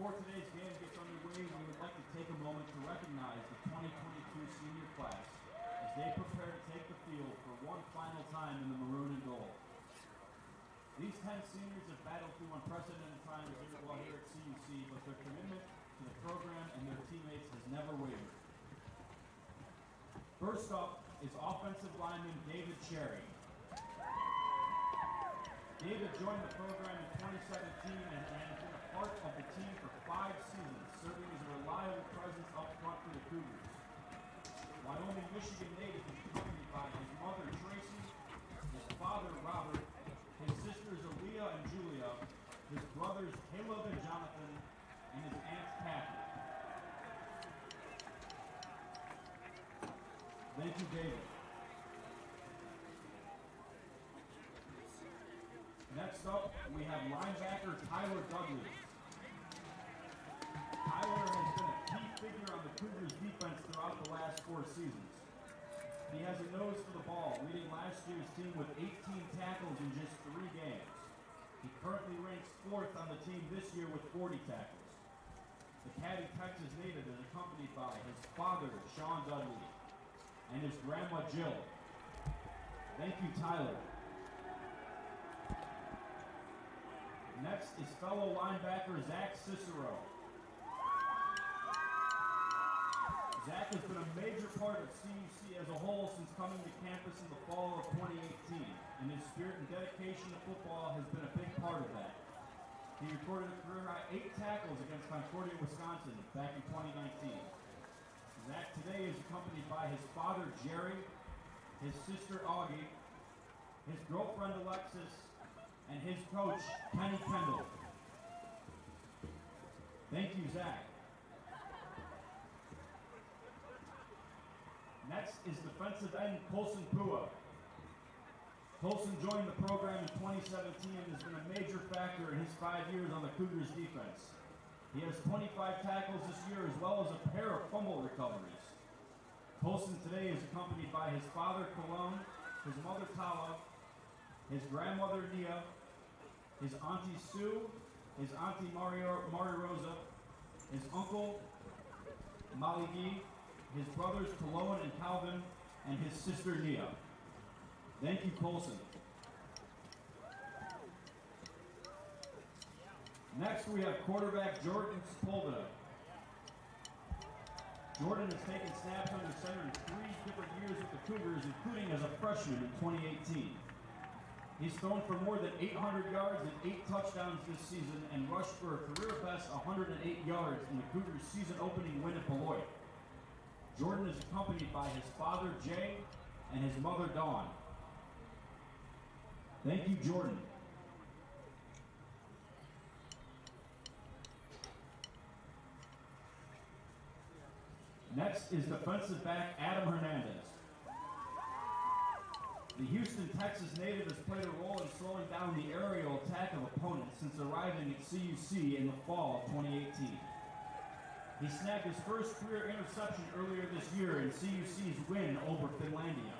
Before today's game gets underway, we would like to take a moment to recognize the 2022 senior class as they prepare to take the field for one final time in the maroon and gold. These 10 seniors have battled through unprecedented times while here at CUC, but their commitment to the program and their teammates has never wavered. First up is offensive lineman David Cherry. David joined the program in 2017 and has been a part of the team for 5 seasons, serving as a reliable presence up front for the Cougars. Wyoming, Michigan native is accompanied by his mother Tracy, his father Robert, his sisters Aaliyah and Julia, his brothers Caleb and Jonathan, and his aunt Kathy. Thank you, David. Next up, we have linebacker Tyler Dudley. Tyler has been a key figure on the Cougars defense throughout the last 4 seasons. He has a nose for the ball, leading last year's team with 18 tackles in just 3 games. He currently ranks 4th on the team this year with 40 tackles. The Caddy, Texas native is accompanied by his father, Sean Dudley, and his grandma, Jill. Thank you, Tyler. Next is fellow linebacker Zach Cicero. Zach has been a major part of CUC as a whole since coming to campus in the fall of 2018, and his spirit and dedication to football has been a big part of that. He recorded a career-high 8 tackles against Concordia, Wisconsin back in 2019. Zach today is accompanied by his father, Jerry, his sister, Augie, his girlfriend, Alexis, and his coach, Kenny Kendall. Thank you, Zach. Next is defensive end Colson Pua. Colson joined the program in 2017 and has been a major factor in his 5 years on the Cougars defense. He has 25 tackles this year as well as a pair of fumble recoveries. Colson today is accompanied by his father, Cologne, his mother, Tala, his grandmother, Nia, his auntie, Sue, his auntie, Rosa, his uncle, Maligi, his brothers, Cologne and Calvin, and his sister, Nia. Thank you, Colson. Next, we have quarterback Jordan Sepulveda. Jordan has taken snaps under center in 3 different years with the Cougars, including as a freshman in 2018. He's thrown for more than 800 yards and 8 touchdowns this season and rushed for a career-best 108 yards in the Cougars' season-opening win at Beloit. Jordan is accompanied by his father, Jay, and his mother, Dawn. Thank you, Jordan. Next is defensive back Adam Hernandez. The Houston, Texas native has played a role in slowing down the aerial attack of opponents since arriving at CUC in the fall of 2018. He snagged his first career interception earlier this year in CUC's win over Finlandia.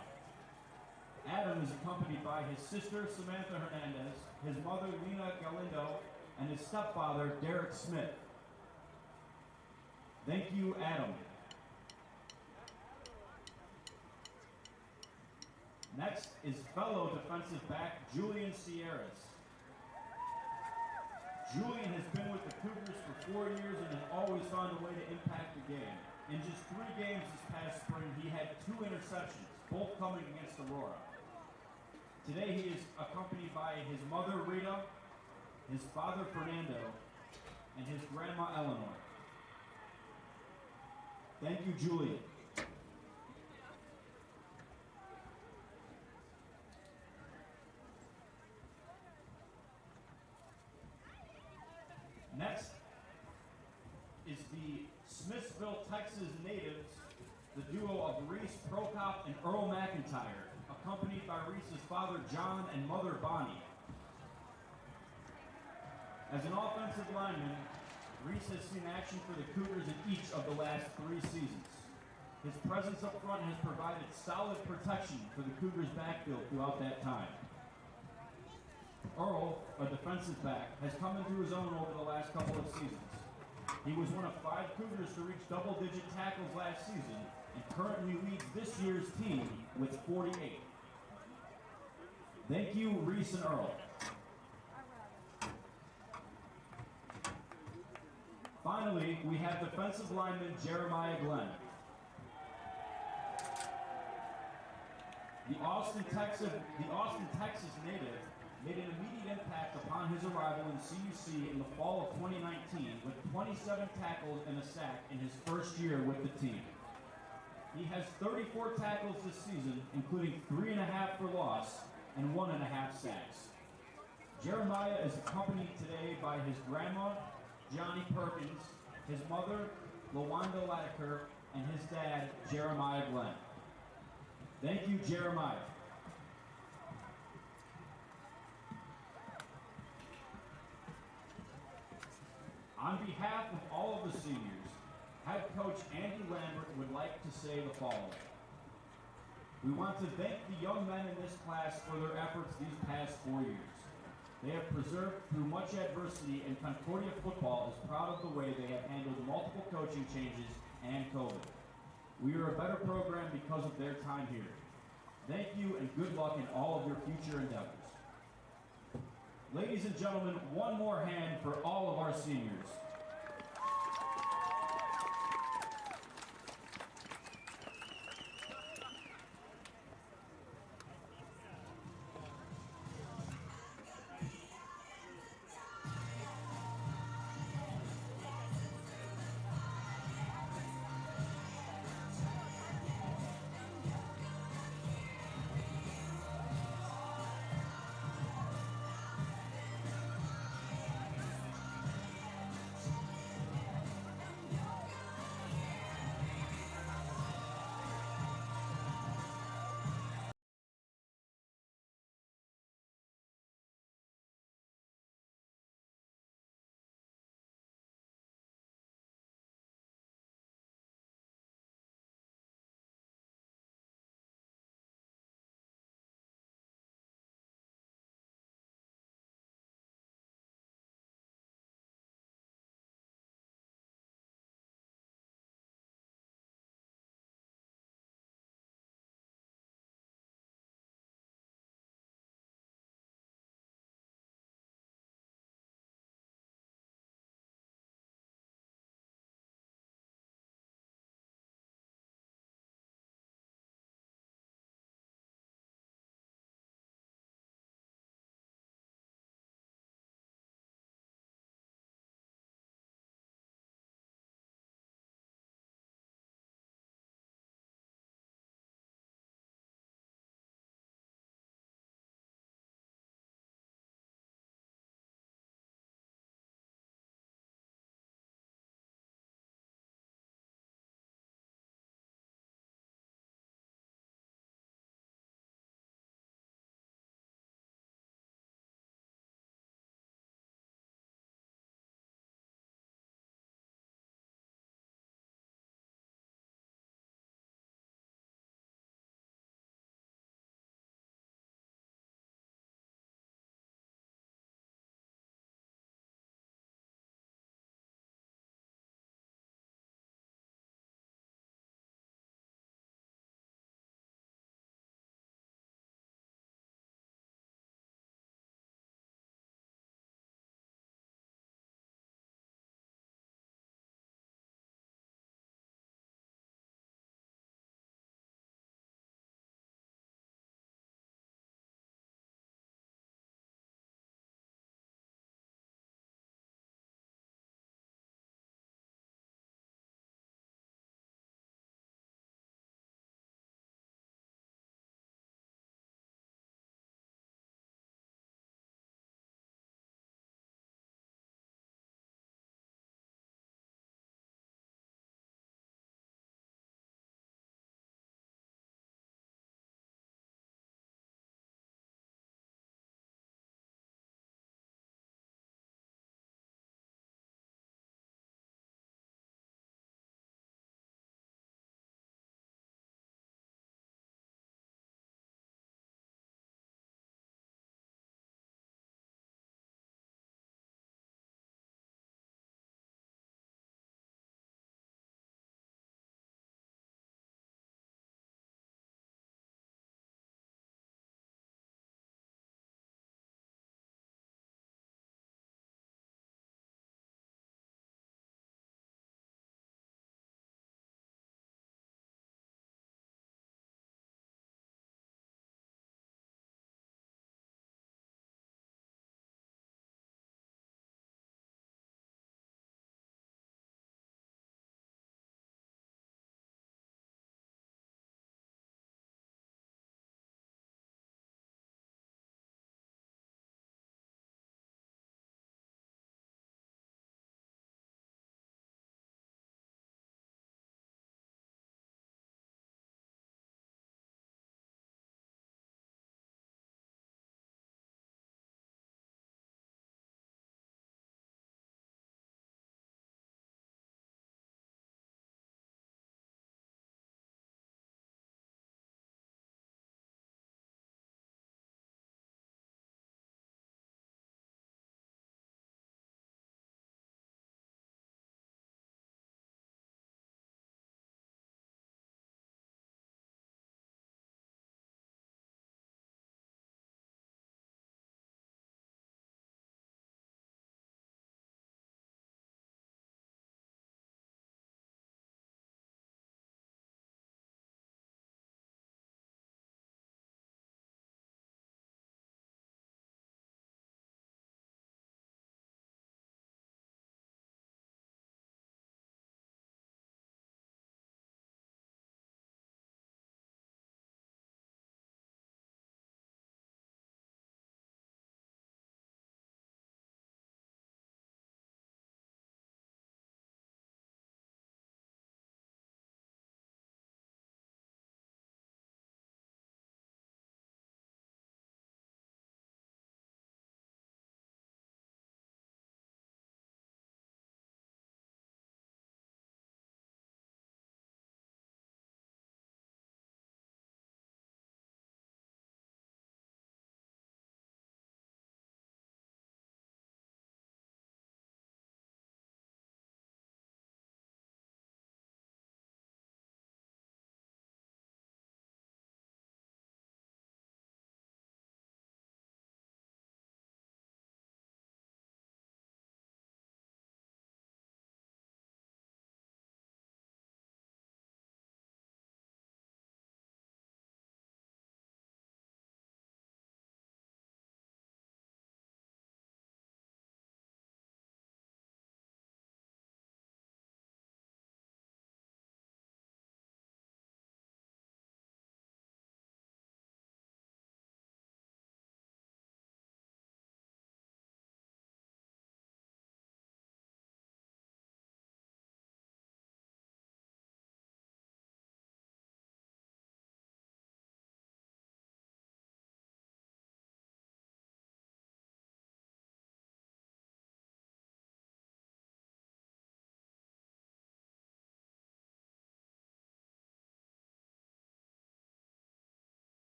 Adam is accompanied by his sister, Samantha Hernandez, his mother, Lena Galindo, and his stepfather, Derek Smith. Thank you, Adam. Next is fellow defensive back Julian Sierras. Julian has been with the Cougars for 4 years and has always found a way to impact the game. In just 3 games this past spring, he had 2 interceptions, both coming against Aurora. Today he is accompanied by his mother Rita, his father Fernando, and his grandma Eleanor. Thank you, Julian. Next is the Smithville, Texas natives, the duo of Reese Prokop and Earl McIntyre, accompanied by Reese's father John and mother Bonnie. As an offensive lineman, Reese has seen action for the Cougars in each of the last 3 seasons. His presence up front has provided solid protection for the Cougars' backfield throughout that time. Earl, a defensive back, has come into his own over the last couple of seasons. He was one of 5 Cougars to reach double-digit tackles last season and currently leads this year's team with 48. Thank you, Reese and Earl. Finally, we have defensive lineman Jeremiah Glenn. The Austin, Texas native made an immediate impact upon his arrival in CUC in the fall of 2019 with 27 tackles and a sack in his first year with the team. He has 34 tackles this season, including 3.5 for loss and 1.5 sacks. Jeremiah is accompanied today by his grandma, Johnny Perkins, his mother, LaWanda Latiker, and his dad, Jeremiah Glenn. Thank you, Jeremiah. On behalf of all of the seniors, head coach Andy Lambert would like to say the following. We want to thank the young men in this class for their efforts these past 4 years. They have persevered through much adversity, and Concordia football is proud of the way they have handled multiple coaching changes and COVID. We are a better program because of their time here. Thank you and good luck in all of your future endeavors. Ladies and gentlemen, one more hand for all of our seniors.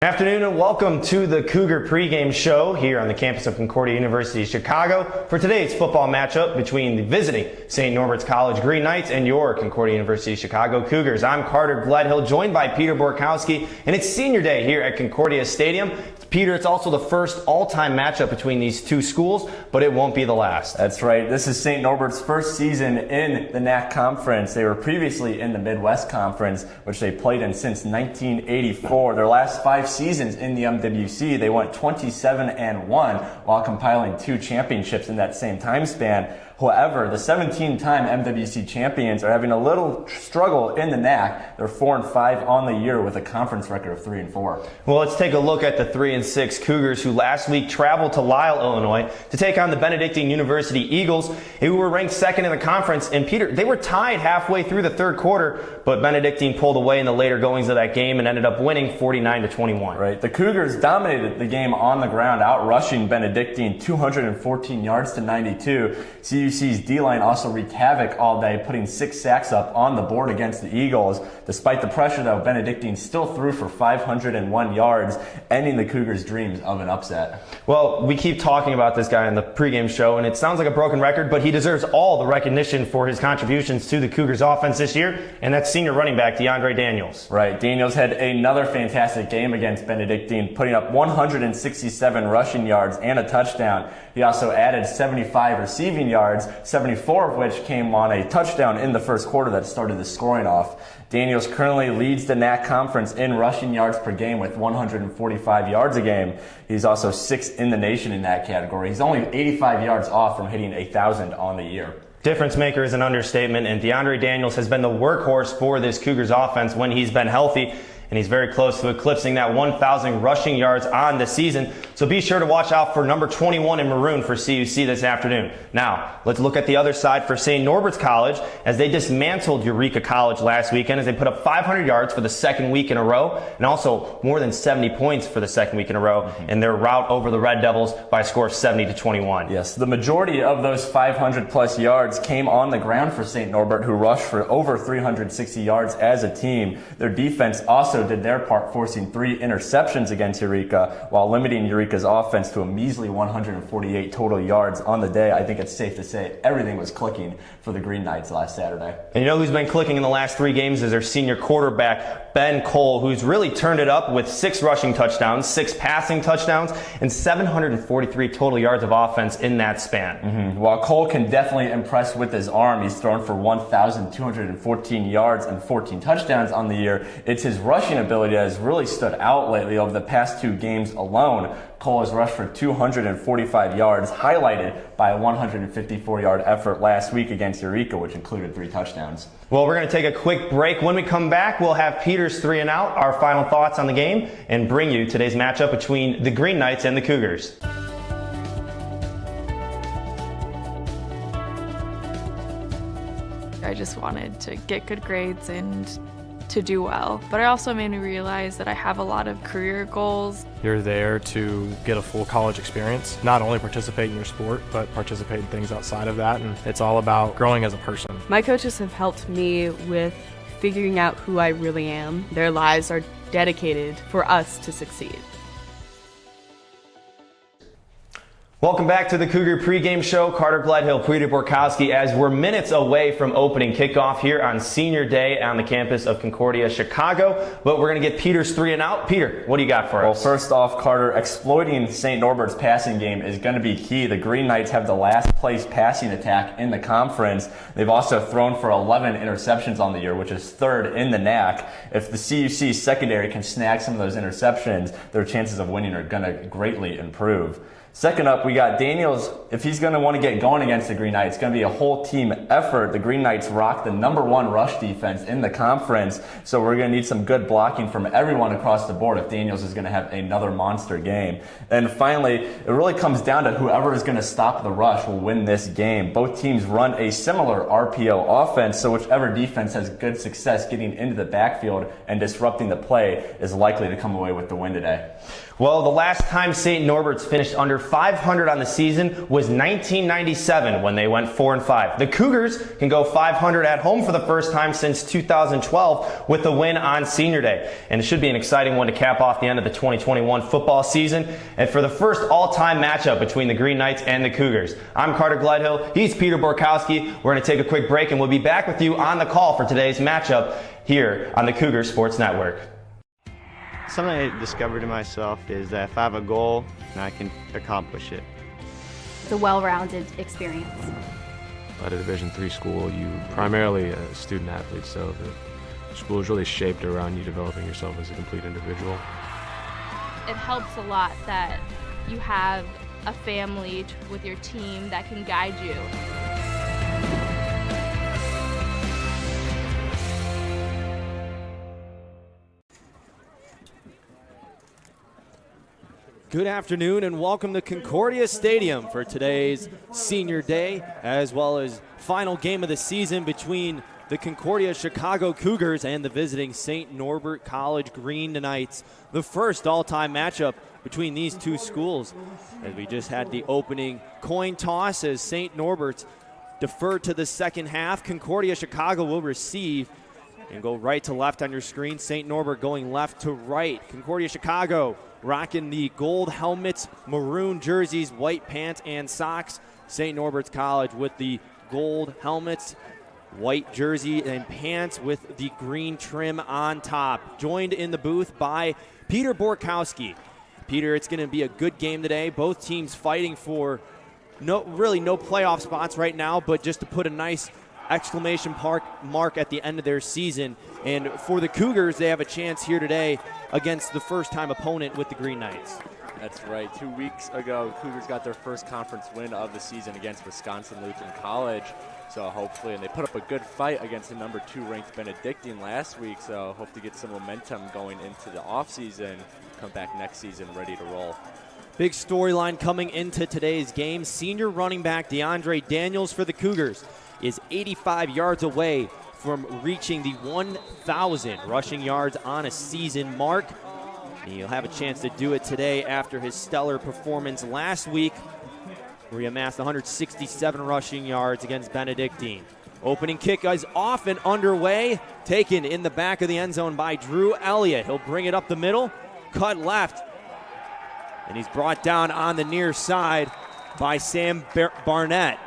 Afternoon and welcome to the Cougar pregame show here on the campus of Concordia University, Chicago for today's football matchup between the visiting St. Norbert's College Green Knights and your Concordia University, Chicago Cougars. I'm Carter Gledhill, joined by Peter Borkowski, and it's senior day here at Concordia Stadium. Peter, it's also the first all-time matchup between these two schools, but it won't be the last. That's right. This is St. Norbert's first season in the NAC Conference. They were previously in the Midwest Conference, which they played in since 1984. Their last 5 seasons in the MWC, they went 27-1 while compiling 2 championships in that same time span. However, the 17-time MWC champions are having a little struggle in the NAC. They're 4-5 on the year with a conference record of 3-4. Well, let's take a look at the 3-6 Cougars, who last week traveled to Lisle, Illinois, to take on the Benedictine University Eagles, who were ranked second in the conference. And Peter, they were tied halfway through the third quarter, but Benedictine pulled away in the later goings of that game and ended up winning 49-21. Right. The Cougars dominated the game on the ground, out-rushing Benedictine 214 yards to 92. CUC's D-line also wreaked havoc all day, putting 6 sacks up on the board against the Eagles. Despite the pressure, though, Benedictine still threw for 501 yards, ending the Cougars' dreams of an upset. Well, we keep talking about this guy on the pregame show, and it sounds like a broken record, but he deserves all the recognition for his contributions to the Cougars' offense this year, and that's senior running back DeAndre Daniels. Right. Daniels had another fantastic game against Benedictine, putting up 167 rushing yards and a touchdown. He also added 75 receiving yards, 74 of which came on a touchdown in the first quarter that started the scoring off. Daniels currently leads the NAC Conference in rushing yards per game with 145 yards a game. He's also 6th in the nation in that category. He's only 85 yards off from hitting 1,000 on the year. Difference maker is an understatement, and DeAndre Daniels has been the workhorse for this Cougars offense when he's been healthy, and he's very close to eclipsing that 1,000 rushing yards on the season. So be sure to watch out for number 21 in maroon for CUC this afternoon. Now, let's look at the other side for St. Norbert's College, as they dismantled Eureka College last weekend as they put up 500 yards for the second week in a row, and also more than 70 points for the second week in a row in their rout over the Red Devils by a score of 70-21. Yes, the majority of those 500-plus yards came on the ground for St. Norbert, who rushed for over 360 yards as a team. Their defense also did their part, forcing 3 interceptions against Eureka, while limiting Eureka's offense to a measly 148 total yards on the day. I think it's safe to say everything was clicking for the Green Knights last Saturday. And you know who's been clicking in the last 3 games is their senior quarterback, Ben Cole, who's really turned it up with 6 rushing touchdowns, 6 passing touchdowns, and 743 total yards of offense in that span. While Cole can definitely impress with his arm, he's thrown for 1,214 yards and 14 touchdowns on the year. It's his rushing ability that has really stood out lately over the past 2 games alone. Cole has rushed for 245 yards, highlighted by a 154-yard effort last week against Eureka, which included 3 touchdowns. Well, we're going to take a quick break. When we come back, we'll have Peter's 3 and Out, our final thoughts on the game, and bring you today's matchup between the Green Knights and the Cougars. I just wanted to get good grades and to do well, but it also made me realize that I have a lot of career goals. You're there to get a full college experience, not only participate in your sport, but participate in things outside of that, and it's all about growing as a person. My coaches have helped me with figuring out who I really am. Their lives are dedicated for us to succeed. Welcome back to the Cougar pregame show. Carter Gledhill, Peter Borkowski, as we're minutes away from opening kickoff here on senior day on the campus of Concordia, Chicago. But we're going to get Peter's 3 and Out. Peter, what do you got for us? Well, first off, Carter, exploiting St. Norbert's passing game is going to be key. The Green Knights have the last place passing attack in the conference. They've also thrown for 11 interceptions on the year, which is 3rd in the NAC. If the CUC secondary can snag some of those interceptions, their chances of winning are going to greatly improve. Second up, we got Daniels. If he's going to want to get going against the Green Knights, it's going to be a whole team effort. The Green Knights rock the #1 rush defense in the conference, so we're going to need some good blocking from everyone across the board if Daniels is going to have another monster game. And finally, it really comes down to whoever is going to stop the rush will win this game. Both teams run a similar RPO offense, so whichever defense has good success getting into the backfield and disrupting the play is likely to come away with the win today. Well, the last time St. Norbert's finished under 500 on the season was 1997 when they went 4-5. The Cougars can go 500 at home for the first time since 2012 with the win on Senior Day. And it should be an exciting one to cap off the end of the 2021 football season and for the first all-time matchup between the Green Knights and the Cougars. I'm Carter Gledhill. He's Peter Borkowski. We're going to take a quick break and we'll be back with you on the call for today's matchup here on the Cougar Sports Network. Something I discovered in myself is that if I have a goal, I can accomplish it. It's a well-rounded experience. At a Division III school, you primarily a student athlete, so the school is really shaped around you developing yourself as a complete individual. It helps a lot that you have a family with your team that can guide you. Good afternoon and welcome to Concordia Stadium for today's Senior Day, as well as final game of the season between the Concordia Chicago Cougars and the visiting St. Norbert College Green Knights. The first all-time matchup between these two schools, as we just had the opening coin toss as St. Norbert deferred to the second half. Concordia Chicago will receive and go right to left on your screen. St. Norbert going left to right. Concordia Chicago rocking the gold helmets, maroon jerseys, white pants and socks. St. Norbert's College with the gold helmets, white jersey and pants with the green trim on top. Joined in the booth by Peter Borkowski. Peter, it's going to be a good game today. Both teams fighting for no playoff spots right now, but just to put a nice exclamation mark at the end of their season. And for the Cougars, they have a chance here today against the first-time opponent with the Green Knights. That's right. 2 weeks ago, Cougars got their first conference win of the season against Wisconsin Lutheran College. So hopefully, and they put up a good fight against the number 2 ranked Benedictine last week. So hope to get some momentum going into the offseason, come back next season ready to roll. Big storyline coming into today's game. Senior running back DeAndre Daniels for the Cougars is 85 yards away from reaching the 1,000 rushing yards on a season mark. And he'll have a chance to do it today after his stellar performance last week, where he amassed 167 rushing yards against Benedictine. Opening kick is off and underway, taken in the back of the end zone by Drew Elliott. He'll bring it up the middle, cut left, and he's brought down on the near side by Sam Barnett.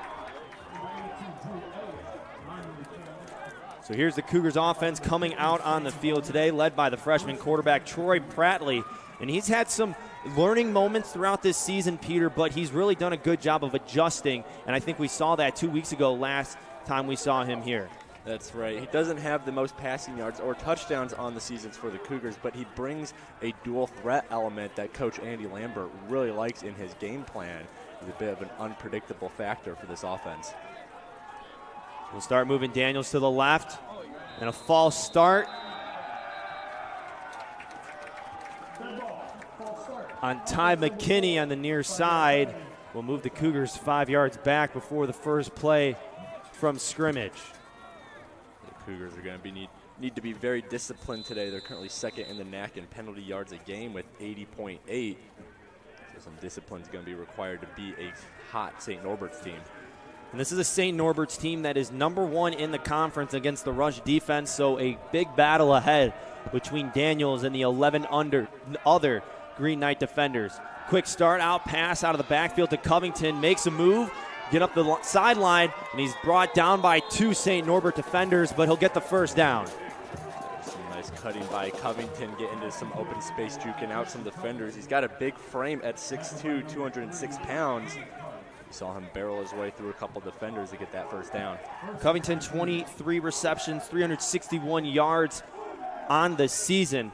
So here's the Cougars offense coming out on the field today, led by the freshman quarterback Troy Prattley. And he's had some learning moments throughout this season, Peter, but he's really done a good job of adjusting. And I think we saw that 2 weeks ago last time we saw him here. That's right. He doesn't have the most passing yards or touchdowns on the seasons for the Cougars, but he brings a dual threat element that Coach Andy Lambert really likes in his game plan. He's a bit of an unpredictable factor for this offense. We'll start moving Daniels to the left, and a false start on Ty McKinney on the near side. Will move the Cougars 5 yards back before the first play from scrimmage. The Cougars are going to need to be very disciplined today. They're currently second in the NAC in penalty yards a game with 80.8. So some discipline is going to be required to beat a hot St. Norbert's team. And this is a St. Norbert's team that is number 1 in the conference against the rush defense, so a big battle ahead between Daniels and the 11 other Green Knight defenders. Quick start, out pass out of the backfield to Covington, makes a move, get up the sideline, and he's brought down by 2 St. Norbert defenders, but he'll get the first down. Some nice cutting by Covington, get into some open space, juking out some defenders. He's got a big frame at 6'2", 206 pounds. We saw him barrel his way through a couple defenders to get that first down. Covington, 23 receptions, 361 yards on the season.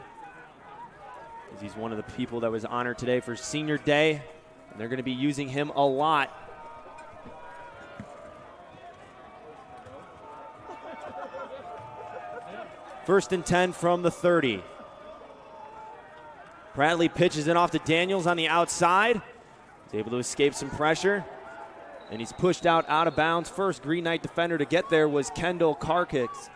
He's one of the people that was honored today for Senior Day, and they're going to be using him a lot. First and 10 from the 30. Bradley pitches it off to Daniels on the outside. He's able to escape some pressure. And he's pushed out of bounds. First Green Knight defender to get there was Kendall Karkix.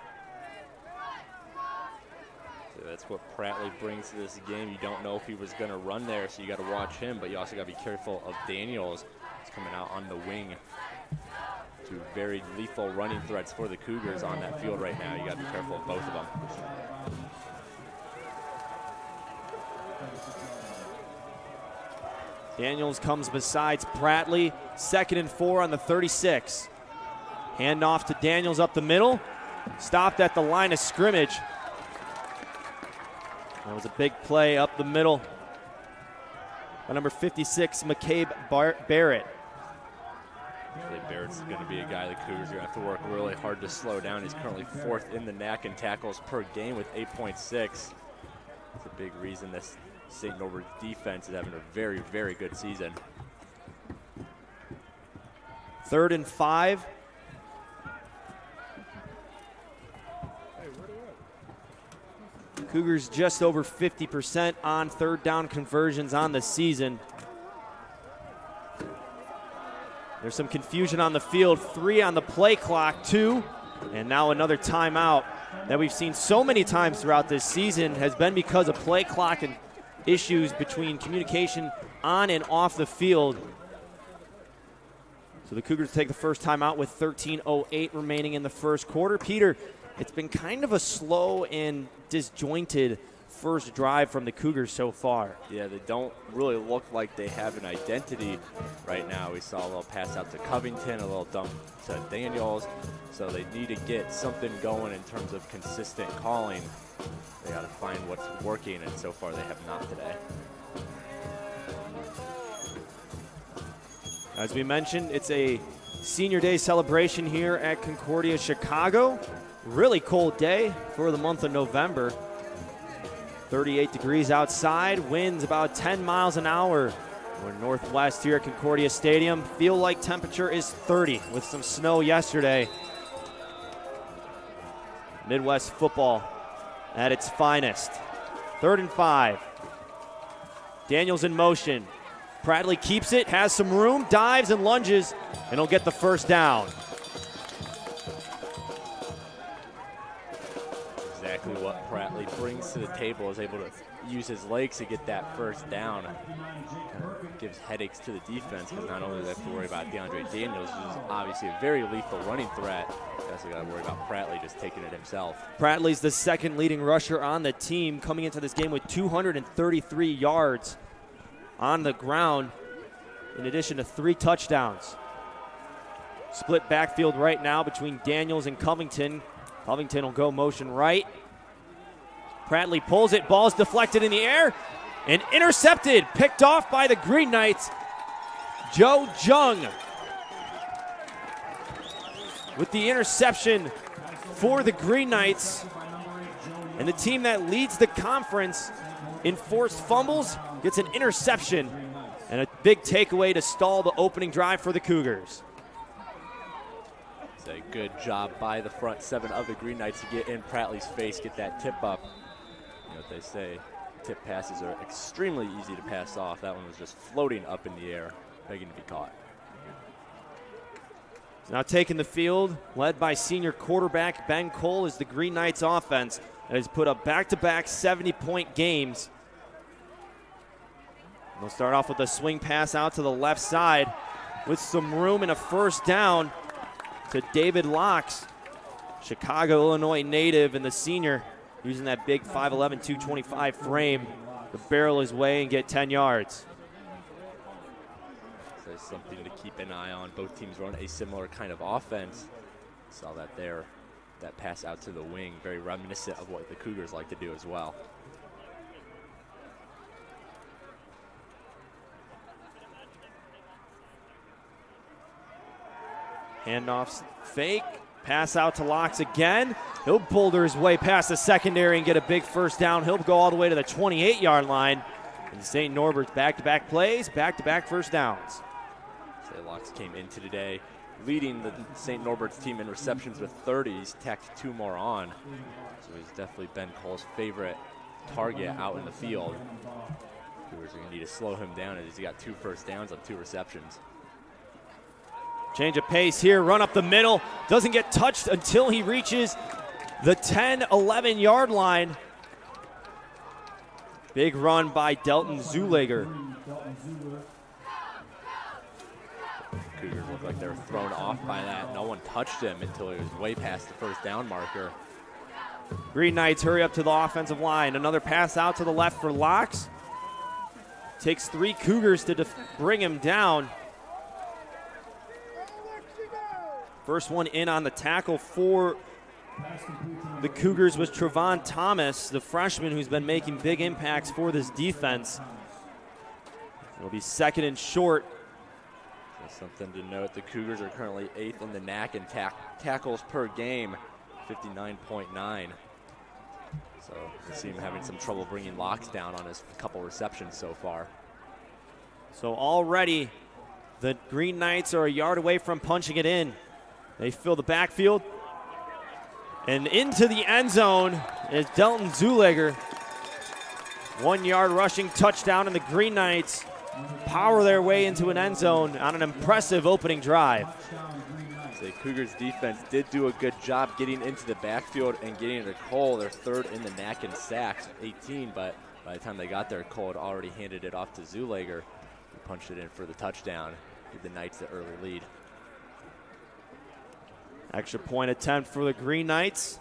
That's what Prattley brings to this game. You don't know if he was going to run there, so you got to watch him, but you also got to be careful of Daniels. He's coming out on the wing. Two very lethal running threats for the Cougars on that field right now. You got to be careful of both of them. Daniels comes besides Prattley. 2nd and 4 on the 36. Hand off to Daniels up the middle. Stopped at the line of scrimmage. That was a big play up the middle by number 56, McCabe Barrett. Barrett's going to be a guy the Cougars are going to have to work really hard to slow down. He's currently 4th in the NAC in tackles per game with 8.6. That's a big reason this St. Norbert defense is having a very, very good season. 3rd and 5. Cougars just over 50% on 3rd down conversions on the season. There's some confusion on the field. 3 on the play clock, 2. And now another timeout that we've seen so many times throughout this season has been because of play clock and issues between communication on and off the field. So the Cougars take the first timeout with 13:08 remaining in the first quarter. Peter, it's been kind of a slow and disjointed first drive from the Cougars so far. Yeah, they don't really look like they have an identity right now. We saw a little pass out to Covington, a little dump to Daniels. So they need to get something going in terms of consistent calling. They got to find what's working, and so far they have not today. As we mentioned, it's a Senior Day celebration here at Concordia, Chicago. Really cold day for the month of November. 38 degrees outside, winds about 10 miles an hour. We're northwest here at Concordia Stadium. Feel like temperature is 30 with some snow yesterday. Midwest football at its finest. 3rd and 5. Daniels in motion. Prattley keeps it, has some room, dives and lunges, and he'll get the first down. Exactly what Prattley brings to the table, is able to use his legs to get that first down. Gives headaches to the defense, because not only do they have to worry about DeAndre Daniels, who's obviously a very lethal running threat, they also got to worry about Prattley just taking it himself. Prattley's the second leading rusher on the team, coming into this game with 233 yards on the ground, in addition to 3 touchdowns. Split backfield right now between Daniels and Covington. Covington will go motion right. Prattley pulls it, ball's deflected in the air, and intercepted, picked off by the Green Knights. Joe Jung with the interception for the Green Knights. And the team that leads the conference in forced fumbles gets an interception and a big takeaway to stall the opening drive for the Cougars. It's a good job by the front 7 of the Green Knights to get in Prattley's face, get that tip up. You know what they say, tip passes are extremely easy to pass off. That one was just floating up in the air, begging to be caught. Now taking the field, led by senior quarterback Ben Cole, is the Green Knights offense that has put up back-to-back 70-point games. We'll start off with a swing pass out to the left side with some room and a first down to David Locks, Chicago, Illinois native, and the senior using that big 5'11", 225 frame to barrel his way and get 10 yards. So something to keep an eye on. Both teams run a similar kind of offense. Saw that there, that pass out to the wing, very reminiscent of what the Cougars like to do as well. Handoffs fake, pass out to Locks again. He'll boulder his way past the secondary and get a big first down. He'll go all the way to the 28-yard line. And St. Norbert's back-to-back plays, back-to-back first downs. So Locks came into today leading the St. Norbert's team in receptions with 30. He's tacked 2 more on. So he's definitely Ben Cole's favorite target out in the field. Cougars are going to need to slow him down as he's got 2 first downs on 2 receptions. Change of pace here, run up the middle. Doesn't get touched until he reaches the 10, 11-yard line. Big run by Delton Zulager. Cougars look like they were thrown off by that. No one touched him until he was way past the first down marker. Green Knights hurry up to the offensive line. Another pass out to the left for Locks. Takes 3 Cougars to bring him down. First one in on the tackle for the Cougars was Trevon Thomas, the freshman who's been making big impacts for this defense. It'll be second and short. So something to note, the Cougars are currently 8th in the NAC in tackles per game, 59.9. So we see him having some trouble bringing Locks down on his couple receptions so far. So already the Green Knights are a yard away from punching it in. They fill the backfield. And into the end zone is Delton Zulager. 1 yard rushing touchdown, and the Green Knights power their way into an end zone on an impressive opening drive. The Cougars defense did do a good job getting into the backfield and getting to Cole. They're 3rd in the NAC in sacks, 18, but by the time they got there, Cole had already handed it off to Zulager, who punched it in for the touchdown, give the Knights the early lead. Extra point attempt for the Green Knights.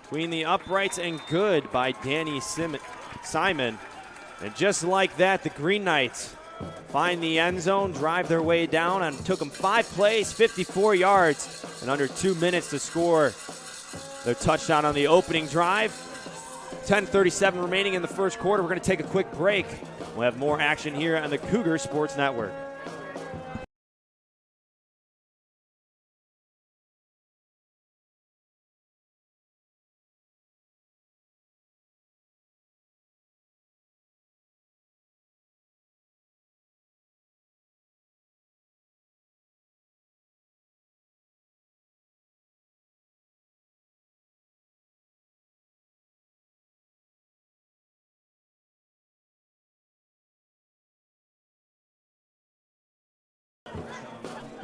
Between the uprights and good by Danny Simon. And just like that, the Green Knights find the end zone, drive their way down, and took them 5 plays, 54 yards, and under 2 minutes to score their touchdown on the opening drive. 10:37 remaining in the first quarter. We're going to take a quick break. We'll have more action here on the Cougar Sports Network.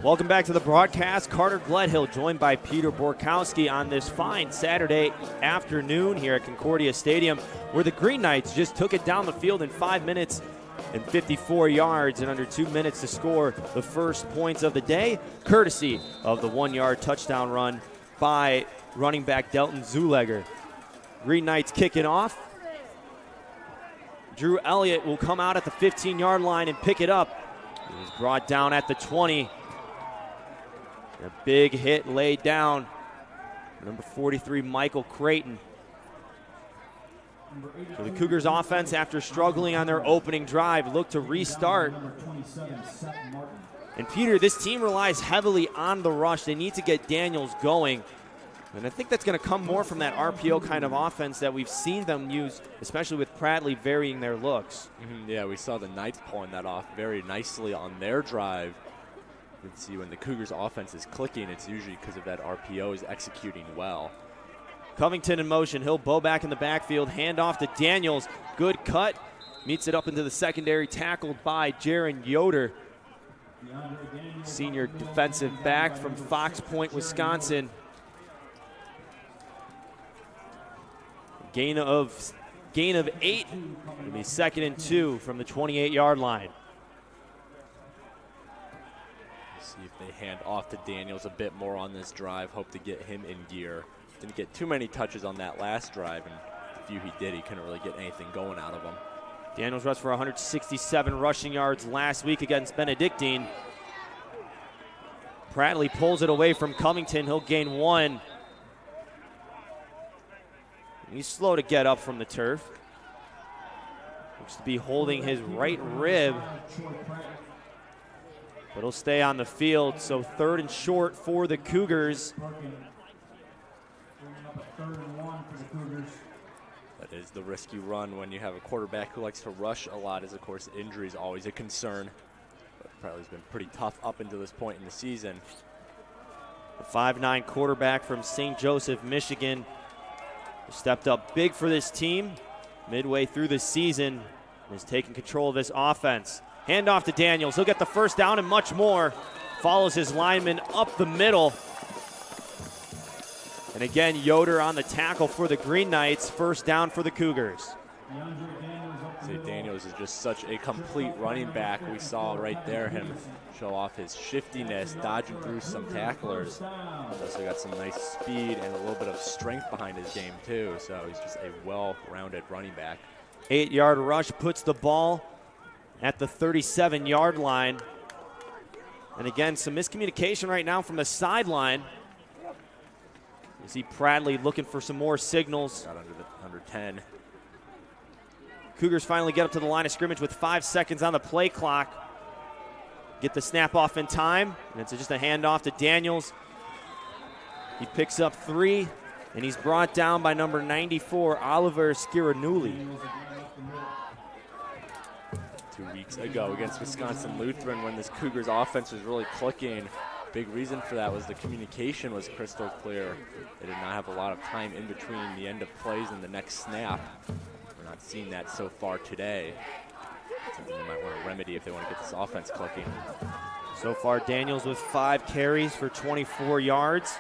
Welcome back to the broadcast. Carter Gledhill joined by Peter Borkowski on this fine Saturday afternoon here at Concordia Stadium, where the Green Knights just took it down the field in 5 minutes and 54 yards and under 2 minutes to score the first points of the day, courtesy of the 1 yard touchdown run by running back Delton Zulager. Green Knights kicking off. Drew Elliott will come out at the 15-yard line and pick it up. He was brought down at the 20. A big hit laid down. Number 43, Michael Creighton. So the Cougars offense, after struggling on their opening drive, look to restart. And Peter, this team relies heavily on the rush. They need to get Daniels going. And I think that's going to come more from that RPO kind of offense that we've seen them use, especially with Pradley varying their looks. Yeah, we saw the Knights pulling that off very nicely on their drive. You can see when the Cougars offense is clicking, it's usually because of that RPO is executing well. Covington in motion. He'll bow back in the backfield. Hand off to Daniels. Good cut. Meets it up into the secondary, tackled by Jaron Yoder, senior defensive back from Fox Point, Wisconsin. Gain of 8. It'll be 2nd and 2 from the 28-yard line. See if they hand off to Daniels a bit more on this drive. Hope to get him in gear. Didn't get too many touches on that last drive, and the few he did, he couldn't really get anything going out of him. Daniels rushed for 167 rushing yards last week against Benedictine. Pradley pulls it away from Covington. He'll gain 1. He's slow to get up from the turf. Looks to be holding his right rib. But he'll stay on the field, so 3rd and short for the Cougars. That is the risky run when you have a quarterback who likes to rush a lot, as of course injury is always a concern. But Pradley's been pretty tough up until this point in the season. The 5'9" quarterback from St. Joseph, Michigan, stepped up big for this team midway through the season and is taking control of this offense. Hand off to Daniels. He'll get the first down and much more. Follows his lineman up the middle. And again, Yoder on the tackle for the Green Knights. First down for the Cougars. Daniels is just such a complete running back. We saw right there him show off his shiftiness, dodging through some tacklers. He's also got some nice speed and a little bit of strength behind his game too. So he's just a well-rounded running back. 8-yard rush puts the ball at the 37-yard line. And again, some miscommunication right now from the sideline. You see Pradley looking for some more signals. Got under 10. Cougars finally get up to the line of scrimmage with 5 seconds on the play clock. Get the snap off in time, and it's just a handoff to Daniels. He picks up 3, and he's brought down by number 94, Oliver Skiranuli. 2 weeks ago against Wisconsin Lutheran, when this Cougars offense was really clicking, big reason for that was the communication was crystal clear. They did not have a lot of time in between the end of plays and the next snap. Not seen that so far today. Something they might want to remedy if they want to get this offense clicking. So far, Daniels with 5 carries for 24 yards.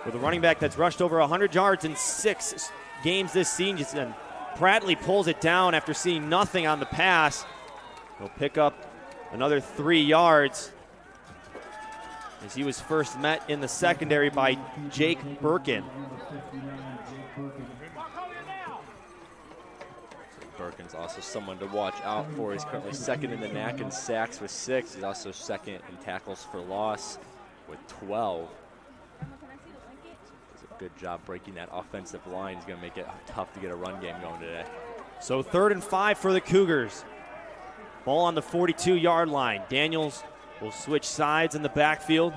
With a running back that's rushed over 100 yards in 6 games this season. Pradley pulls it down after seeing nothing on the pass. He'll pick up another 3 yards as he was first met in the secondary by Jake Birkin. Birkin's also someone to watch out for. He's currently second in the NAC in sacks with 6. He's also second in tackles for loss with 12. Does a good job breaking that offensive line. He's going to make it tough to get a run game going today. So 3rd and 5 for the Cougars. Ball on the 42-yard line. Daniels will switch sides in the backfield.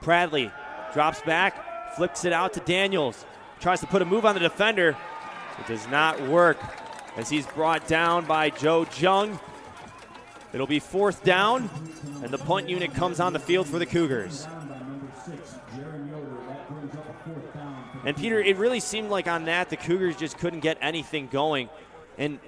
Pradley drops back, flips it out to Daniels. Tries to put a move on the defender. It does not work as he's brought down by Joe Jung. It'll be 4th down, and the punt unit comes on the field for the Cougars. And Peter, it really seemed like on that the Cougars just couldn't get anything going. And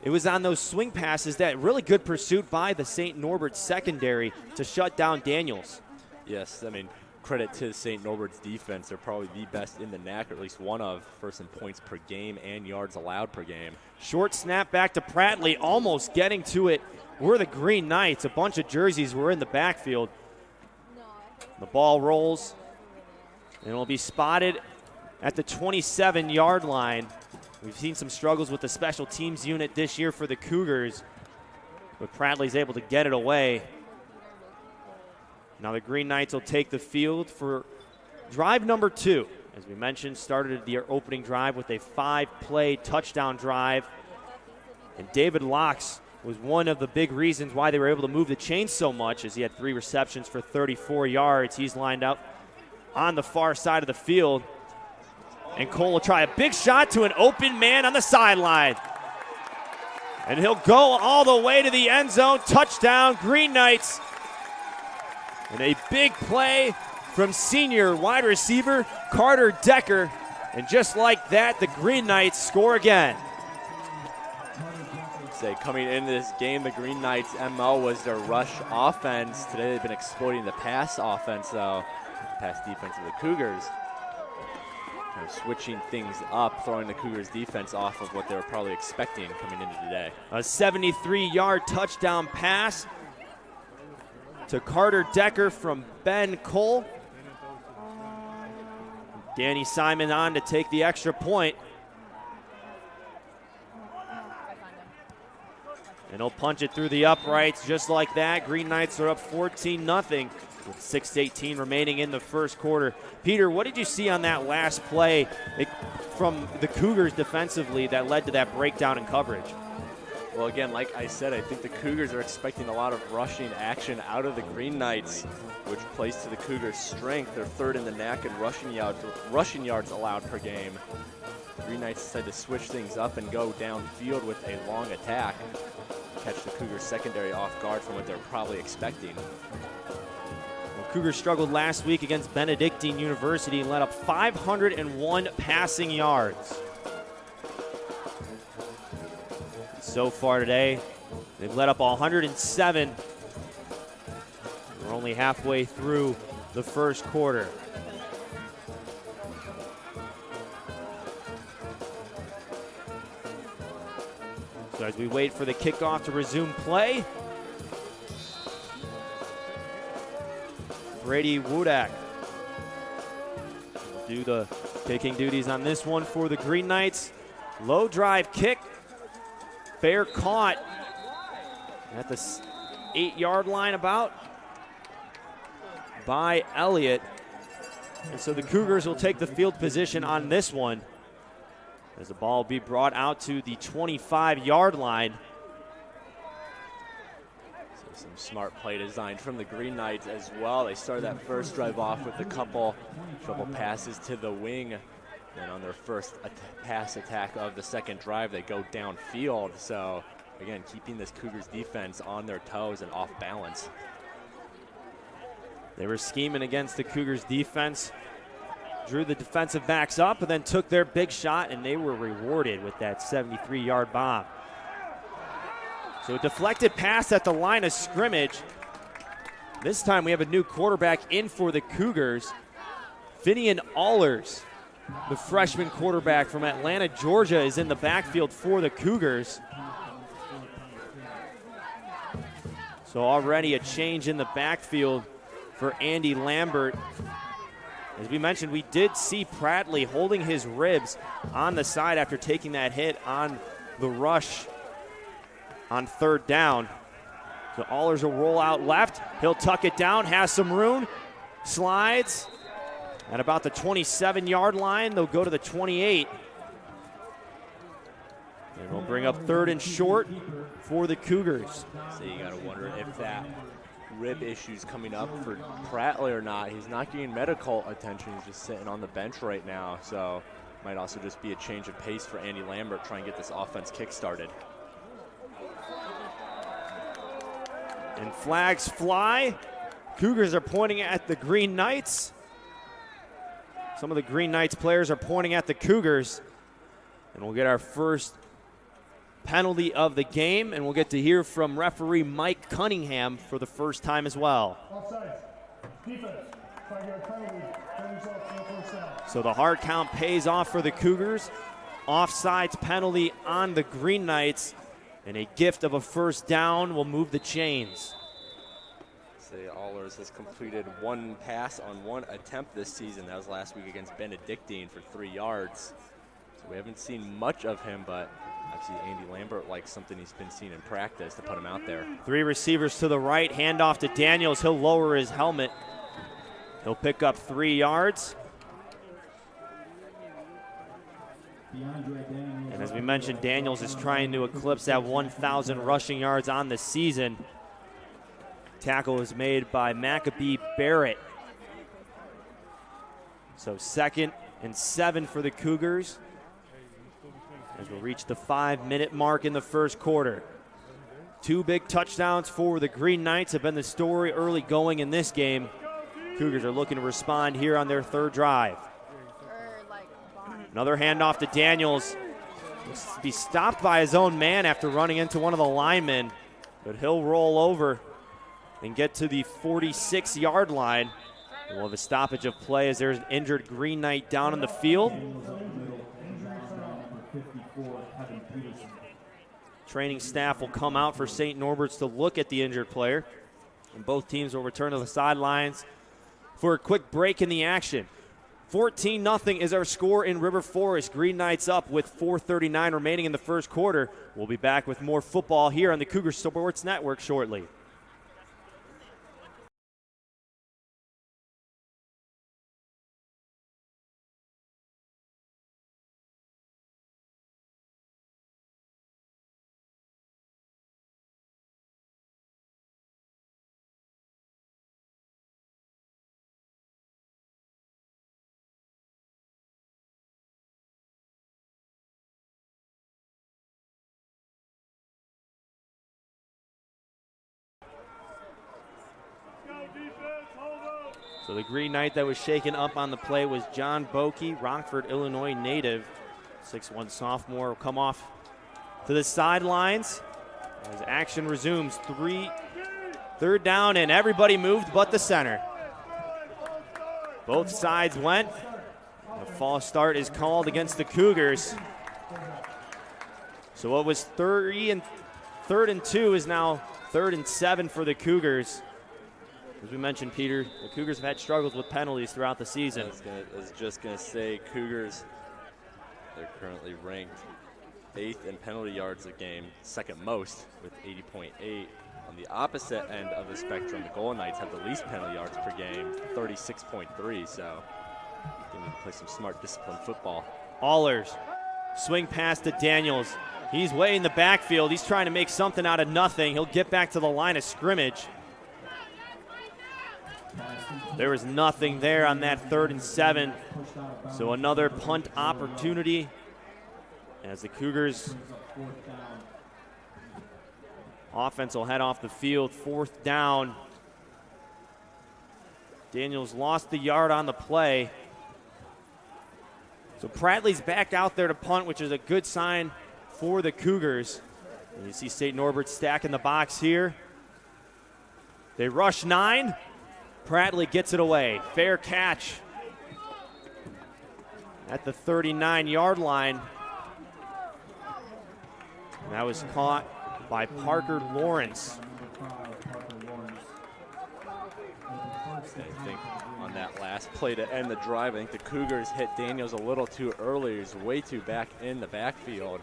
it was on those swing passes that really good pursuit by the St. Norbert secondary to shut down Daniels. Yes, I mean, credit to St. Norbert's defense. They're probably the best in the NAC, or at least one of, first in points per game and yards allowed per game. Short snap back to Pradley, almost getting to it were the Green Knights. A bunch of jerseys were in the backfield. The ball rolls, and it'll be spotted at the 27-yard line. We've seen some struggles with the special teams unit this year for the Cougars, but Pradley's able to get it away. Now the Green Knights will take the field for drive number 2. As we mentioned, started the opening drive with a 5-play touchdown drive. And David Locks was one of the big reasons why they were able to move the chains so much, as he had 3 receptions for 34 yards. He's lined up on the far side of the field. And Cole will try a big shot to an open man on the sideline. And he'll go all the way to the end zone. Touchdown, Green Knights. And a big play from senior wide receiver Carter Decker. And just like that, the Green Knights score again. Coming into this game, the Green Knights' MO was their rush offense. Today they've been exploiting the pass offense, though. Pass defense of the Cougars. Kind of switching things up, throwing the Cougars' defense off of what they were probably expecting coming into today. A 73-yard touchdown pass to Carter Decker from Ben Cole. Danny Simon on to take the extra point. And he'll punch it through the uprights just like that. Green Knights are up 14-0 with 6:18 remaining in the first quarter. Peter, what did you see on that last play from the Cougars defensively that led to that breakdown in coverage? Well, again, like I said, I think the Cougars are expecting a lot of rushing action out of the Green Knights, which plays to the Cougars' strength. They're 3rd in the NAC in rushing yards allowed per game. The Green Knights decided to switch things up and go downfield with a long attack, catch the Cougars' secondary off guard from what they're probably expecting. Well, Cougars struggled last week against Benedictine University and let up 501 passing yards. So far today, they've let up 107. We're only halfway through the first quarter. So as we wait for the kickoff to resume play, Brady Wodak will do the kicking duties on this one for the Green Knights. Low drive kick, fair caught at the 8-yard line about by Elliott. And so the Cougars will take the field position on this one as the ball will be brought out to the 25-yard line. So some smart play design from the Green Knights as well. They started that first drive off with a couple passes to the wing. And on their first pass attack of the second drive, they go downfield. So again, keeping this Cougars defense on their toes and off balance. They were scheming against the Cougars defense, drew the defensive backs up, and then took their big shot, and they were rewarded with that 73-yard bomb. So a deflected pass at the line of scrimmage. This time we have a new quarterback in for the Cougars. Finian Allers, the freshman quarterback from Atlanta, Georgia, is in the backfield for the Cougars. So already a change in the backfield for Andy Lambert. As we mentioned, we did see Prattley holding his ribs on the side after taking that hit on the rush on third down. So Allers will roll out left. He'll tuck it down, has some room, slides. At about the 27-yard line, they'll go to the 28. And we'll bring up third and short for the Cougars. So you got to wonder if that rib issues coming up for Prattley or not. He's not getting medical attention. He's just sitting on the bench right now. So might also just be a change of pace for Andy Lambert trying to get this offense kick-started. And flags fly. Cougars are pointing at the Green Knights. Some of the Green Knights players are pointing at the Cougars. And we'll get our first penalty of the game, and we'll get to hear from referee Mike Cunningham for the first time as well. So the hard count pays off for the Cougars. Offsides penalty on the Green Knights, and a gift of a first down will move the chains. Allers has completed one pass on one attempt this season. That was last week against Benedictine for 3 yards. So we haven't seen much of him, but obviously Andy Lambert likes something he's been seeing in practice to put him out there. 3 receivers to the right, handoff to Daniels. He'll lower his helmet. He'll pick up 3 yards. And as we mentioned, Daniels is trying to eclipse that 1,000 rushing yards on the season. Tackle was made by Maccabee Barrett. So 2nd and 7 for the Cougars as we reach the 5-minute mark in the first quarter. 2 big touchdowns for the Green Knights have been the story early going in this game. Cougars are looking to respond here on their third drive. Another handoff to Daniels. Looks to be stopped by his own man after running into one of the linemen, but he'll roll over and get to the 46-yard line. We'll have a stoppage of play as there's an injured Green Knight down on the field. Training staff will come out for St. Norbert's to look at the injured player, and both teams will return to the sidelines for a quick break in the action. 14-0 is our score in River Forest. Green Knights up with 4:39 remaining in the first quarter. We'll be back with more football here on the Cougar Sports Network shortly. So the Green Knight that was shaken up on the play was John Bokey, Rockford, Illinois native. 6'1" sophomore will come off to the sidelines as action resumes. 3rd down, and everybody moved but the center. Both sides went. A false start is called against the Cougars. So what was third and 2 is now 3rd and 7 for the Cougars. As we mentioned, Peter, the Cougars have had struggles with penalties throughout the season. I was just going to say, Cougars, they're currently ranked 8th in penalty yards a game, 2nd most with 80.8. On the opposite end of the spectrum, the Golden Knights have the least penalty yards per game, 36.3. So they need to play some smart, disciplined football. Allers, swing pass to Daniels. He's way in the backfield. He's trying to make something out of nothing. He'll get back to the line of scrimmage. There was nothing there on that 3rd and 7. So another punt opportunity as the Cougars offense will head off the field. 4th down. Daniels lost the yard on the play. So Pradley's back out there to punt, which is a good sign for the Cougars. And you see St. Norbert stacking the box here. They rush 9. Pradley gets it away. Fair catch at the 39-yard line. And that was caught by Parker Lawrence. I think on that last play to end the drive, I think the Cougars hit Daniels a little too early. He was way too back in the backfield.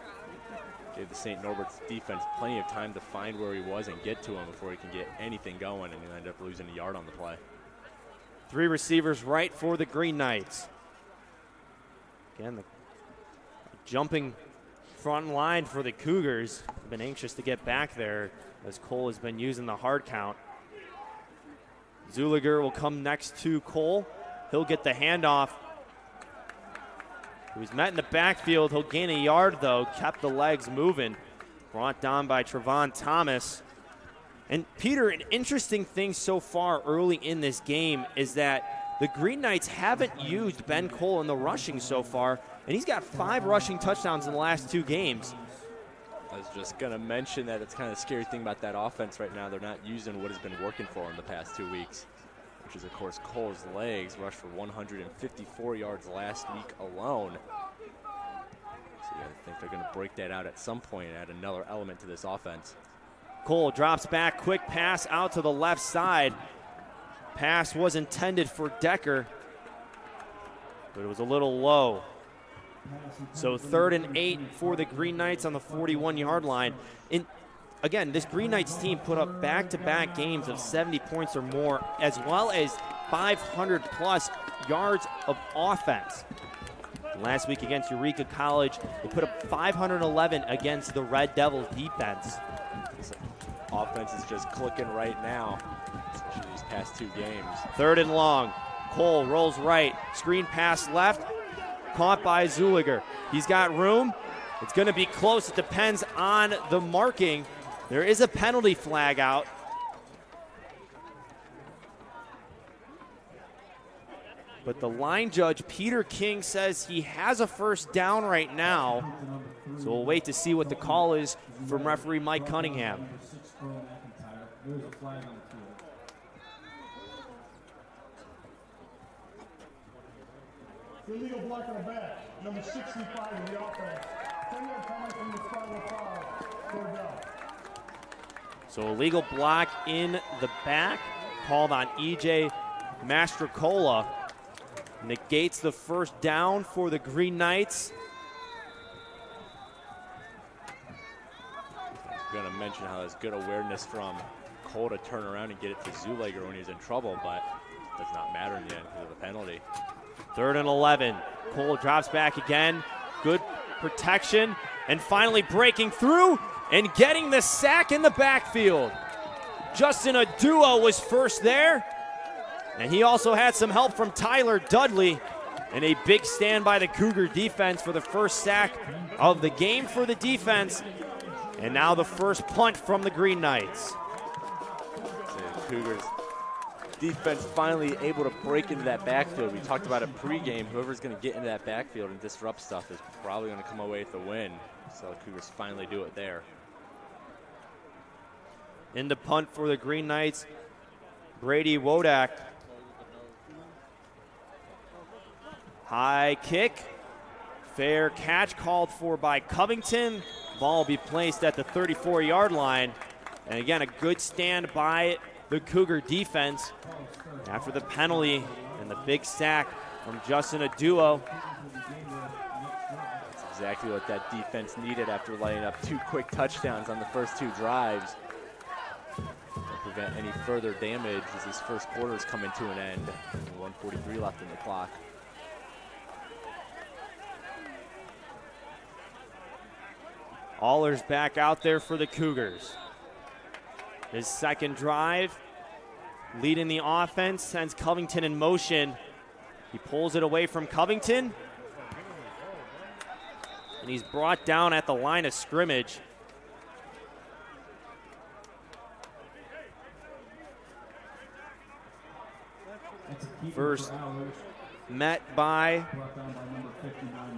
Gave the St. Norbert's defense plenty of time to find where he was and get to him before he can get anything going, and he ended up losing a yard on the play. 3 receivers right for the Green Knights. Again, the jumping front line for the Cougars. Have been anxious to get back there as Cole has been using the hard count. Zuliger will come next to Cole. He'll get the handoff. He was met in the backfield. He'll gain a yard, though. Kept the legs moving. Brought down by Trevon Thomas. And Peter, an interesting thing so far early in this game is that the Green Knights haven't used Ben Cole in the rushing so far, and he's got 5 rushing touchdowns in the last 2 games. I was just going to mention that it's kind of a scary thing about that offense right now. They're not using what has been working for them the past 2 weeks, which is, of course, Cole's legs. Rushed for 154 yards last week alone. So I think they're going to break that out at some point and add another element to this offense. Cole drops back, quick pass out to the left side. Pass was intended for Decker, but it was a little low. So 3rd and 8 for the Green Knights on the 41-yard line. And again, this Green Knights team put up back-to-back games of 70 points or more, as well as 500-plus yards of offense. Last week against Eureka College, they put up 511 against the Red Devils defense. Offense is just clicking right now, especially these past 2 games. 3rd and long. Cole rolls right. Screen pass left. Caught by Zuliger. He's got room. It's going to be close. It depends on the marking. There is a penalty flag out. But the line judge, Peter King, says he has a 1st down right now. So we'll wait to see what the call is from referee Mike Cunningham. Illegal block on the back, number 65 in the offense. 10-yard penalty from the spot of foul. 4th down. So illegal block in the back, called on E.J. Mastrocola. Negates the 1st down for the Green Knights. I'm going to mention how there's good awareness from Cole to turn around and get it to Zuliger when he's in trouble, but it does not matter in the end because of the penalty. 3rd and 11. Cole drops back again. Good protection. And finally breaking through and getting the sack in the backfield. Justin Adua was first there. And he also had some help from Tyler Dudley. And a big stand by the Cougar defense for the 1st sack of the game for the defense. And now the 1st punt from the Green Knights. The Cougars defense finally able to break into that backfield. We talked about it pregame. Whoever's going to get into that backfield and disrupt stuff is probably going to come away with the win. So the Cougars finally do it there. In the punt for the Green Knights, Brady Wodak. High kick. Fair catch called for by Covington. Ball will be placed at the 34-yard line. And again, a good stand by the Cougar defense after the penalty and the big sack from Justin Aduo. That's exactly what that defense needed after lighting up 2 quick touchdowns on the first 2 drives. To prevent any further damage as this first quarter is coming to an end. 1:43 left in the clock. Allers back out there for the Cougars. His second drive, leading the offense, sends Covington in motion. He pulls it away from Covington, and he's brought down at the line of scrimmage. First met by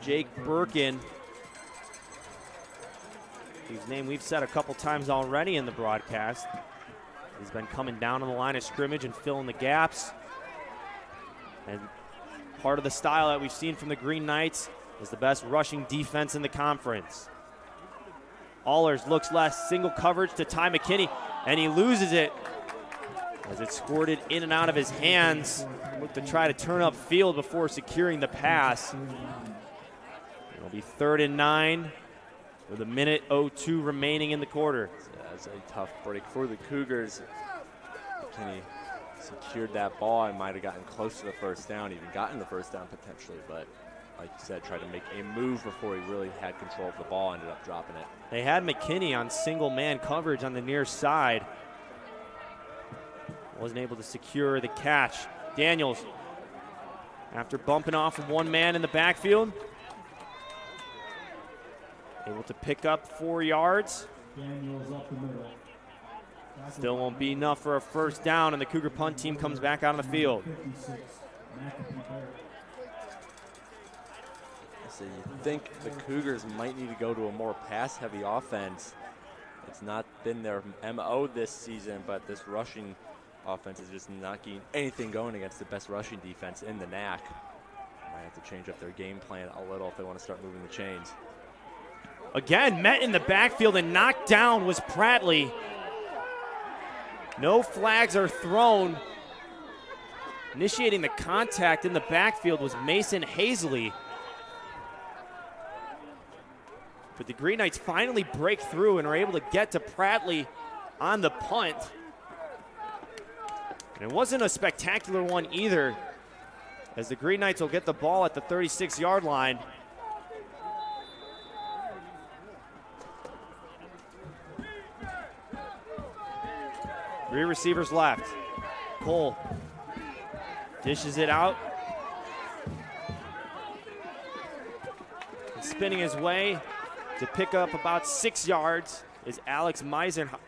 Jake Birkin, whose name we've said a couple times already in the broadcast. He's been coming down on the line of scrimmage and filling the gaps. And part of the style that we've seen from the Green Knights is the best rushing defense in the conference. Allers looks less, single coverage to Ty McKinney, and he loses it as it squirted in and out of his hands. Looked to try to turn up field before securing the pass. It'll be 3rd and 9 with 1:02 remaining in the quarter. That's a tough break for the Cougars. McKinney secured that ball and might have gotten close to the first down, even gotten the first down potentially, but like you said, tried to make a move before he really had control of the ball, ended up dropping it. They had McKinney on single man coverage on the near side. Wasn't able to secure the catch. Daniels, after bumping off of one man in the backfield, able to pick up 4 yards. Daniels up the middle. Still won't be enough for a first down, and the Cougar punt team comes back out on the field. So you think the Cougars might need to go to a more pass-heavy offense. It's not been their MO this season, but this rushing offense is just not getting anything going against the best rushing defense in the NAC. Might have to change up their game plan a little if they want to start moving the chains. Again, met in the backfield and knocked down was Pratley. No flags are thrown. Initiating the contact in the backfield was Mason Hazley. But the Green Knights finally break through and are able to get to Pratley on the punt. And it wasn't a spectacular one either, as the Green Knights will get the ball at the 36-yard line. Three receivers left. Cole dishes it out. And spinning his way to pick up about 6 yards is Alex Mieserheimer.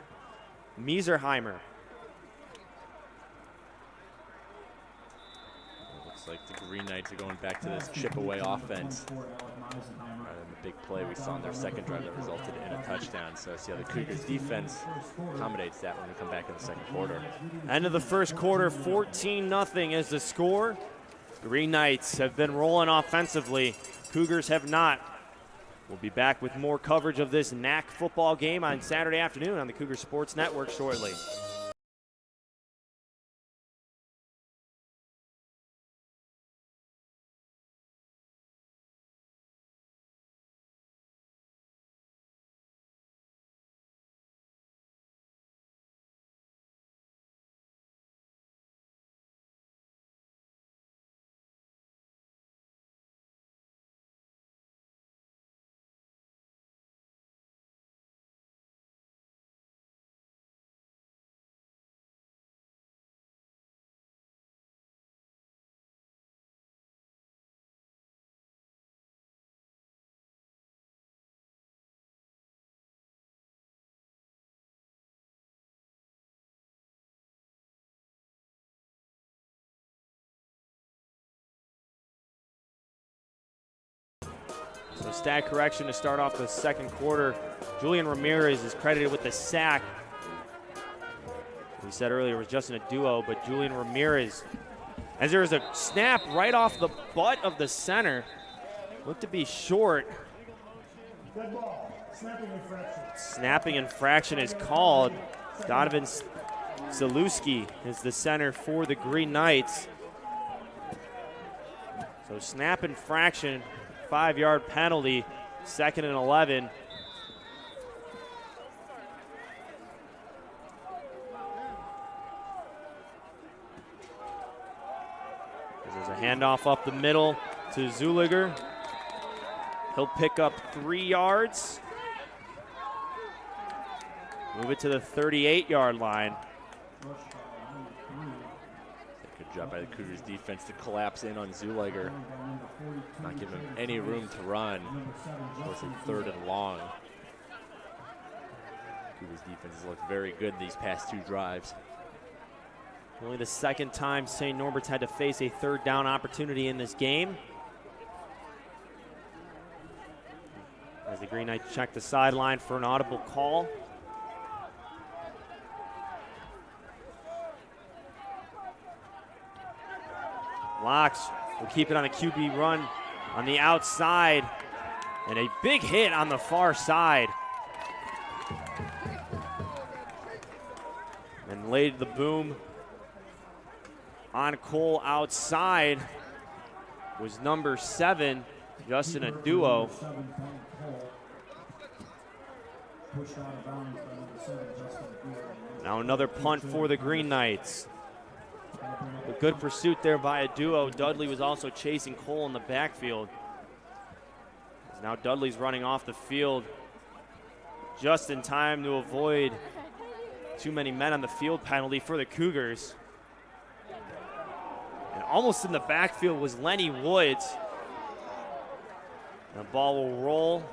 Looks like the Green Knights are going back to this chip-away offense. The big play we saw in their second drive that resulted in a touchdown. So see how the Cougars defense accommodates that when we come back in the second quarter. End of the first quarter, 14-0 is the score. Green Knights have been rolling offensively. Cougars have not. We'll be back with more coverage of this NAC football game on Saturday afternoon on the Cougar Sports Network shortly. So stat correction to start off the second quarter. Julian Ramirez is credited with the sack. We said earlier it was Justin Aduo, but Julian Ramirez. As there was a snap right off the butt of the center. Looked to be short. Snapping infraction. Snapping infraction is called. Donovan Zalewski is the center for the Green Knights. So snap infraction, 5-yard penalty, 2nd and 11. There's a handoff up the middle to Zuliger. He'll pick up 3 yards. Move it to the 38-yard line. Good job by the Cougars defense to collapse in on Zuliger. Not giving him any room to run. Forcing 3rd and long. Cougars defense has looked very good these past 2 drives. Only the 2nd time St. Norbert's had to face a 3rd down opportunity in this game. As the Green Knights check the sideline for an audible call. Locks will keep it on the QB run on the outside. And a big hit on the far side. And laid the boom on Cole outside was number 7, Justin Aduo. Now another punt for the Green Knights. A good pursuit there by Aduo. Dudley was also chasing Cole in the backfield. Now Dudley's running off the field just in time to avoid too many men on the field penalty for the Cougars. And almost in the backfield was Lenny Woods. The ball will roll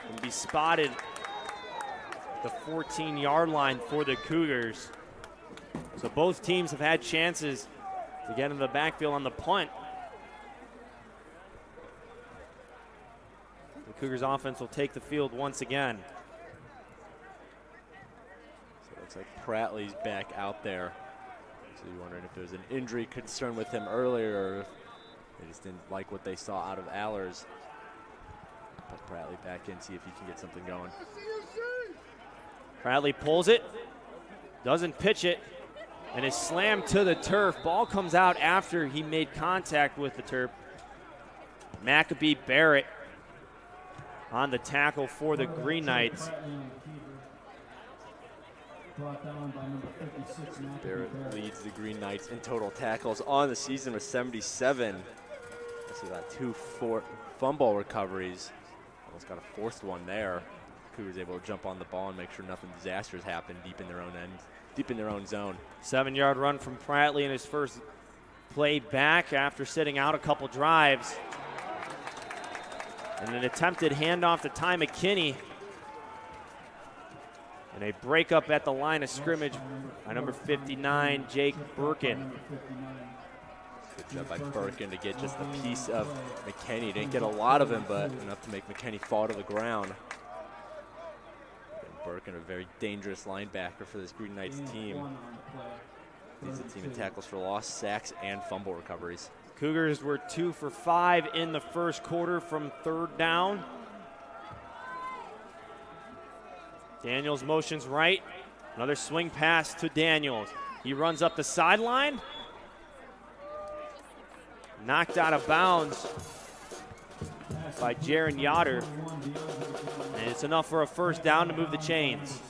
and be spotted at the 14-yard line for the Cougars. So both teams have had chances to get into the backfield on the punt. The Cougars offense will take the field once again. So it looks like Prattley's back out there. So you're wondering if there was an injury concern with him earlier, or if they just didn't like what they saw out of Allers. Put Prattley back in, see if he can get something going. Prattley pulls it, doesn't pitch it, and is slammed to the turf. Ball comes out after he made contact with the turf. Maccabee Barrett on the tackle for the Green Knights. Barrett leads the Green Knights in total tackles on the season with 77. So got 2 fumble recoveries. Almost got a 4th one there. Cougars able to jump on the ball and make sure nothing disastrous happened deep in their own end, deep in their own zone. 7-yard run from Prattley in his first play back after sitting out a couple drives. And an attempted handoff to Ty McKinney. And a breakup at the line of scrimmage by number 59, Jake Birkin. Good job by Birkin to get just a piece of McKinney. Didn't get a lot of him, but enough to make McKinney fall to the ground. And Birkin, a very dangerous linebacker for this Green Knights team. Leads the team in tackles for loss, sacks, and fumble recoveries. Cougars were 2 for 5 in the first quarter from 3rd down. Daniels motions right. Another swing pass to Daniels. He runs up the sideline. Knocked out of bounds by Jaron Yoder. And it's enough for a 1st down to move the chains.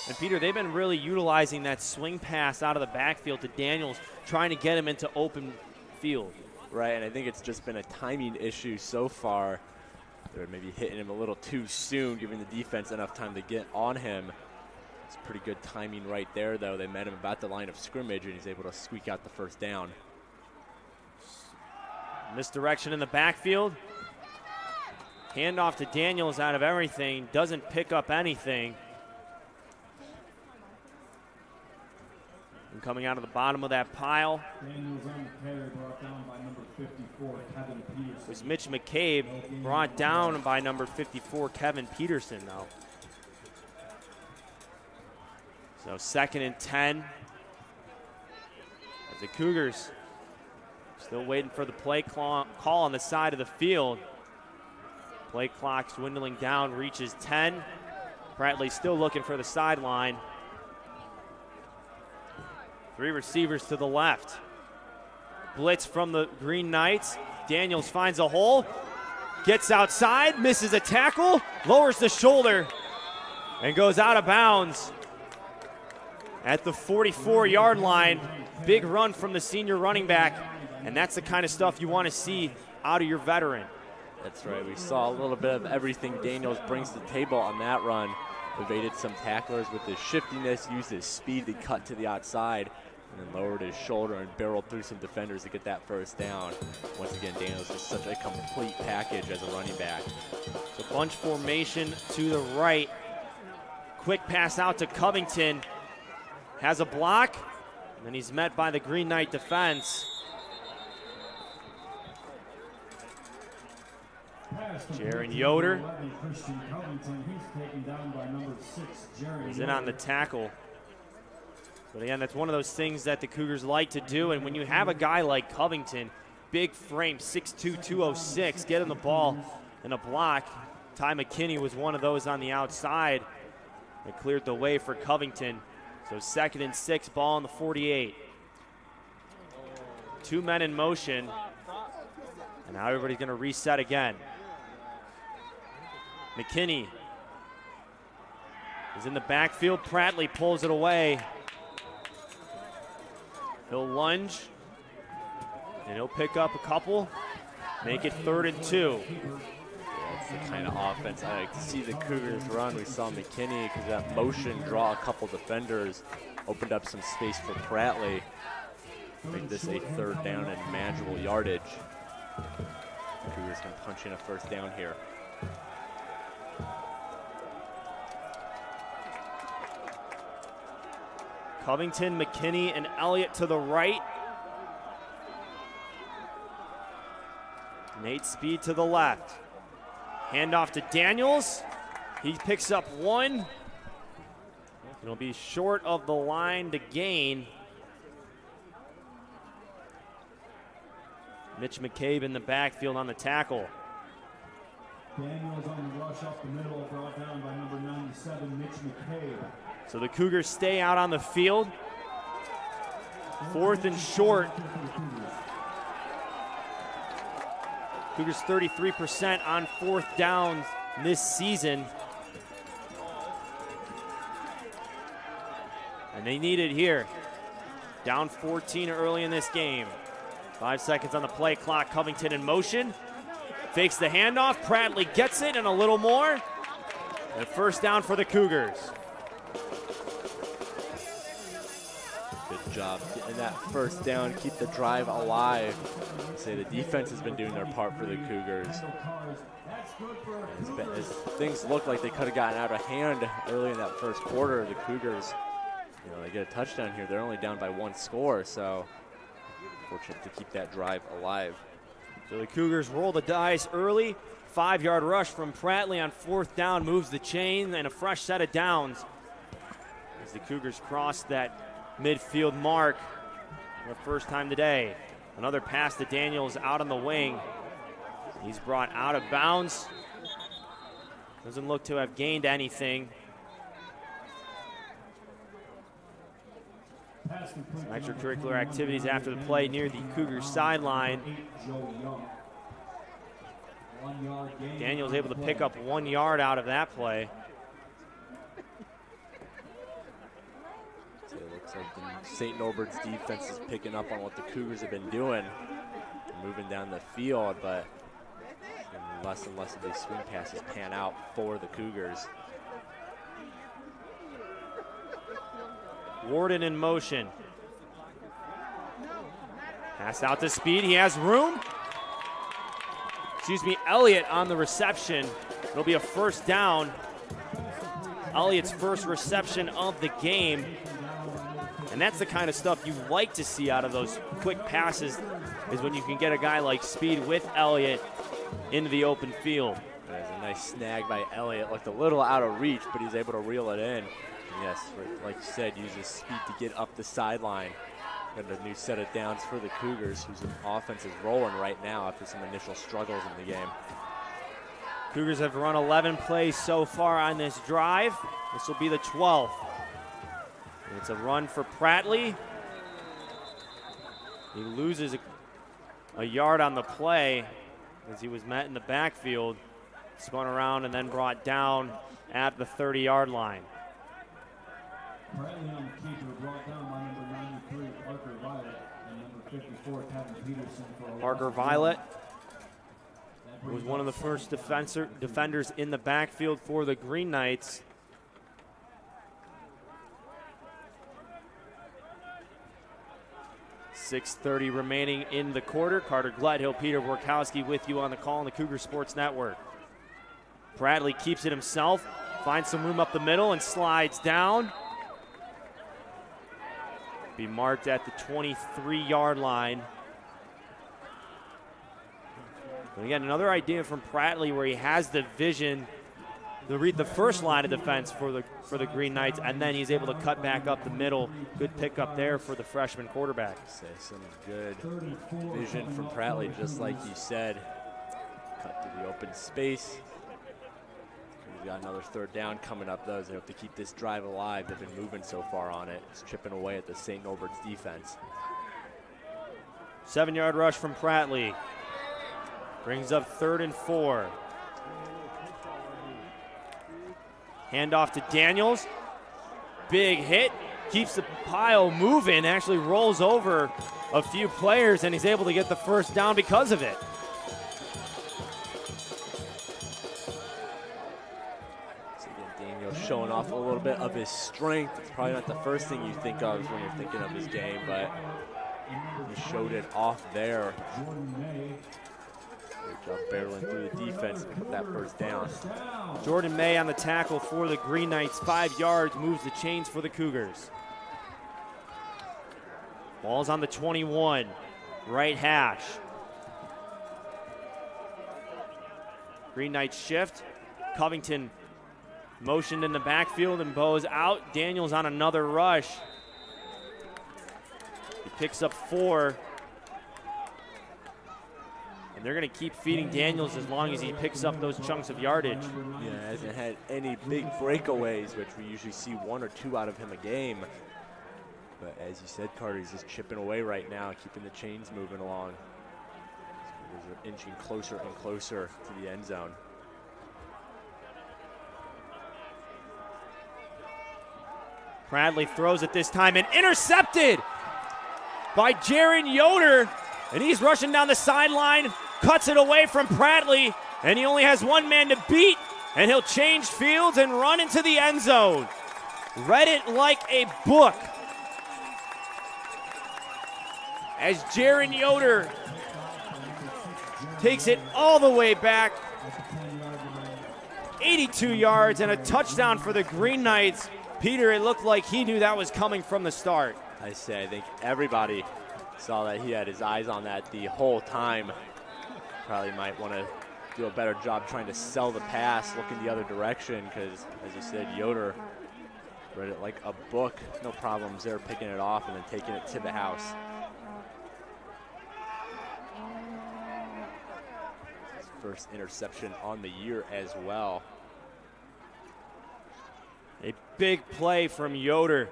And Peter, they've been really utilizing that swing pass out of the backfield to Daniels, trying to get him into open field. Right, and I think it's just been a timing issue so far. They're maybe hitting him a little too soon, giving the defense enough time to get on him. It's pretty good timing right there, though. They met him about the line of scrimmage, and he's able to squeak out the 1st down. Misdirection in the backfield. Handoff to Daniels out of everything. Doesn't pick up anything. And coming out of the bottom of that pile was Mitch McCabe, brought down by number 54, Kevin Peterson, though. So 2nd and 10. The Cougars still waiting for the play call on the side of the field. Play clock dwindling down, reaches 10. Pratley still looking for the sideline. 3 receivers to the left. Blitz from the Green Knights. Daniels finds a hole, gets outside, misses a tackle, lowers the shoulder, and goes out of bounds at the 44-yard line. Big run from the senior running back, and that's the kind of stuff you want to see out of your veteran. That's right. We saw a little bit of everything Daniels brings to the table on that run. Evaded some tacklers with his shiftiness, used his speed to cut to the outside, and then lowered his shoulder and barreled through some defenders to get that first down. Once again, Daniels is such a complete package as a running back. So bunch formation to the right. Quick pass out to Covington. Has a block, and then he's met by the Green Knight defense. Jaron Yoder. He's in on the tackle. But again, that's one of those things that the Cougars like to do. And when you have a guy like Covington, big frame, 6'2", 206, getting the ball in a block. Ty McKinney was one of those on the outside that cleared the way for Covington. So 2nd and 6, ball on the 48. 2 men in motion. And now everybody's going to reset again. McKinney is in the backfield. Pratley pulls it away. He'll lunge, and he'll pick up a couple, make it 3rd and 2. That's the kind of offense I like to see the Cougars run. We saw McKinney, because of that motion, draw a couple defenders, opened up some space for Pratley. Make this a 3rd down and manageable yardage. The Cougars can punch in a 1st down here. Covington, McKinney, and Elliott to the right. Nate Speed to the left. Handoff to Daniels. He picks up 1. It'll be short of the line to gain. Mitch McCabe in the backfield on the tackle. Daniels on the rush up the middle, brought down by number 97, Mitch McCabe. So the Cougars stay out on the field. 4th and short. Cougars 33% on 4th downs this season. And they need it here. Down 14 early in this game. 5 seconds on the play clock. Covington in motion. Fakes the handoff. Pratley gets it and a little more. And 1st down for the Cougars. Good job getting that 1st down, keep the drive alive. Say the defense has been doing their part for the Cougars. As things look like they could have gotten out of hand early in that 1st quarter, the Cougars, they get a touchdown here. They're only down by 1 score, so fortunate to keep that drive alive. So the Cougars roll the dice early. 5-yard rush from Pratley on 4th down moves the chain, and a fresh set of downs as the Cougars cross that midfield mark for the first time today. Another pass to Daniels out on the wing. He's brought out of bounds. Doesn't look to have gained anything. Some extracurricular activities after the play near the Cougars sideline. Daniels able to pick up 1 yard out of that play. So it looks like the St. Norbert's defense is picking up on what the Cougars have been doing, moving down the field, but less and less of these swing passes pan out for the Cougars. Warden in motion. Pass out to Speed. He has room. Elliott on the reception. It'll be a 1st down. Elliott's 1st reception of the game. And that's the kind of stuff you like to see out of those quick passes, is when you can get a guy like Speed with Elliott into the open field. There's a nice snag by Elliott. Looked a little out of reach, but he's able to reel it in. And yes, like you said, uses speed to get up the sideline. And a new set of downs for the Cougars, whose offense is rolling right now after some initial struggles in the game. Cougars have run 11 plays so far on this drive. This will be the 12th. And it's a run for Prattley. He loses a yard on the play as he was met in the backfield, spun around and then brought down at the 30-yard line. Bradley on the keeper, brought down by number 93, Parker Violet, and number 54, Kevin Peterson. For Parker Violet was one of the first defenders in the backfield for the Green Knights. .6:30 remaining in the quarter. Carter Gledhill, Peter Borkowski with you on the call on the Cougar Sports Network. Bradley keeps it himself, finds some room up the middle and slides down. Be marked at the 23-yard line. But again, another idea from Prattley where he has the vision to read the first line of defense for the Green Knights, and then he's able to cut back up the middle. Good pickup there for the freshman quarterback. Some good vision from Prattley, just like you said. Cut to the open space. We've got another third down coming up, though. They hope to keep this drive alive. They've been moving so far on it. It's chipping away at the St. Norbert's defense. 7-yard rush from Prattley. Brings up 3rd and 4. Handoff to Daniels. Big hit. Keeps the pile moving. Actually rolls over a few players, and he's able to get the first down because of it. Showing off a little bit of his strength. It's probably not the first thing you think of when you're thinking of his game, but he showed it off there. Great job barreling through the defense to pick up that first down. Jordan May on the tackle for the Green Knights. 5 yards, moves the chains for the Cougars. Ball's on the 21, right hash. Green Knights shift. Covington motioned in the backfield and Bo's out. Daniels on another rush. He picks up 4. And they're going to keep feeding Daniels as long as he picks up those chunks of yardage. Yeah, hasn't had any big breakaways, which we usually see 1 or 2 out of him a game. But as you said, Carter, he's just chipping away right now, keeping the chains moving along. They're inching closer and closer to the end zone. Prattley throws it this time and intercepted by Jaron Yoder. And he's rushing down the sideline, cuts it away from Prattley, and he only has one man to beat, and he'll change fields and run into the end zone. Read it like a book. As Jaron Yoder takes it all the way back, 82 yards and a touchdown for the Green Knights. Peter, it looked like he knew that was coming from the start. I think everybody saw that. He had his eyes on that the whole time. Probably might want to do a better job trying to sell the pass, looking the other direction, because, as you said, Yoder read it like a book. No problems there, picking it off and then taking it to the house. His first interception on the year as well. A big play from Yoder.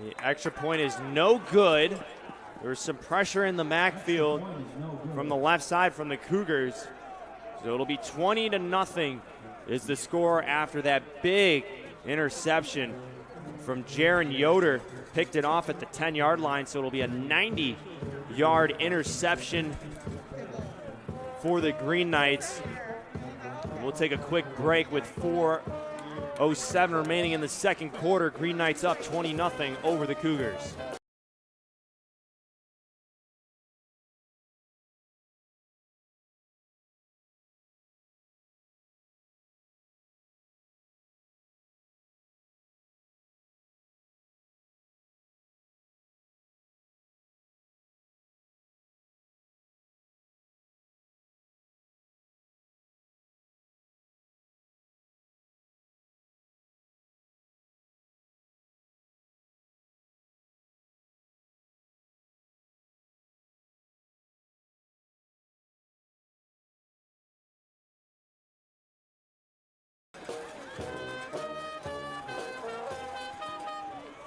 The extra point is no good. There was some pressure in the backfield from the left side from the Cougars. So it'll be 20-0 is the score after that big interception from Jaron Yoder. Picked it off at the 10-yard line, so it'll be a 90-yard interception for the Green Knights. We'll take a quick break with 4:07 remaining in the second quarter. Green Knights up 20-0 over the Cougars.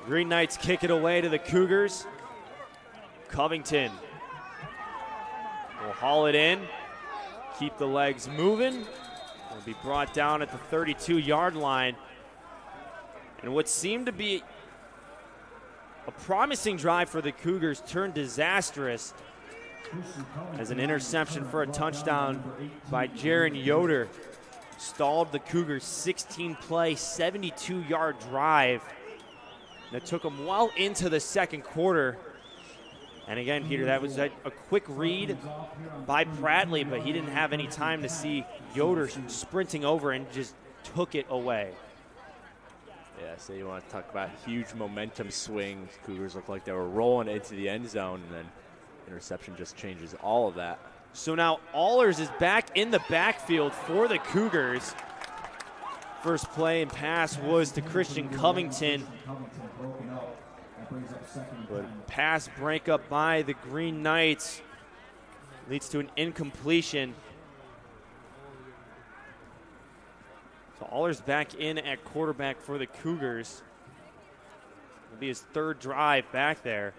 Green Knights kick it away to the Cougars. Covington will haul it in, keep the legs moving. Will be brought down at the 32-yard line. And what seemed to be a promising drive for the Cougars turned disastrous as an interception for a touchdown by Jaron Yoder stalled the Cougars' 16-play, 72-yard drive that took them well into the second quarter. And again, Peter, that was a quick read by Bradley, but he didn't have any time to see Yoder sprinting over and just took it away. Yeah, so you want to talk about huge momentum swings. Cougars looked like they were rolling into the end zone, and then interception just changes all of that. So now Allers is back in the backfield for the Cougars. First play and pass was to Christian Covington. But pass breakup by the Green Knights leads to an incompletion. So Allers back in at quarterback for the Cougars. It'll be his third drive back there.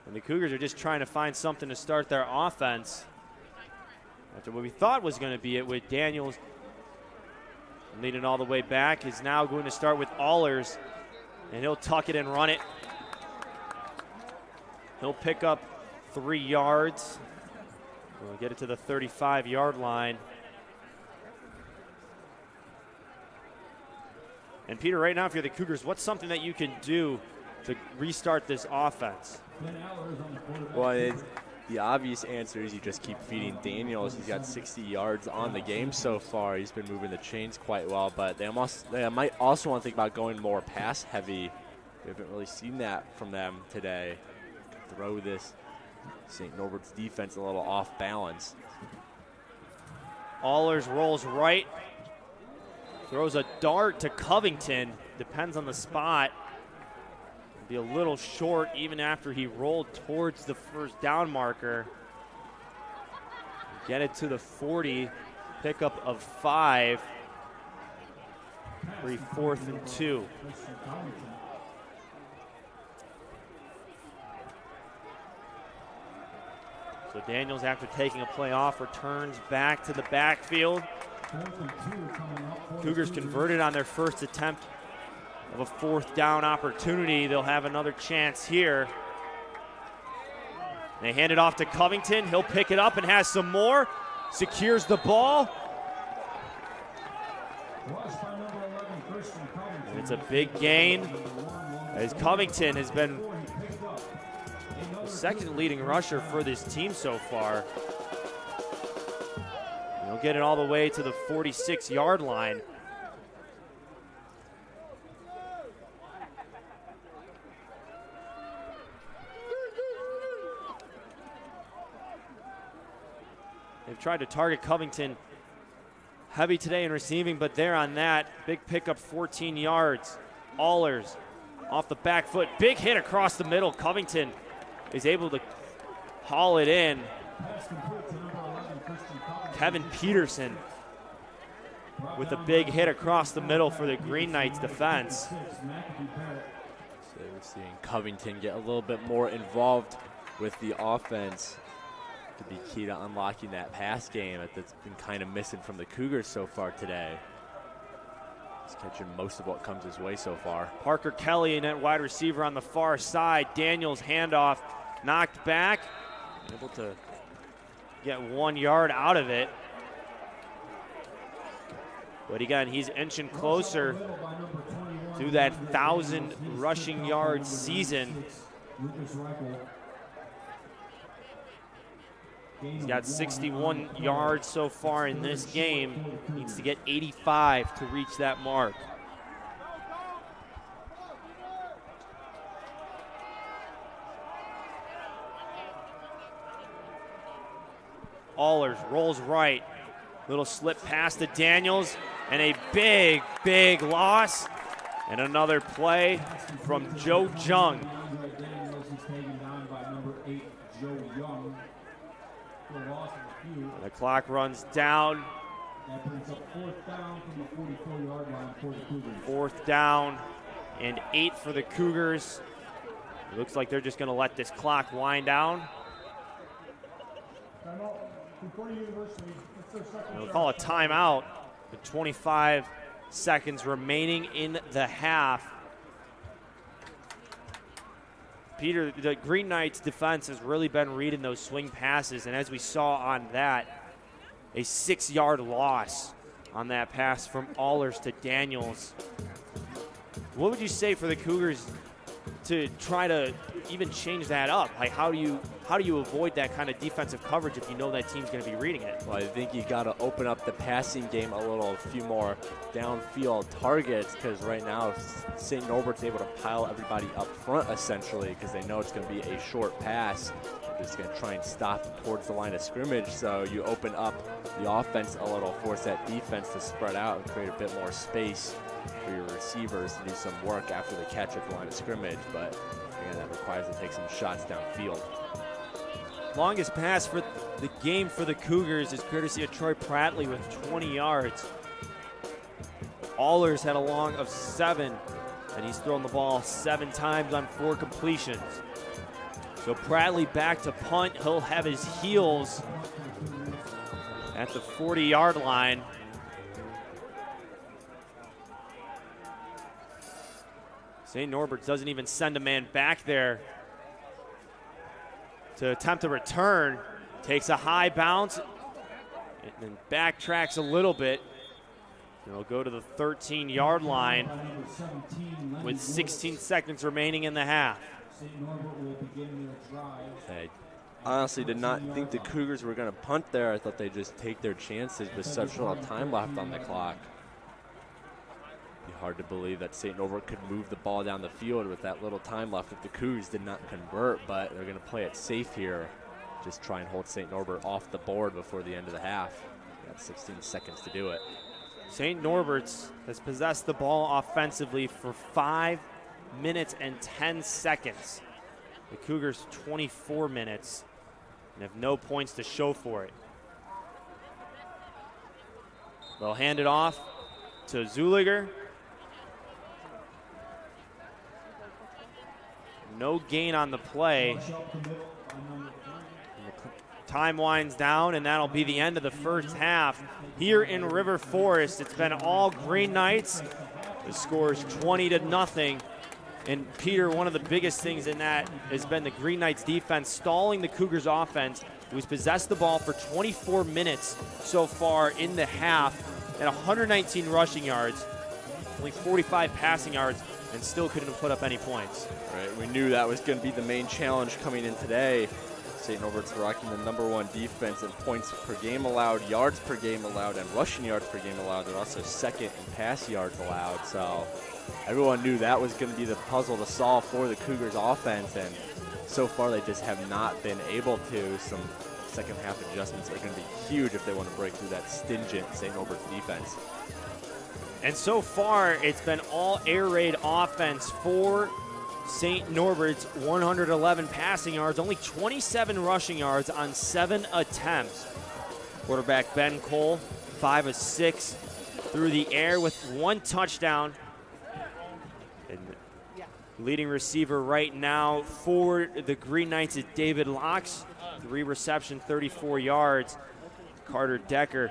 And the Cougars are just trying to find something to start their offense after what we thought was going to be it with Daniels leading all the way back. Is now going to start with Allers, and he'll tuck it and run it. He'll pick up 3 yards. We'll get it to the 35-yard line. And Peter, right now, if you're the Cougars, what's something that you can do to restart this offense? Well, the obvious answer is you just keep feeding Daniels. He's got 60 yards on the game so far. He's been moving the chains quite well, but they might also want to think about going more pass heavy. We haven't really seen that from them today. Throw this St. Norbert's defense a little off balance. Allers rolls right, throws a dart to Covington, depends on the spot. Be a little short even after he rolled towards the first down marker. Get it to the 40, pickup of 5. 4th and 2. So Daniels, after taking a play off, returns back to the backfield. Cougars converted on their first attempt of a 4th down opportunity. They'll have another chance here. They hand it off to Covington. He'll pick it up and has some more. Secures the ball. And it's a big gain as Covington has been the second leading rusher for this team so far. He'll get it all the way to the 46-yard line. They've tried to target Covington heavy today in receiving, but they're on that. Big pickup, 14 yards. Allers off the back foot. Big hit across the middle. Covington is able to haul it in. Kevin Peterson with a big hit across the middle for the Green Knights defense. So we're seeing Covington get a little bit more involved with the offense. To be key to unlocking that pass game that's been kind of missing from the Cougars so far today. He's catching most of what comes his way so far. Parker Kelly in at wide receiver on the far side. Daniels handoff knocked back. Able to get 1 yard out of it. But again, he's inching closer to that 1,000 rushing yard season. He's got 61 yards so far in this game. Needs to get 85 to reach that mark. Allers rolls right. Little slip pass to Daniels, and a big, big loss. And another play from Joe Jung. The clock runs down. That brings up 4th down from the 44-yard line for the Cougars. 4th down and 8 for the Cougars. It looks like they're just going to let this clock wind down. Timeout. Concordia University. That's their second They'll shot. call a timeout with 25 seconds remaining in the half. Peter, the Green Knights defense has really been reading those swing passes, and as we saw on that, a 6-yard loss on that pass from Allers to Daniels. What would you say for the Cougars to try to even change that up? Like, how do you avoid that kind of defensive coverage if you know that team's going to be reading it? Well, I think you got to open up the passing game a little, a few more downfield targets, because right now St. Norbert's able to pile everybody up front essentially, because they know it's going to be a short pass. They're just going to try and stop towards the line of scrimmage, so you open up the offense a little, force that defense to spread out and create a bit more space for your receivers to do some work after the catch at the line of scrimmage, but again, that requires to take some shots downfield. Longest pass for the game for the Cougars is courtesy of Troy Prattley with 20 yards. Allers had a long of 7, and he's thrown the ball 7 times on 4 completions. So Prattley back to punt. He'll have his heels at the 40-yard line. St. Norbert doesn't even send a man back there to attempt a return. Takes a high bounce and then backtracks a little bit. He'll go to the 13-yard line with 16 seconds remaining in the half. I honestly did not think the Cougars were going to punt there. I thought they'd just take their chances with such little time left on the clock. Be hard to believe that St. Norbert could move the ball down the field with that little time left if the Cougars did not convert, but they're going to play it safe here. Just try and hold St. Norbert off the board before the end of the half. Got 16 seconds to do it. St. Norbert's has possessed the ball offensively for 5 minutes and 10 seconds. The Cougars 24 minutes and have no points to show for it. They'll hand it off to Zuliger. No gain on the play. Time winds down, and that'll be the end of the first half. Here in River Forest, it's been all Green Knights. The score is 20-0. And Peter, one of the biggest things in that has been the Green Knights defense stalling the Cougars offense, who's possessed the ball for 24 minutes so far in the half at 119 rushing yards, only 45 passing yards, and still couldn't put up any points. Right, we knew that was going to be the main challenge coming in today. St. Norbert's rocking the #1 defense in points per game allowed, yards per game allowed, and rushing yards per game allowed. They're also second in pass yards allowed. So everyone knew that was going to be the puzzle to solve for the Cougars offense, and so far they just have not been able to. Some second half adjustments are going to be huge if they want to break through that stingent St. Norbert's defense. And so far, it's been all air raid offense for St. Norbert's. 111 passing yards, only 27 rushing yards on 7 attempts. Quarterback Ben Cole, 5 of 6 through the air with 1 touchdown. And leading receiver right now for the Green Knights is David Locks, 3 reception, 34 yards. Carter Decker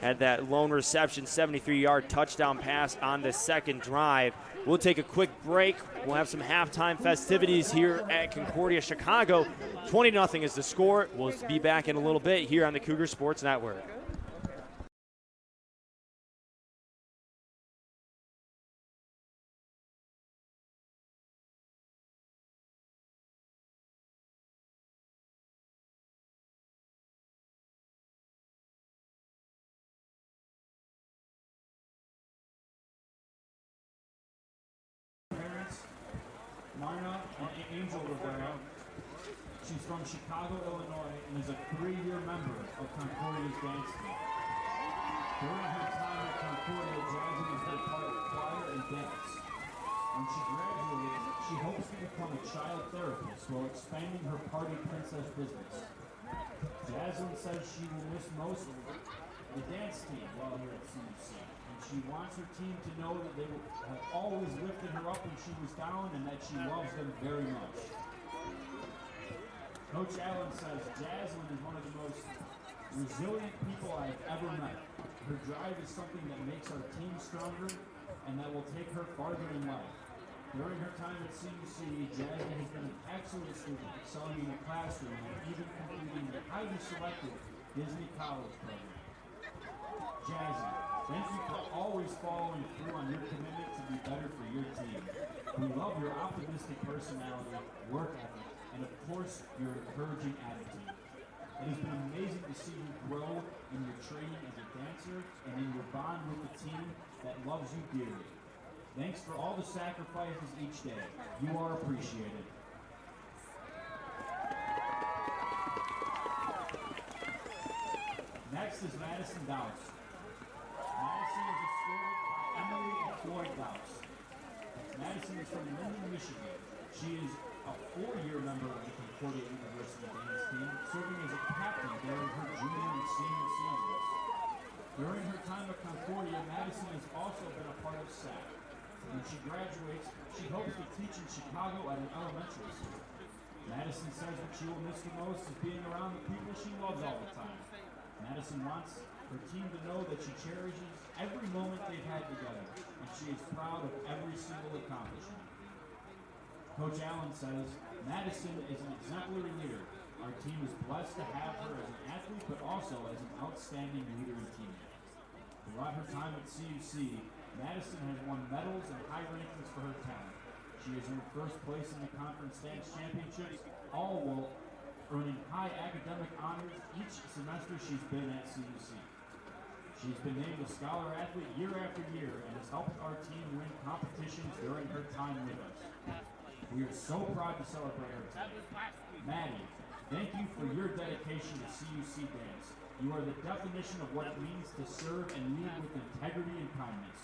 had that lone reception, 73-yard touchdown pass on the second drive. We'll take a quick break. We'll have some halftime festivities here at Concordia, Chicago. 20-0 is the score. We'll be back in a little bit here on the Cougar Sports Network. Marna Angel Rivera. She's from Chicago, Illinois, and is a 3-year member of Concordia's dance team. During her time at Concordia, Jasmine has been part of choir and dance. When she graduates, she hopes to become a child therapist while expanding her party princess business. Jasmine says she will miss most the dance team while here at CUC. And she wants her team to know that they have always lifted her up when she was down and that she loves them very much. Coach Allen says Jaslyn is one of the most resilient people I've ever met. Her drive is something that makes our team stronger and that will take her farther in life. During her time at CUC, Jaslyn has been an excellent student, excelling in the classroom and even completing the highly selective Disney College program. Jazzy, thank you for always following through on your commitment to be better for your team. We love your optimistic personality, work ethic, and of course, your encouraging attitude. It has been amazing to see you grow in your training as a dancer and in your bond with the team that loves you dearly. Thanks for all the sacrifices each day. You are appreciated. Next is Madison Dowse. Madison is escorted by Emily and Floyd Dowse. Madison is from Linden, Michigan. She is a 4-year member of the Concordia University dance team, serving as a captain during her junior and senior seasons. During her time at Concordia, Madison has also been a part of SAC. When she graduates, she hopes to teach in Chicago at an elementary school. Madison says what she will miss the most is being around the people she loves all the time. Madison wants her team to know that she cherishes every moment they've had together, and she is proud of every single accomplishment. Coach Allen says, Madison is an exemplary leader. Our team is blessed to have her as an athlete, but also as an outstanding leader and teammate. Throughout her time at CUC, Madison has won medals and high rankings for her talent. She has earned first place in the conference dance championships, all while earning high academic honors each semester she's been at CUC. She's been named a Scholar Athlete year after year and has helped our team win competitions during her time with us. We are so proud to celebrate her today. Maddie, thank you for your dedication to CUC dance. You are the definition of what it means to serve and lead with integrity and kindness.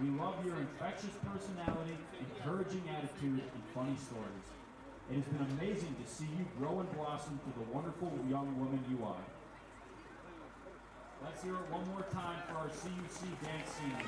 We love your infectious personality, encouraging attitude, and funny stories. It has been amazing to see you grow and blossom to the wonderful young woman you are. Let's hear it one more time for our CUC dance seniors.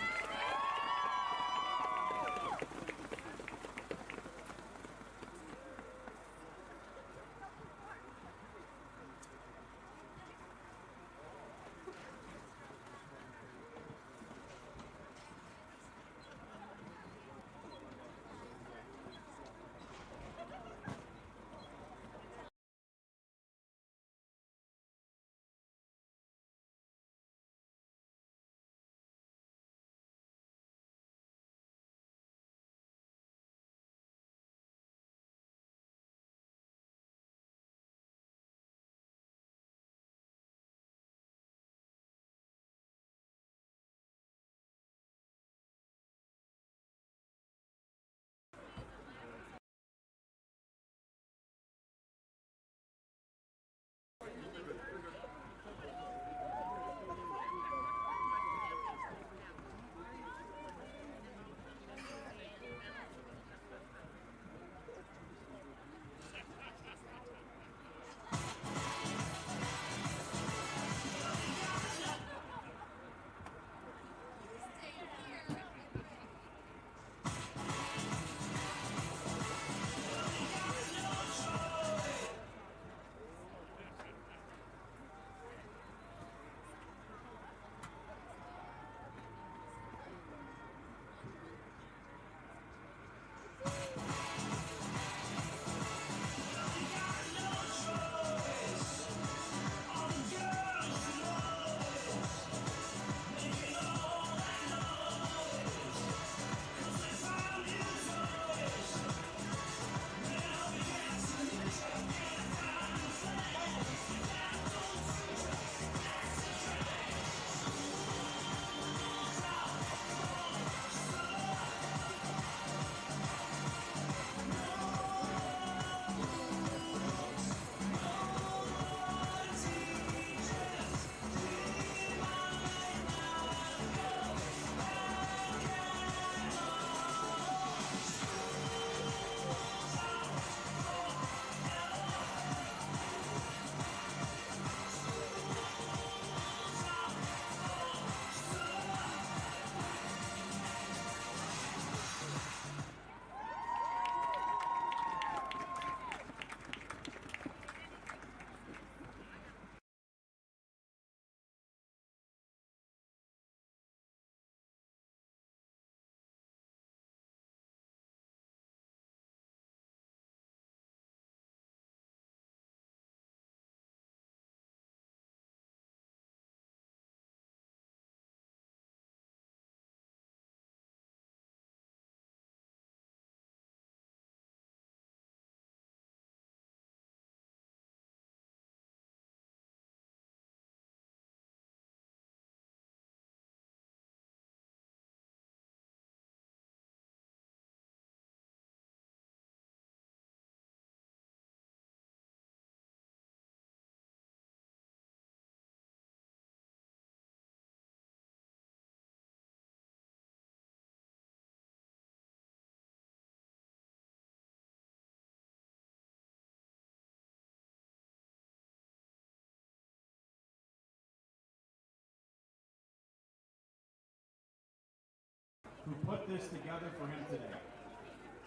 who put this together for him today.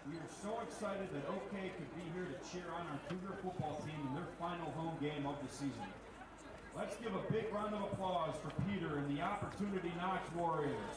We are so excited that OK could be here to cheer on our Cougar football team in their final home game of the season. Let's give a big round of applause for Peter and the Opportunity Knox Warriors.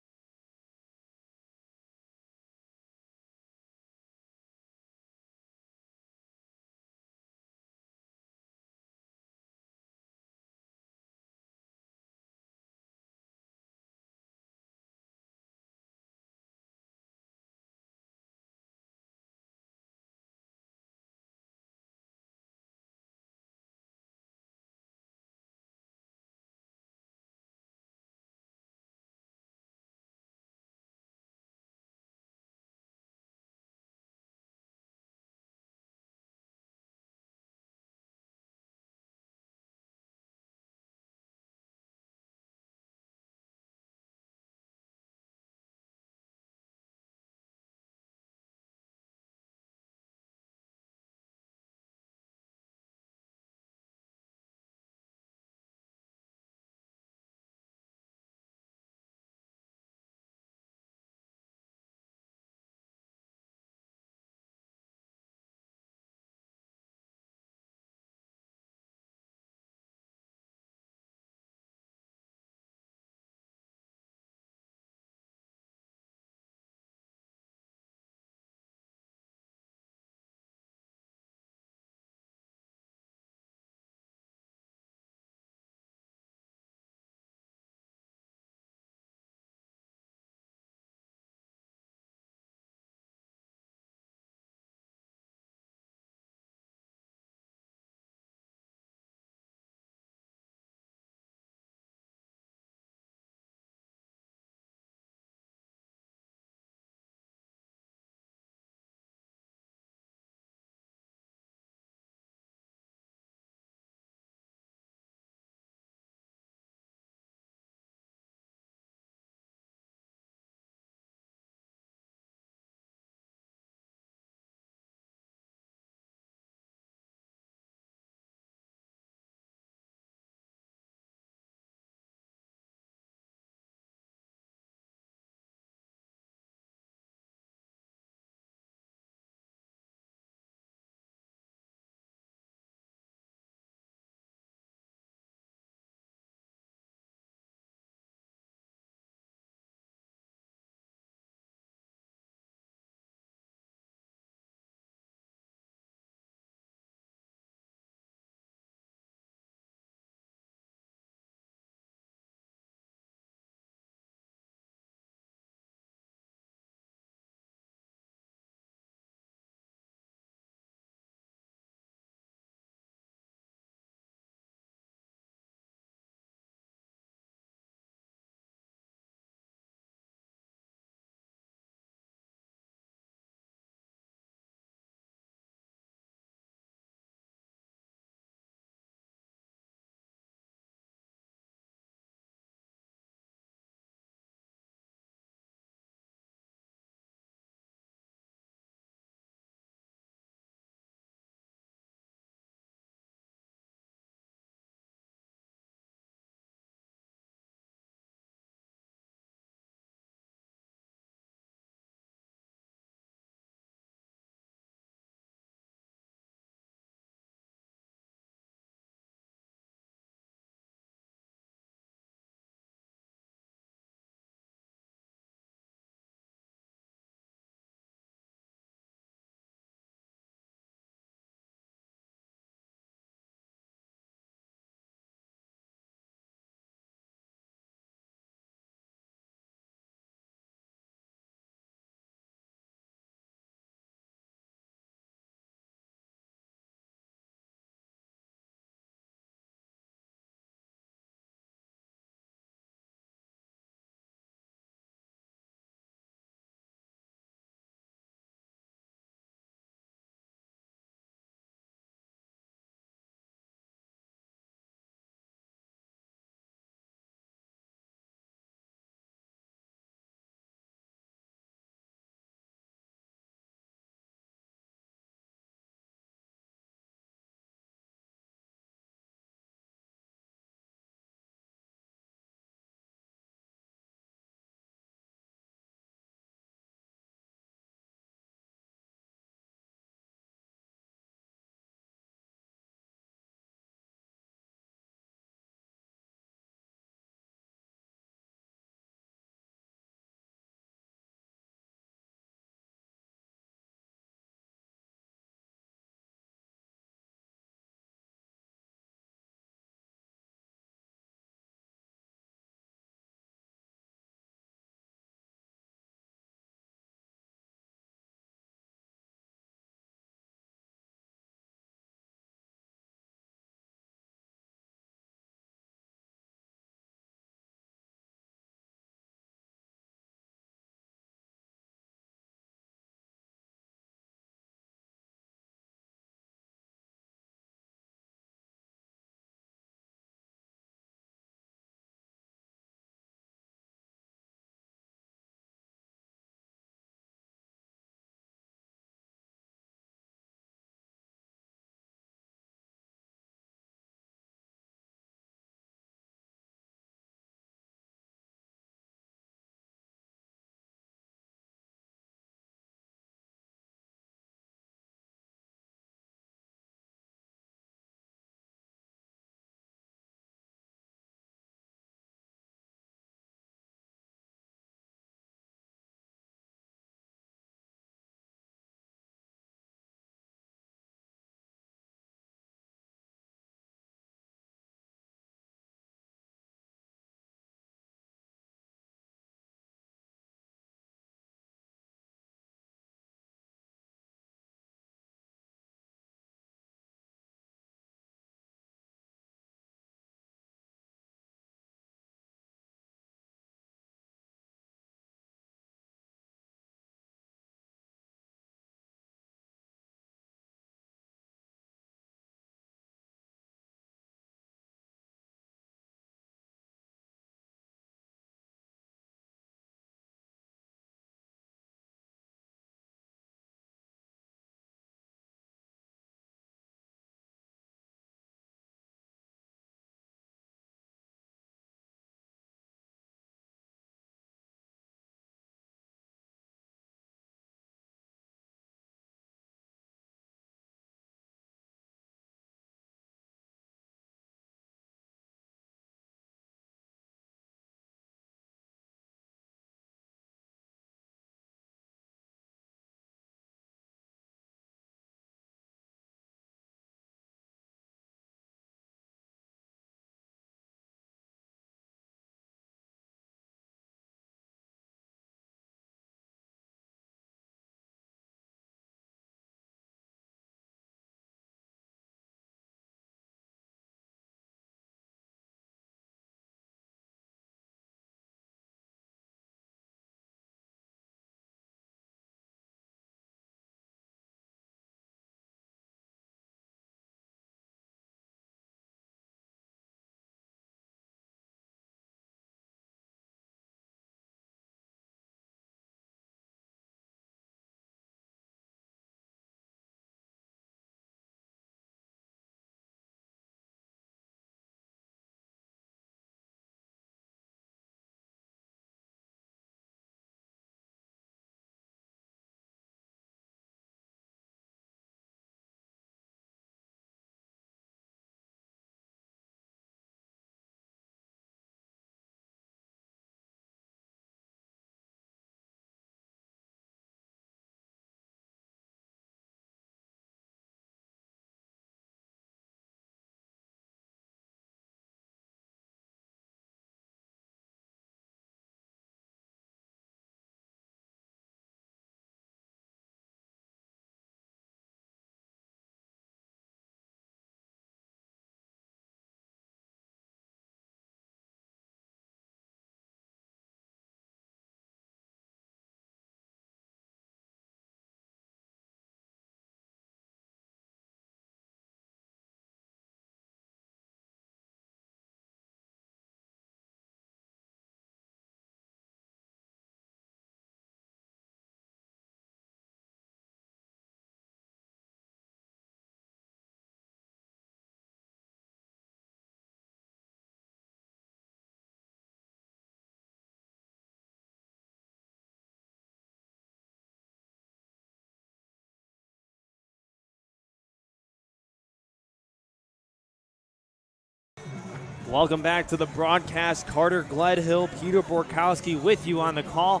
Welcome back to the broadcast. Carter Gledhill, Peter Borkowski with you on the call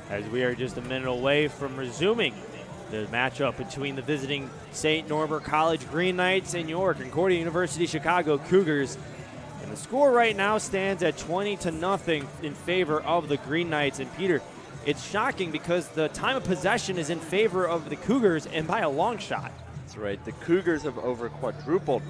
as we are just a minute away from resuming the matchup between the visiting St. Norbert College Green Knights and your Concordia University Chicago Cougars. And the score right now stands at 20-0 in favor of the Green Knights. And Peter, it's shocking because the time of possession is in favor of the Cougars and by a long shot. That's right. The Cougars have over quadrupled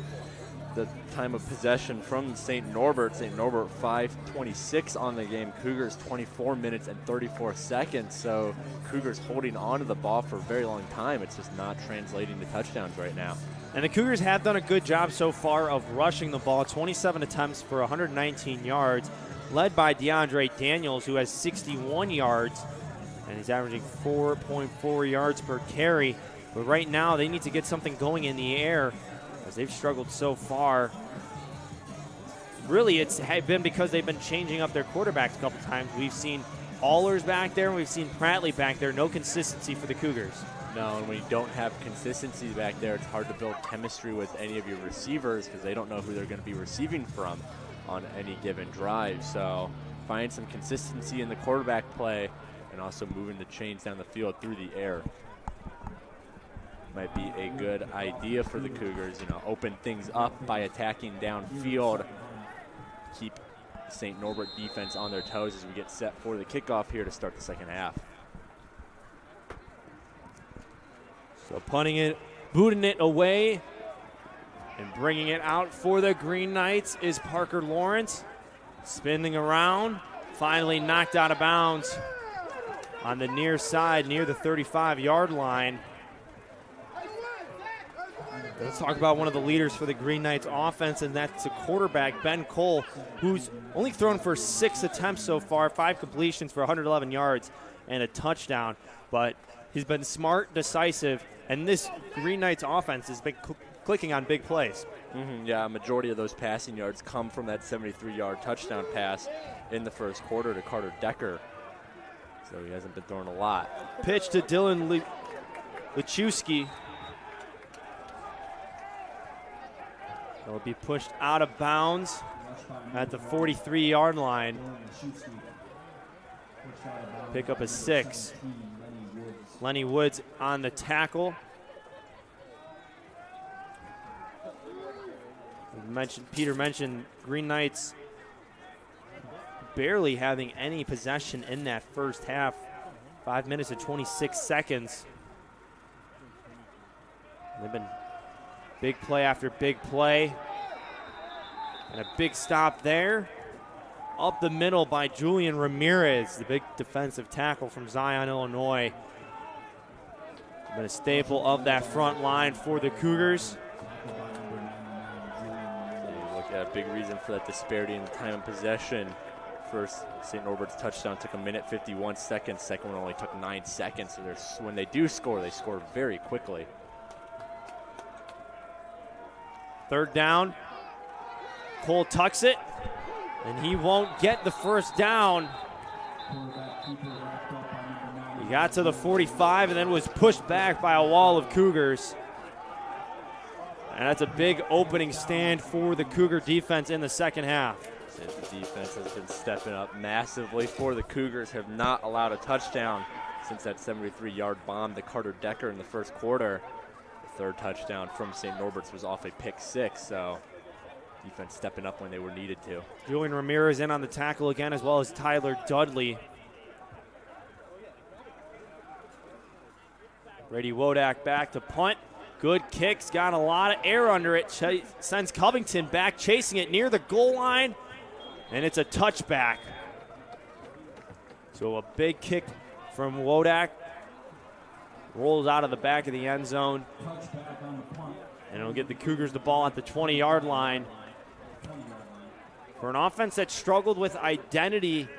the time of possession from St. Norbert. St. Norbert 5:26 on the game. Cougars 24 minutes and 34 seconds. So Cougars holding on to the ball for a very long time. It's just not translating to touchdowns right now. And the Cougars have done a good job so far of rushing the ball. 27 attempts for 119 yards, led by DeAndre Daniels, who has 61 yards, and he's averaging 4.4 yards per carry. But right now, they need to get something going in the air, as they've struggled so far. Really, it's been because they've been changing up their quarterbacks a couple times. We've seen Allers back there, and we've seen Pratley back there. No consistency for the Cougars. No, and when you don't have consistency back there, it's hard to build chemistry with any of your receivers because they don't know who they're going to be receiving from on any given drive. So find some consistency in the quarterback play and also moving the chains down the field through the air might be a good idea for the Cougars. Open things up by attacking downfield. Keep the St. Norbert defense on their toes as we get set for the kickoff here to start the second half. So punting it, booting it away, and bringing it out for the Green Knights is Parker Lawrence. Spinning around, finally knocked out of bounds on the near side, near the 35-yard line. Let's talk about one of the leaders for the Green Knights offense, and that's the quarterback, Ben Cole, who's only thrown for 6 attempts so far, 5 completions for 111 yards and a touchdown. But he's been smart, decisive, and this Green Knights offense has been clicking on big plays. Yeah, a majority of those passing yards come from that 73-yard touchdown pass in the first quarter to Carter Decker. So he hasn't been throwing a lot. Pitch to Dylan Lechewski. It'll be pushed out of bounds at the 43-yard line. Pick up a 6. Lenny Woods on the tackle. Peter mentioned Green Knights barely having any possession in that first half. 5 minutes and 26 seconds. They've been big play after big play. And a big stop there. Up the middle by Julian Ramirez, the big defensive tackle from Zion, Illinois. Been a staple of that front line for the Cougars. Look at a big reason for that disparity in the time of possession. First, St. Norbert's touchdown took 1:51 seconds. Second one only took 9 seconds. So when they do score, they score very quickly. Third down. Cole tucks it, and he won't get the first down. He got to the 45 and then was pushed back by a wall of Cougars. And that's a big opening stand for the Cougar defense in the second half. The defense has been stepping up massively for the Cougars, have not allowed a touchdown since that 73-yard bomb to Carter Decker in the first quarter. The third touchdown from St. Norbert's was off a pick 6, so defense stepping up when they were needed to. Julian Ramirez in on the tackle again, as well as Tyler Dudley. Brady Wodak back to punt. Good kicks, got a lot of air under it. Sends Covington back, chasing it near the goal line, and it's a touchback. So a big kick from Wodak. Rolls out of the back of the end zone. And it'll get the Cougars the ball at the 20-yard line. For an offense that struggled with identity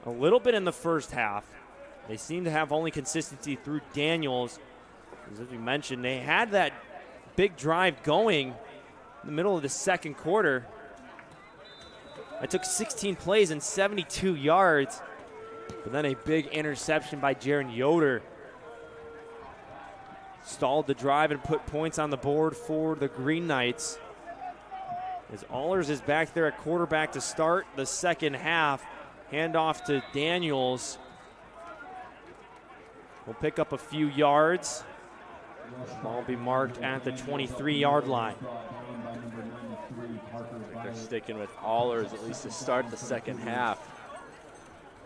a little bit in the first half, they seem to have only consistency through Daniels. As we mentioned, they had that big drive going in the middle of the second quarter. It took 16 plays and 72 yards, but then a big interception by Jaron Yoder stalled the drive and put points on the board for the Green Knights. As Allers is back there at quarterback to start the second half. Handoff to Daniels. Will pick up a few yards. Ball will be marked at the 23-yard line. They're sticking with Allers at least to start the second half.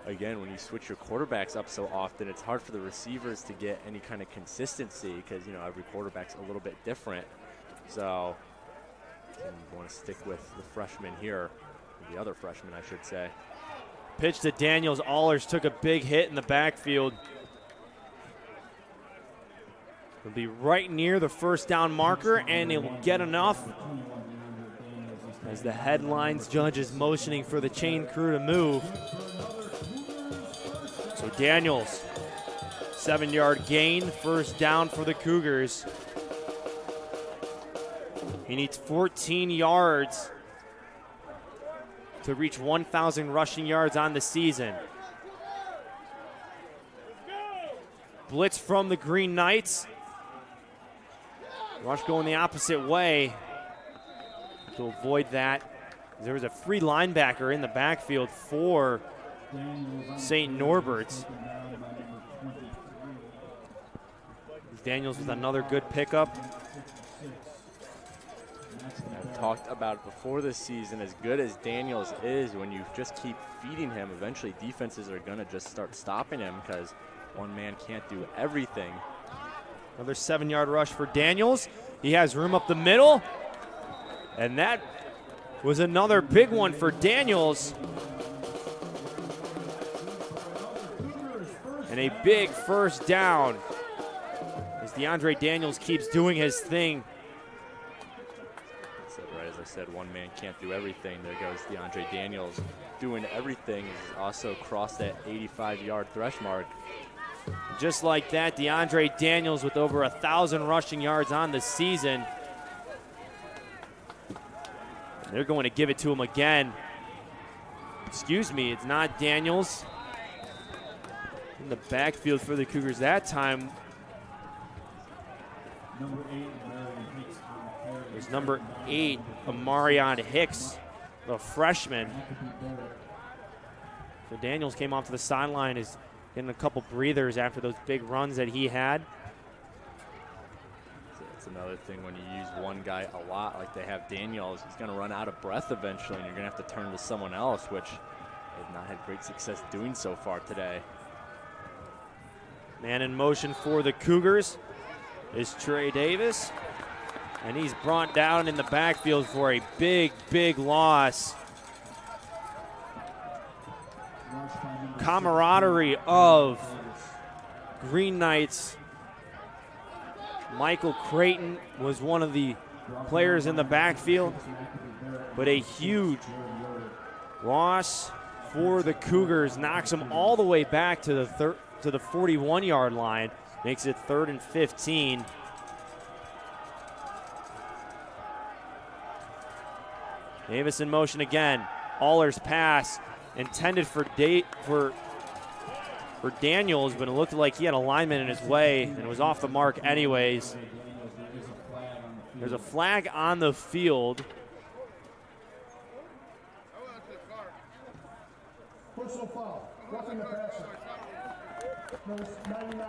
Again, when you switch your quarterbacks up so often, it's hard for the receivers to get any kind of consistency because, you know, every quarterback's a little bit different. So you want to stick with the freshman here, the other freshman, I should say. Pitch to Daniels. Allers took a big hit in the backfield. He'll be right near the first down marker, and he'll get enough as the headlines judge is motioning for the chain crew to move. So Daniels, 7-yard gain, first down for the Cougars. He needs 14 yards to reach 1,000 rushing yards on the season. Blitz from the Green Knights. Rush going the opposite way to avoid that. There was a free linebacker in the backfield for St. Norbert's. Daniels with another good pickup. I've talked about it before this season, as good as Daniels is, when you just keep feeding him, eventually defenses are going to just start stopping him because one man can't do everything. Another 7-yard rush for Daniels. He has room up the middle. And that was another big one for Daniels. And a big first down as DeAndre Daniels keeps doing his thing. As I said, one man can't do everything. There goes DeAndre Daniels doing everything. He's also crossed that 85-yard thresh mark. Just like that, DeAndre Daniels with over 1,000 rushing yards on the season. And they're going to give it to him again. Excuse me, it's not Daniels. In the backfield for the Cougars that time. It was number 8, Amarion Hicks, the freshman. So Daniels came off to the sideline, is getting a couple breathers after those big runs that he had. That's another thing when you use one guy a lot, like they have Daniels, he's going to run out of breath eventually, and you're going to have to turn to someone else, which they've not had great success doing so far today. Man in motion for the Cougars is Trey Davis, and he's brought down in the backfield for a big, big loss. Camaraderie of Green Knights. Michael Creighton was one of the players in the backfield, but a huge loss for the Cougars knocks them all the way back to the 41-yard line, makes it 3rd and 15. Davis in motion again. Allers pass intended for Daniels, but it looked like he had a lineman in his way and it was off the mark anyways. There's a flag on the field. Personal foul, roughing the passer. Number 99,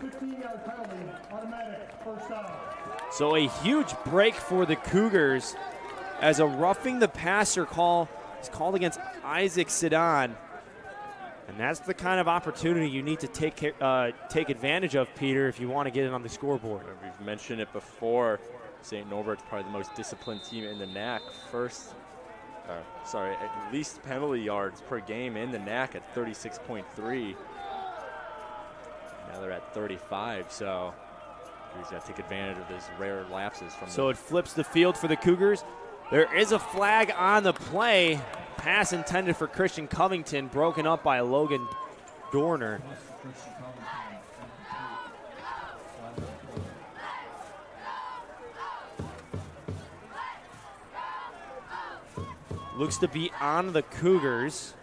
15-yard penalty, automatic, first down. So a huge break for the Cougars as a roughing the passer call is called against Isaac Sedan. And that's the kind of opportunity you need to take advantage of, Peter, if you want to get it on the scoreboard. We've mentioned it before. St. Norbert's probably the most disciplined team in the NAC. At least penalty yards per game in the NAC at 36.3. Now they're at 35, so he's got to take advantage of those rare lapses from So it flips the field for the Cougars. There is a flag on the play. Pass intended for Christian Covington, broken up by Logan Dorner. Looks to be on the Cougars.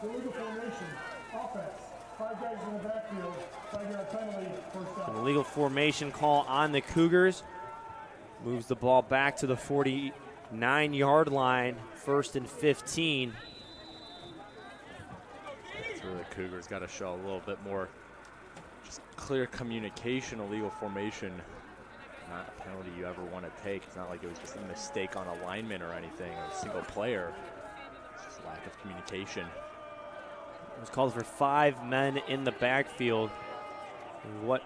Illegal formation, offense, 5 guys in the backfield, 5-yard penalty, first down. An illegal formation call on the Cougars. Moves the ball back to the 49-yard line, 1st and 15. That's where the Cougars got to show a little bit more just clear communication, illegal formation. Not a penalty you ever want to take. It's not like it was just a mistake on a lineman or anything, or a single player. It's just lack of communication. It was called for 5 men in the backfield. And what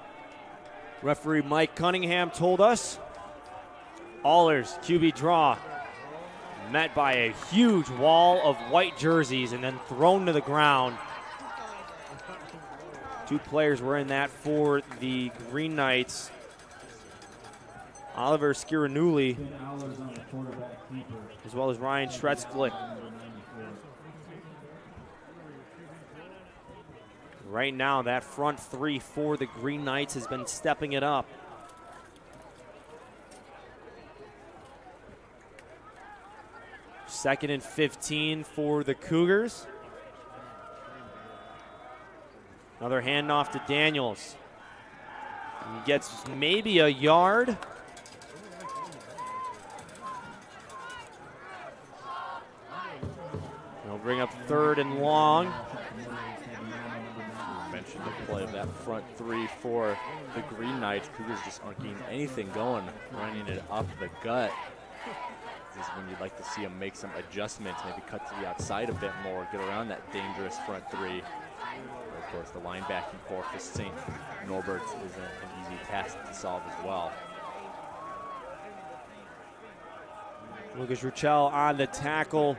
referee Mike Cunningham told us, Allers, QB draw, met by a huge wall of white jerseys and then thrown to the ground. 2 players were in that for the Green Knights. Oliver Skiranuli, as well as Ryan Schretzglick. Right now, that front 3 for the Green Knights has been stepping it up. Second and 15 for the Cougars. Another handoff to Daniels. He gets maybe a yard. They'll bring up 3rd and long. You mentioned the play of that front 3 for the Green Knights. Cougars just aren't getting anything going, running it up the gut. This is when you'd like to see them make some adjustments, maybe cut to the outside a bit more, get around that dangerous front 3. Of course, the linebacking core for St. Norbert is an easy task to solve as well. Lucas Ruchel on the tackle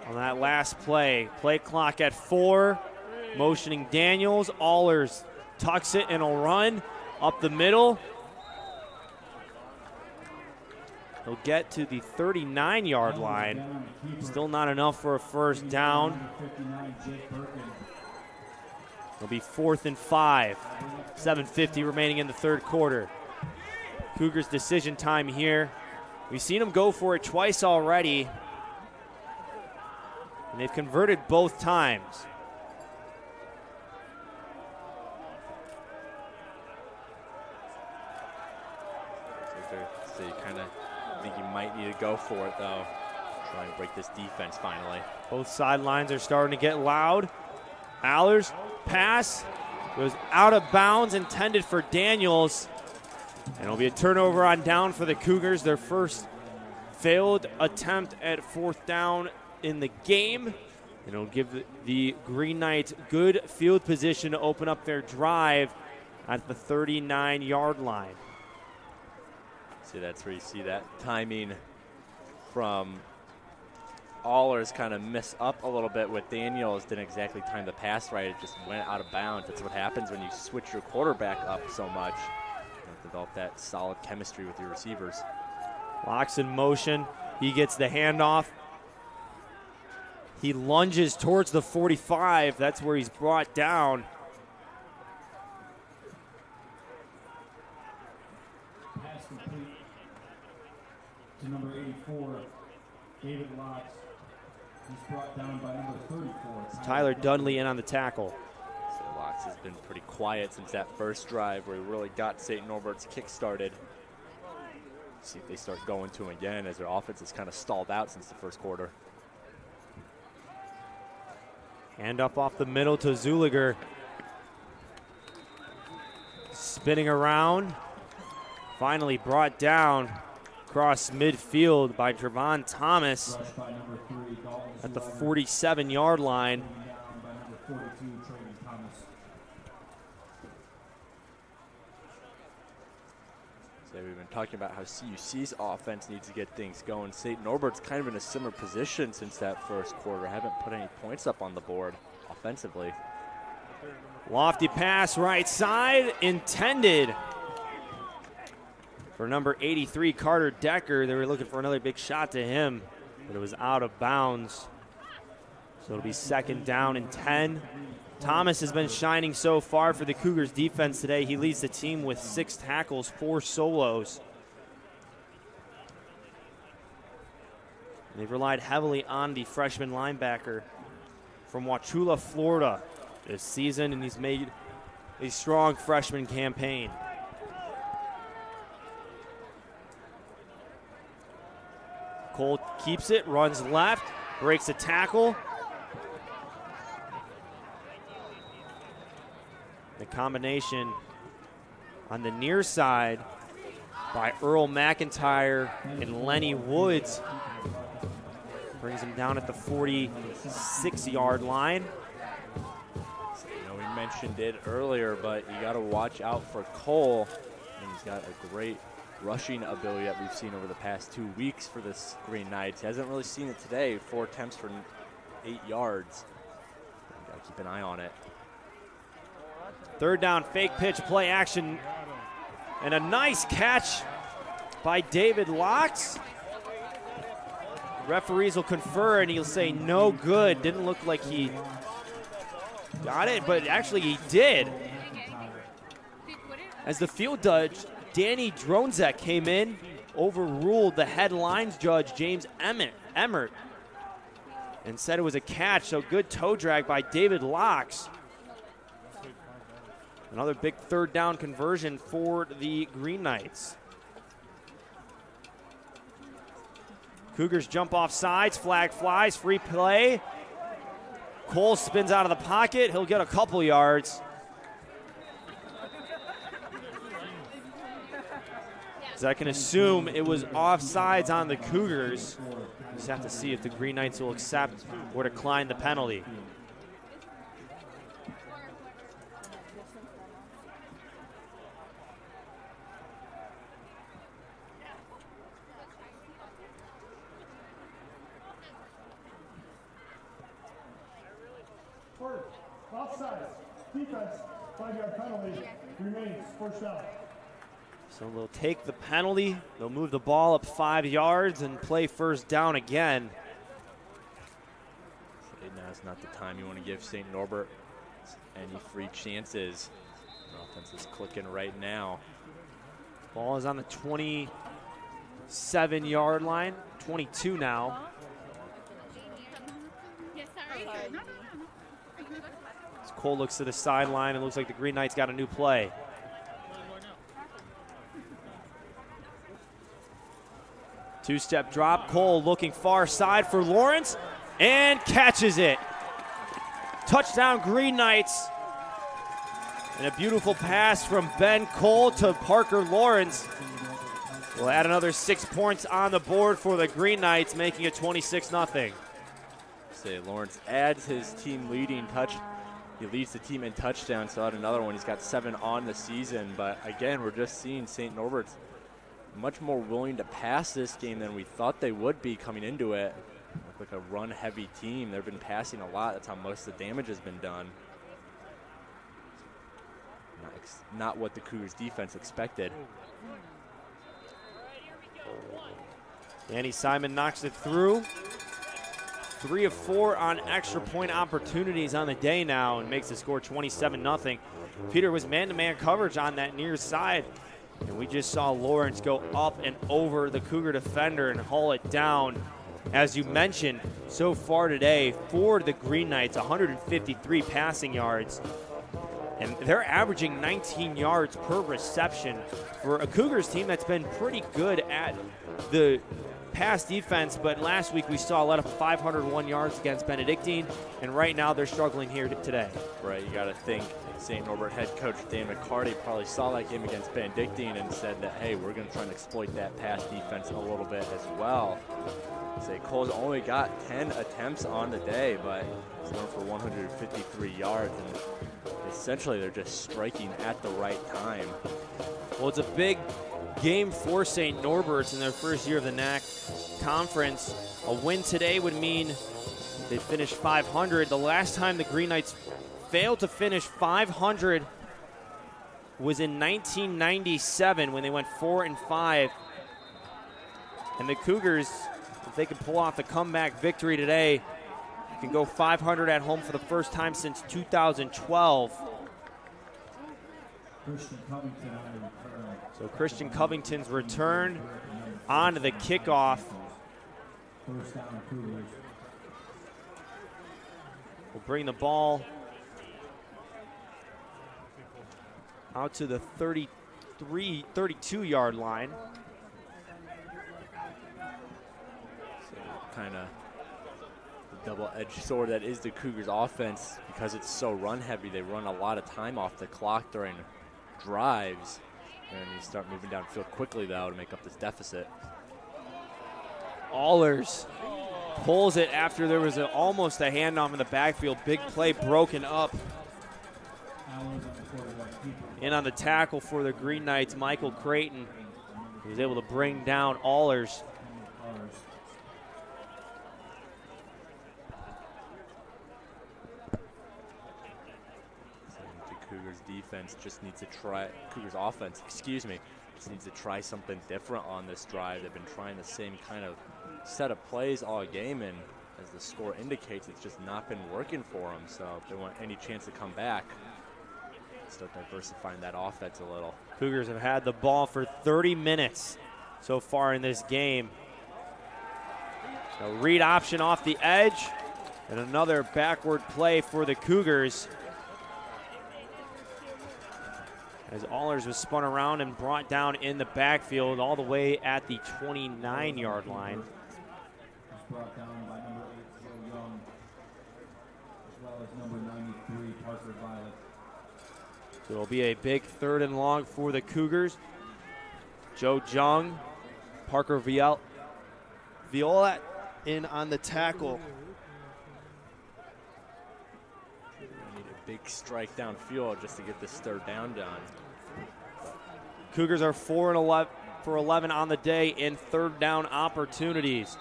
on that last play. Play clock at 4, motioning Daniels. Allers tucks it and will run up the middle. He'll get to the 39-yard line. Still not enough for a first down. It'll be 4th and 5. 7:50 remaining in the 3rd quarter. Cougars decision time here. We've seen them go for it twice already, and they've converted both times. So you kind of think you might need to go for it, though. Try and break this defense finally. Both sidelines are starting to get loud. Allers pass goes out of bounds, intended for Daniels. And it'll be a turnover on down for the Cougars. Their first failed attempt at 4th down in the game. And it'll give the Green Knights good field position to open up their drive at the 39-yard line. See, that's where you see that timing from Allers kind of miss up a little bit with Daniels. Didn't exactly time the pass right. It just went out of bounds. That's what happens when you switch your quarterback up so much. You develop that solid chemistry with your receivers. Locks in motion. He gets the handoff. He lunges towards the 45. That's where he's brought down. Pass complete to number 84, David Locks. He's brought down by number 34. Tyler Dudley in on the tackle. So Locks has been pretty quiet since that first drive where he really got St. Norbert's kick started. See if they start going to him again, as their offense has kind of stalled out since the first quarter. Hand up off the middle to Zuliger. Spinning around. Finally brought down across midfield by Trevon Thomas at the 47-yard line. So we've been talking about how CUC's offense needs to get things going. St. Norbert's kind of in a similar position since that first quarter. Haven't put any points up on the board offensively. Lofty pass right side, intended for number 83, Carter Decker. They were looking for another big shot to him, but it was out of bounds. So it'll be 2nd down and 10. Thomas has been shining so far for the Cougars defense today. He leads the team with 6 tackles, 4 solos. They've relied heavily on the freshman linebacker from Wauchula, Florida this season, and he's made a strong freshman campaign. Cole keeps it, runs left, breaks a tackle. The combination on the near side by Earl McIntyre and Lenny Woods brings him down at the 46-yard line. We mentioned it earlier, but you got to watch out for Cole. And he's got a great rushing ability that we've seen over the past 2 weeks for this Green Knights. He hasn't really seen it today. 4 attempts for 8 yards. You got to keep an eye on it. Third down, fake pitch, play action, and a nice catch by David Locks. Referees will confer, and he'll say no good. Didn't look like he got it, but actually he did. As the field judge, Danny Dronzek, came in, overruled the head lines judge, James Emmert, and said it was a catch, so good toe drag by David Locks. Another big third down conversion for the Green Knights. Cougars jump off sides, flag flies, free play. Cole spins out of the pocket. He'll get a couple yards. So I can assume it was offsides on the Cougars. Just have to see if the Green Knights will accept or decline the penalty. Offside. Defense, 5-yard penalty, remains first down. So they'll take the penalty. They'll move the ball up 5 yards and play first down again. Now's not the time you want to give St. Norbert any free chances. The offense is clicking right now. Ball is on the 27-yard line, 22 now. As Cole looks to the sideline, it looks like the Green Knights got a new play. Two-step drop. Cole looking far side for Lawrence and catches it. Touchdown Green Knights. And a beautiful pass from Ben Cole to Parker Lawrence. We'll add another 6 points on the board for the Green Knights, making it 26-0. Say Lawrence adds his team leading touch. He leads the team in touchdowns, so add another one. He's got 7 on the season. But again, we're just seeing St. Norbert's much more willing to pass this game than we thought they would be coming into it. Look like a run-heavy team. They've been passing a lot. That's how most of the damage has been done. Not what the Cougars defense expected. Danny Simon knocks it through. 3 of 4 on extra point opportunities on the day now and makes the score 27-0. Peter was man-to-man coverage on that near side. And we just saw Lawrence go up and over the Cougar defender and haul it down. As you mentioned, so far today, for the Green Knights, 153 passing yards. And they're averaging 19 yards per reception for a Cougars team that's been pretty good at the pass defense. But last week we saw a lot of 501 yards against Benedictine, and right now they're struggling here today. Right, you got to think St. Norbert head coach Dan McCarty probably saw that game against Benedictine and said that, hey, we're going to try and exploit that pass defense a little bit as well. Say Cole's only got 10 attempts on the day, but he's going for 153 yards, and essentially they're just striking at the right time. Well, it's a big game for St. Norbert's in their first year of the NAC Conference. A win today would mean they finish 500. The last time the Green Knights failed to finish 500 was in 1997 when they went 4-5. And the Cougars, if they can pull off the comeback victory today, can go 500 at home for the first time since 2012. So Christian Covington's return on to the kickoff. We'll bring the ball out to the 32-yard line. kind of the double-edged sword that is the Cougars offense. Because it's so run heavy, they run a lot of time off the clock during drives. And you start moving downfield quickly, though, to make up this deficit. Allers pulls it after there was almost a handoff in the backfield. Big play broken up. In on the tackle for the Green Knights, Michael Creighton, who was able to bring down Allers. Cougars defense just needs to try, Cougars offense, excuse me, just needs to try something different on this drive. They've been trying the same kind of set of plays all game, and as the score indicates, it's just not been working for them. So if they want any chance to come back, start diversifying that offense a little. Cougars have had the ball for 30 minutes so far in this game. A read option off the edge, and another backward play for the Cougars. As Allers was spun around and brought down in the backfield all the way at the 29-yard line. Brought down by number 8, Joe Young, as well as number 93, Parker Violet. So it'll be a big 3rd and long for the Cougars. Joe Jung, Parker Viola in on the tackle. Need a big strike downfield just to get this 3rd down done. Cougars are 4 for 11 on the day in 3rd down opportunities.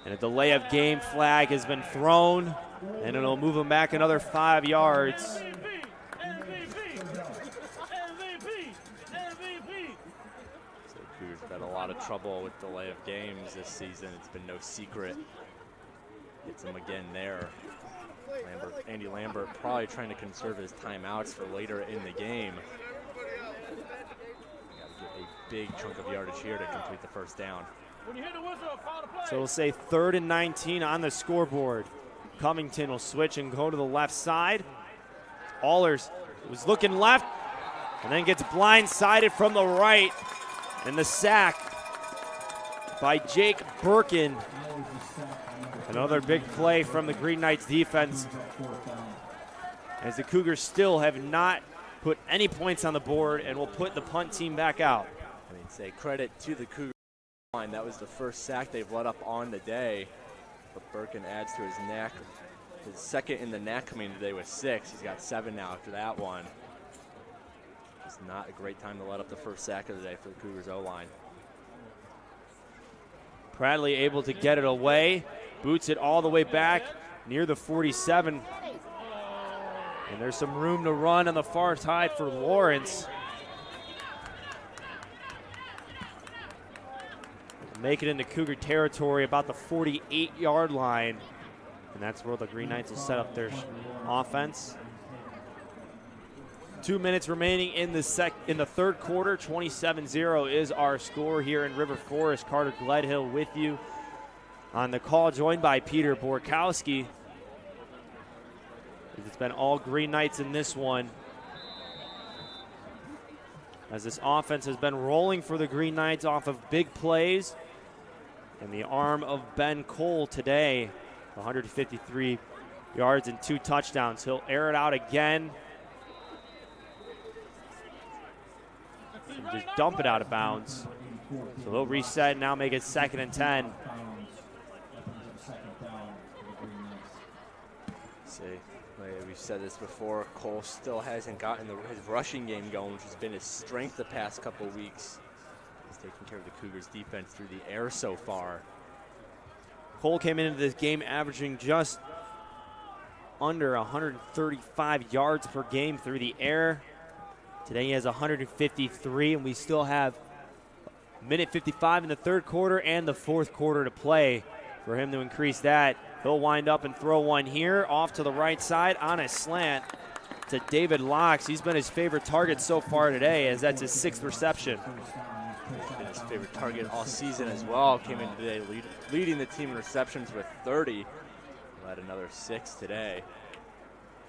And a delay of game flag has been thrown, and it'll move them back another 5 yards. So Cougars have had a lot of trouble with delay of games this season. It's been no secret. Gets them again there. Andy Lambert probably trying to conserve his timeouts for later in the game. Got to get a big chunk of yardage here to complete the 1st down. So we'll say 3rd and 19 on the scoreboard. Covington will switch and go to the left side. Allers was looking left and then gets blindsided from the right. And the sack by Jake Birkin. Another big play from the Green Knights defense, as the Cougars still have not put any points on the board and will put the punt team back out. I mean, say credit to the Cougars line. That was the 1st sack they've let up on the day. But Birkin adds to his knack. His 2nd in the knack coming today with 6. He's got 7 now after that one. It's not a great time to let up the 1st sack of the day for the Cougars O-line. Bradley able to get it away. Boots it all the way back near the 47. And there's some room to run on the far side for Lawrence. Make it into Cougar territory about the 48-yard line. And that's where the Green Knights will set up their offense. 2 minutes remaining in the 3rd quarter. 27-0 is our score here in River Forest. Carter Gledhill with you on the call, joined by Peter Borkowski. It's been all Green Knights in this one, as this offense has been rolling for the Green Knights off of big plays and the arm of Ben Cole today. 153 yards and 2 touchdowns. He'll air it out again and just dump it out of bounds. So they'll reset and now make it 2nd and 10. See, we've said this before, Cole still hasn't gotten his rushing game going, which has been his strength the past couple of weeks. He's taking care of the Cougars defense through the air so far. Cole came into this game averaging just under 135 yards per game through the air. Today he has 153, and we still have minute 55 in the 3rd quarter and the 4th quarter to play for him to increase that. He'll wind up and throw one here off to the right side on a slant to David Locks. He's been his favorite target so far today, as that's his 6th reception. Been his favorite target all season as well. Came in today leading the team in receptions with 30. Led another 6 today.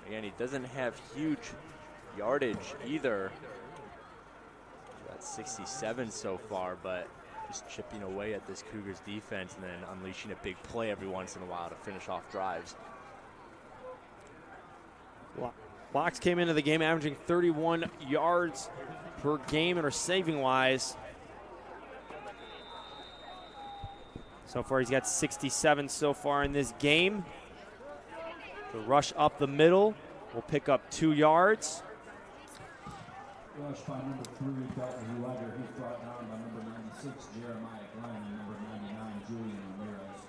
Again, he doesn't have huge yardage either. He's got 67 so far, but just chipping away at this Cougars defense and then unleashing a big play every once in a while to finish off drives. Fox came into the game averaging 31 yards per game and receiving-wise. So far, he's got 67 so far in this game. The rush up the middle will pick up 2 yards. Rush by number 3, Dalton Rueger. He's brought down by number 96, Jeremiah Glenn, and number 99, Julian Ramirez.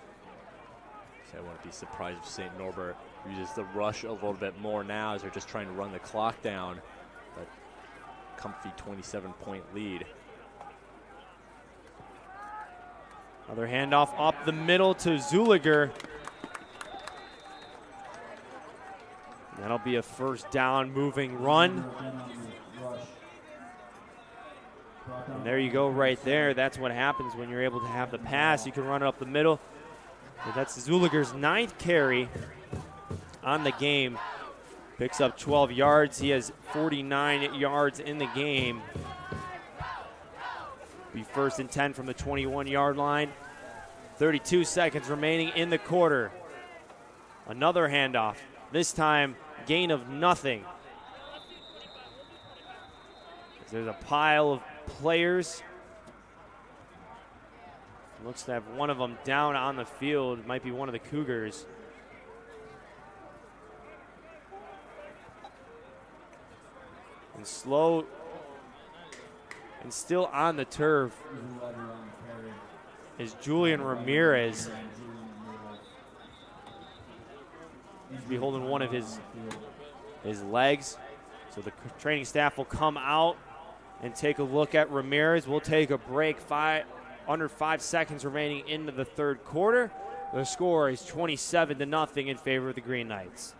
So I wouldn't be surprised if St. Norbert uses the rush a little bit more now as they're just trying to run the clock down. But comfy 27-point lead. Another handoff up the middle to Zuliger. That'll be a first down moving run. And there you go right there. That's what happens when you're able to have the pass. You can run it up the middle. But that's Zuliger's 9th carry on the game. Picks up 12 yards. He has 49 yards in the game. Be 1st and 10 from the 21-yard line. 32 seconds remaining in the quarter. Another handoff. This time, gain of nothing. There's a pile of players. Looks to have one of them down on the field. It might be one of the Cougars. And slow and still on the turf is Julian Ramirez. He's be holding one of his legs. So the training staff will come out and take a look at Ramirez. We'll take a break. Under 5 seconds remaining into the third quarter. The score is 27-0 in favor of the Green Knights.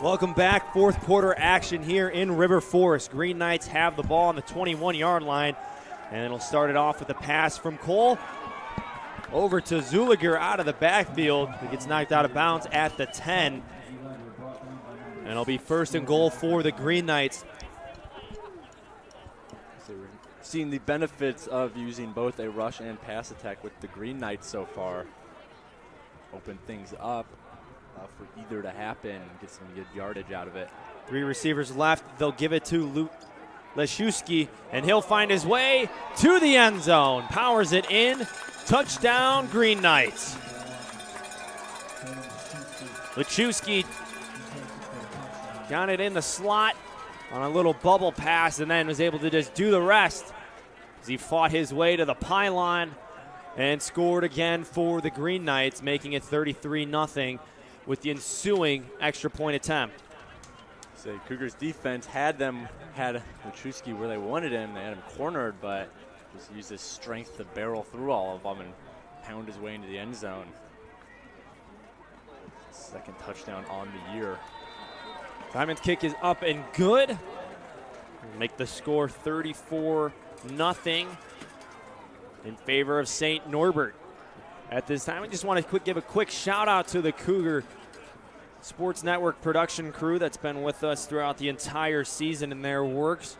Welcome back. Fourth quarter action here in River Forest. Green Knights have the ball on the 21-yard line, and it'll start it off with a pass from Cole over to Zuliger out of the backfield. He gets knocked out of bounds at the 10. And it'll be 1st and goal for the Green Knights. So we're seeing the benefits of using both a rush and pass attack with the Green Knights so far. Open things up for either to happen and get some good yardage out of it. 3 receivers left. They'll give it to Luke Leszewski, and he'll find his way to the end zone. Powers it in. Touchdown, Green Knights. Leszewski got it in the slot on a little bubble pass and then was able to just do the rest as he fought his way to the pylon and scored again for the Green Knights, making it 33-0 with the ensuing extra point attempt. So Cougars defense had Wachowski where they wanted him. They had him cornered, but just used his strength to barrel through all of them and pound his way into the end zone. Second touchdown on the year. Diamond's kick is up and good. Make the score 34-0 in favor of St. Norbert. At this time, I just want to give a quick shout out to the Cougar Sports Network production crew that's been with us throughout the entire season in their works.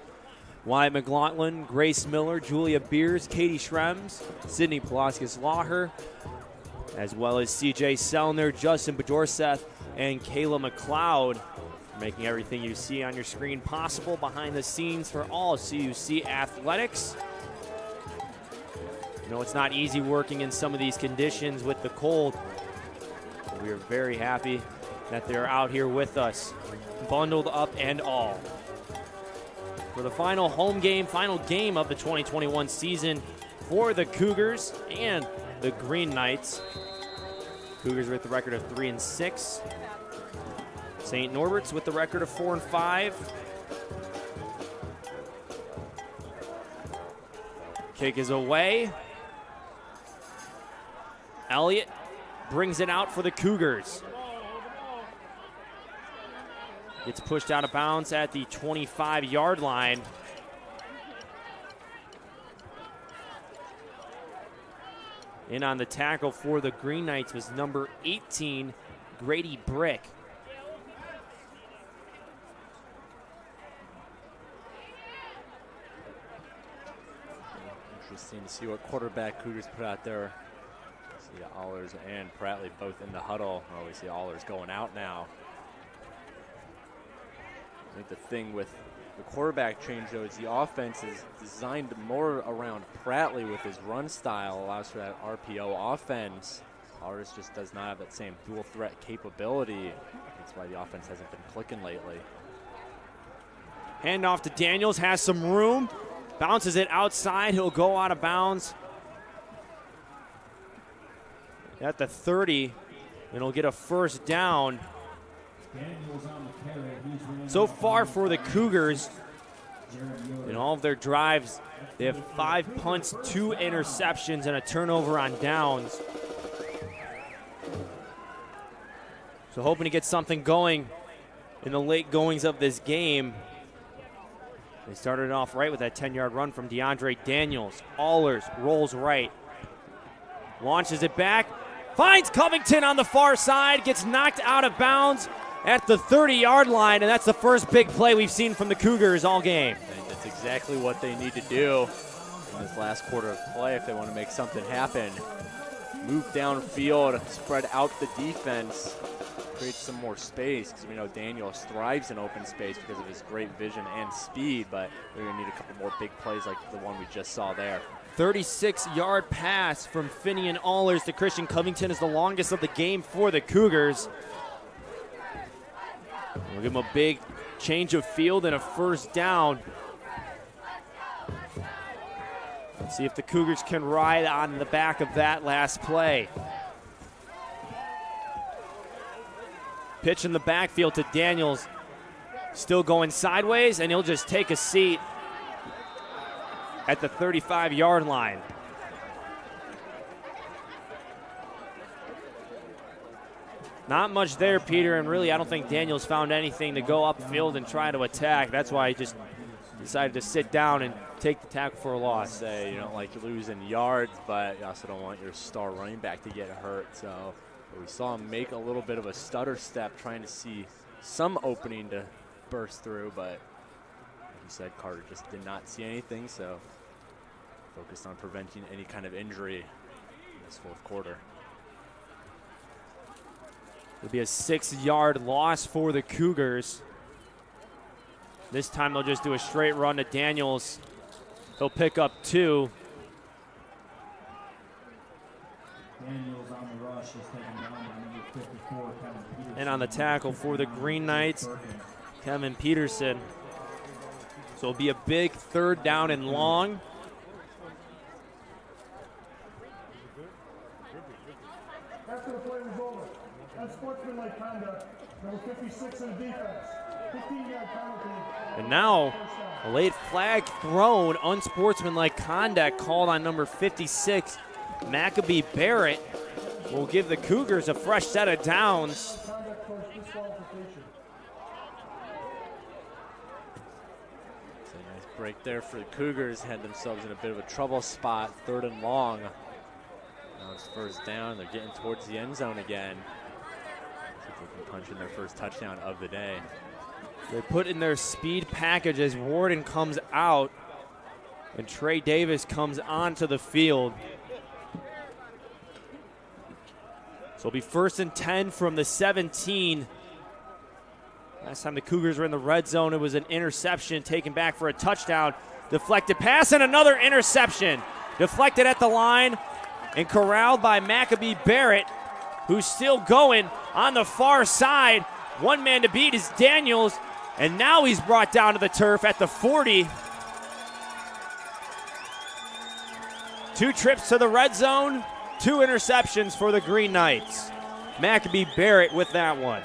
Wyatt McLaughlin, Grace Miller, Julia Beers, Katie Schrems, Sydney Pulaskis-Laher, as well as CJ Sellner, Justin Bedorseth, and Kayla McLeod, making everything you see on your screen possible behind the scenes for all CUC athletics. You know, it's not easy working in some of these conditions with the cold. We are very happy that they're out here with us, bundled up and all. For the final game of the 2021 season for the Cougars and the Green Knights. Cougars with the record of 3-6. St. Norbert's with the record of 4-5. Kick is away. Elliott brings it out for the Cougars. Gets pushed out of bounds at the 25-yard line. In on the tackle for the Green Knights was number 18, Grady Brick. Interesting to see what quarterback Cougars put out there. See Allers and Prattley both in the huddle. Oh, we see Allers going out now. I think the thing with the quarterback change, though, is the offense is designed more around Prattley with his run style, allows for that RPO offense. Allers just does not have that same dual threat capability. That's why the offense hasn't been clicking lately. Handoff to Daniels, has some room, bounces it outside. He'll go out of bounds at the 30, and he'll get a first down. So far for the Cougars, in all of their drives, they have 5 punts, 2 interceptions, and a turnover on downs. So hoping to get something going in the late goings of this game. They started off right with that 10-yard run from DeAndre Daniels. Allers rolls right, launches it back, finds Covington on the far side, gets knocked out of bounds at the 30-yard line, and that's the first big play we've seen from the Cougars all game. And that's exactly what they need to do in this last quarter of play if they want to make something happen. Move downfield, spread out the defense, create some more space, because we know Daniels thrives in open space because of his great vision and speed, but we're going to need a couple more big plays like the one we just saw there. 36-yard pass from Finian Allers to Christian Covington is the longest of the game for the Cougars. We'll give him a big change of field and a first down. Let's see if the Cougars can ride on the back of that last play. Pitch in the backfield to Daniels. Still going sideways, and he'll just take a seat at the 35-yard line. Not much there, Peter, and really I don't think Daniels found anything to go upfield and try to attack. That's why he just decided to sit down and take the tackle for a loss. Say you don't like losing yards, but you also don't want your star running back to get hurt. So we saw him make a little bit of a stutter step trying to see some opening to burst through, but like you said, Carter just did not see anything, so focused on preventing any kind of injury in this fourth quarter. It'll be a 6-yard loss for the Cougars. This time they'll just do a straight run to Daniels. He'll pick up 2. Daniels on the rush is taken down by number 54, Kevin Peterson. And on the tackle for the Green Knights, Kevin Peterson. So it'll be a big 3rd down and long. After the play was over, unsportsmanlike conduct, number 56 in the defense, 15-yard penalty. And now a late flag thrown, unsportsmanlike conduct called on number 56, Maccabee Barrett. Will give the Cougars a fresh set of downs. Conduct towards disqualification. It's a nice break there for the Cougars. Had themselves in a bit of a trouble spot, 3rd and long. Now it's 1st down. They're getting towards the end zone again. See if they can punch in their first touchdown of the day. They put in their speed package as Warden comes out and Trey Davis comes onto the field. So it'll be 1st and 10 from the 17. Last time the Cougars were in the red zone, it was an interception taken back for a touchdown. Deflected pass and another interception. Deflected at the line and corralled by Maccabee Barrett, who's still going on the far side. One man to beat is Daniels, and now he's brought down to the turf at the 40. 2 trips to the red zone, 2 interceptions for the Green Knights. Maccabee Barrett with that one.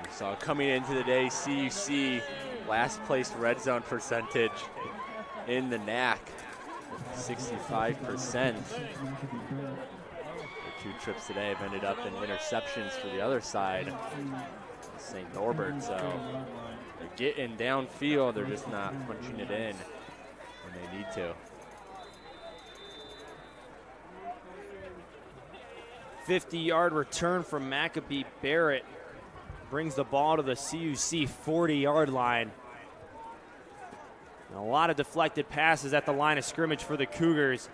We saw coming into the day, CUC last place red zone percentage in the NAC, 65%. The 2 trips today have ended up in interceptions for the other side, St. Norbert. So they're getting downfield, they're just not punching it in when they need to. 50-yard return from Maccabee Barrett brings the ball to the CUC 40-yard line. And a lot of deflected passes at the line of scrimmage for the Cougars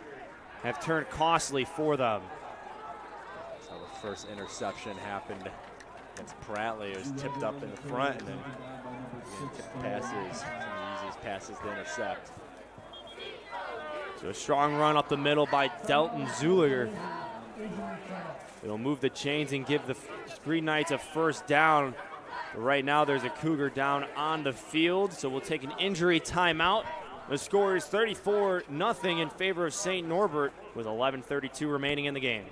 have turned costly for them. So the first interception happened against Pratley. It was tipped up in the front, and then tipped passes, some of the easiest passes to intercept. So a strong run up the middle by Delton Zuliger. It'll move the chains and give the Green Knights a 1st down. But right now there's a Cougar down on the field, so we'll take an injury timeout. The score is 34-0 in favor of St. Norbert with 11:32 remaining in the game.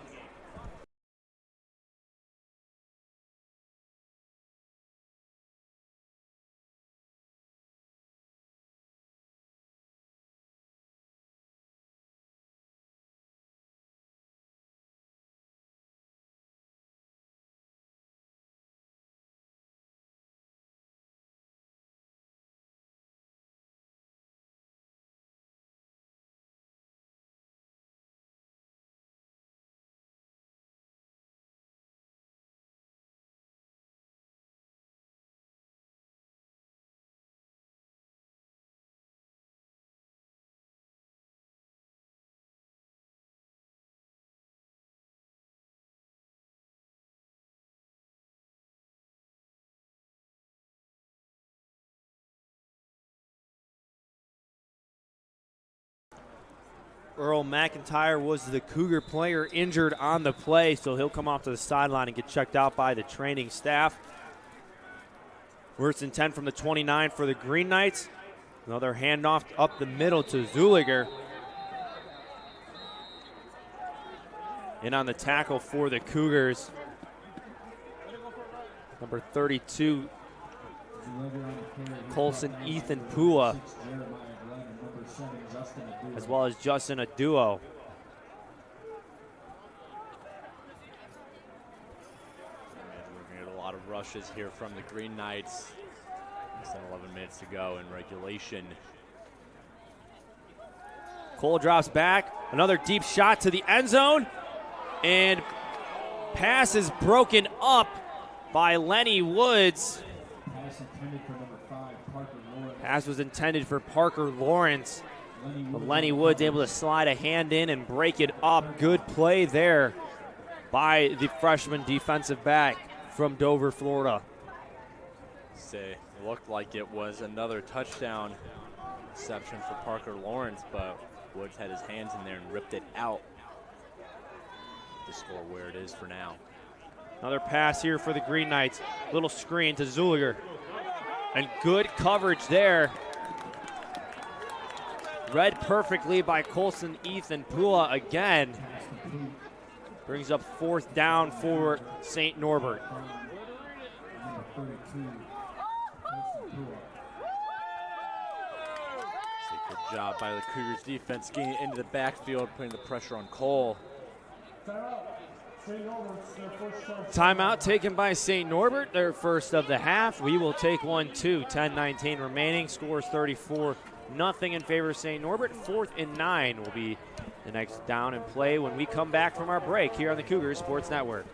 Earl McIntyre was the Cougar player injured on the play, so he'll come off to the sideline and get checked out by the training staff. 1st and 10 from the 29 for the Green Knights. Another handoff up the middle to Zuliger. In on the tackle for the Cougars, number 32, Colson Ethan Pua, as well as Justin Aduo. We're going to get a lot of rushes here from the Green Knights. Less than 11 minutes to go in regulation. Cole drops back. Another deep shot to the end zone. And pass is broken up by Lenny Woods. Pass was intended for Parker Lawrence. But Lenny Woods able to slide a hand in and break it up. Good play there by the freshman defensive back from Dover, Florida. It looked like it was another touchdown reception for Parker Lawrence, but Woods had his hands in there and ripped it out. The score where it is for now. Another pass here for the Green Knights. Little screen to Zuliger. And good coverage there Read perfectly by Colson Ethan Pua again. Brings up 4th down for St. Norbert. Good job by the Cougars defense getting into the backfield, putting the pressure on Cole. Timeout taken by St. Norbert, their first of the half. We will take one too. 10-19 remaining. Scores 34-0 in favor of St. Norbert. 4th and 9 will be the next down and play when we come back from our break here on the Cougars Sports Network.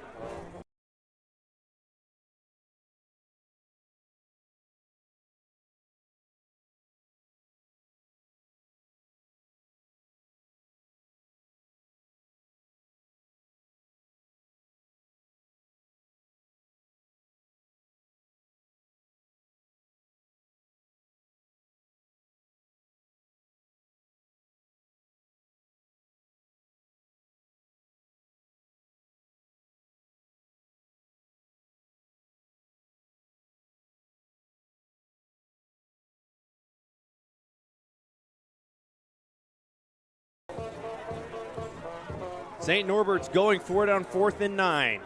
St. Norbert's going for it on 4th and 9.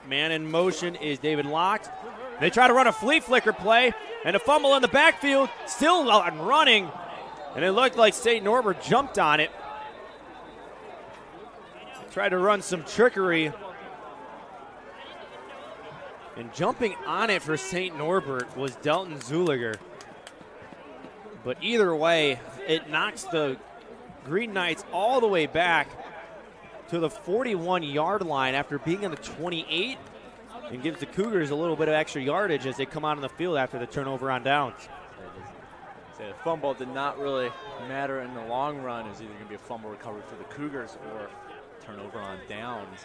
Man in motion is David Locke. They try to run a flea flicker play, and a fumble in the backfield, still on running, and it looked like St. Norbert jumped on it. Tried to run some trickery, and jumping on it for St. Norbert was Delton Zuliger. But either way, it knocks the Green Knights all the way back to the 41-yard line after being on the 28, and gives the Cougars a little bit of extra yardage as they come out on the field after the turnover on downs. So the fumble did not really matter in the long run. It was either going to be a fumble recovery for the Cougars or turnover on downs.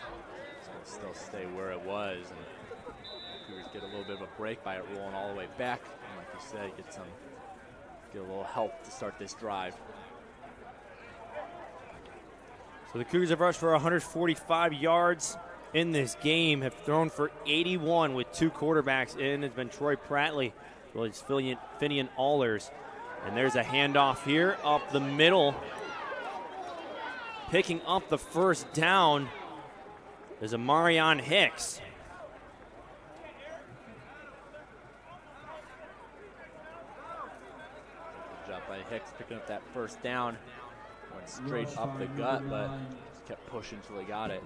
It's going to still stay where it was. And the Cougars get a little bit of a break by it rolling all the way back. And like you said, get a little help to start this drive. So the Cougars have rushed for 145 yards in this game, have thrown for 81 with 2 quarterbacks in. It's been Troy Prattley, well, it's Finian Allers. And there's a handoff here up the middle. Picking up the first down is a Marion Hicks. Good job by Hicks picking up that first down. Went straight up the gut, but just kept pushing until he got it.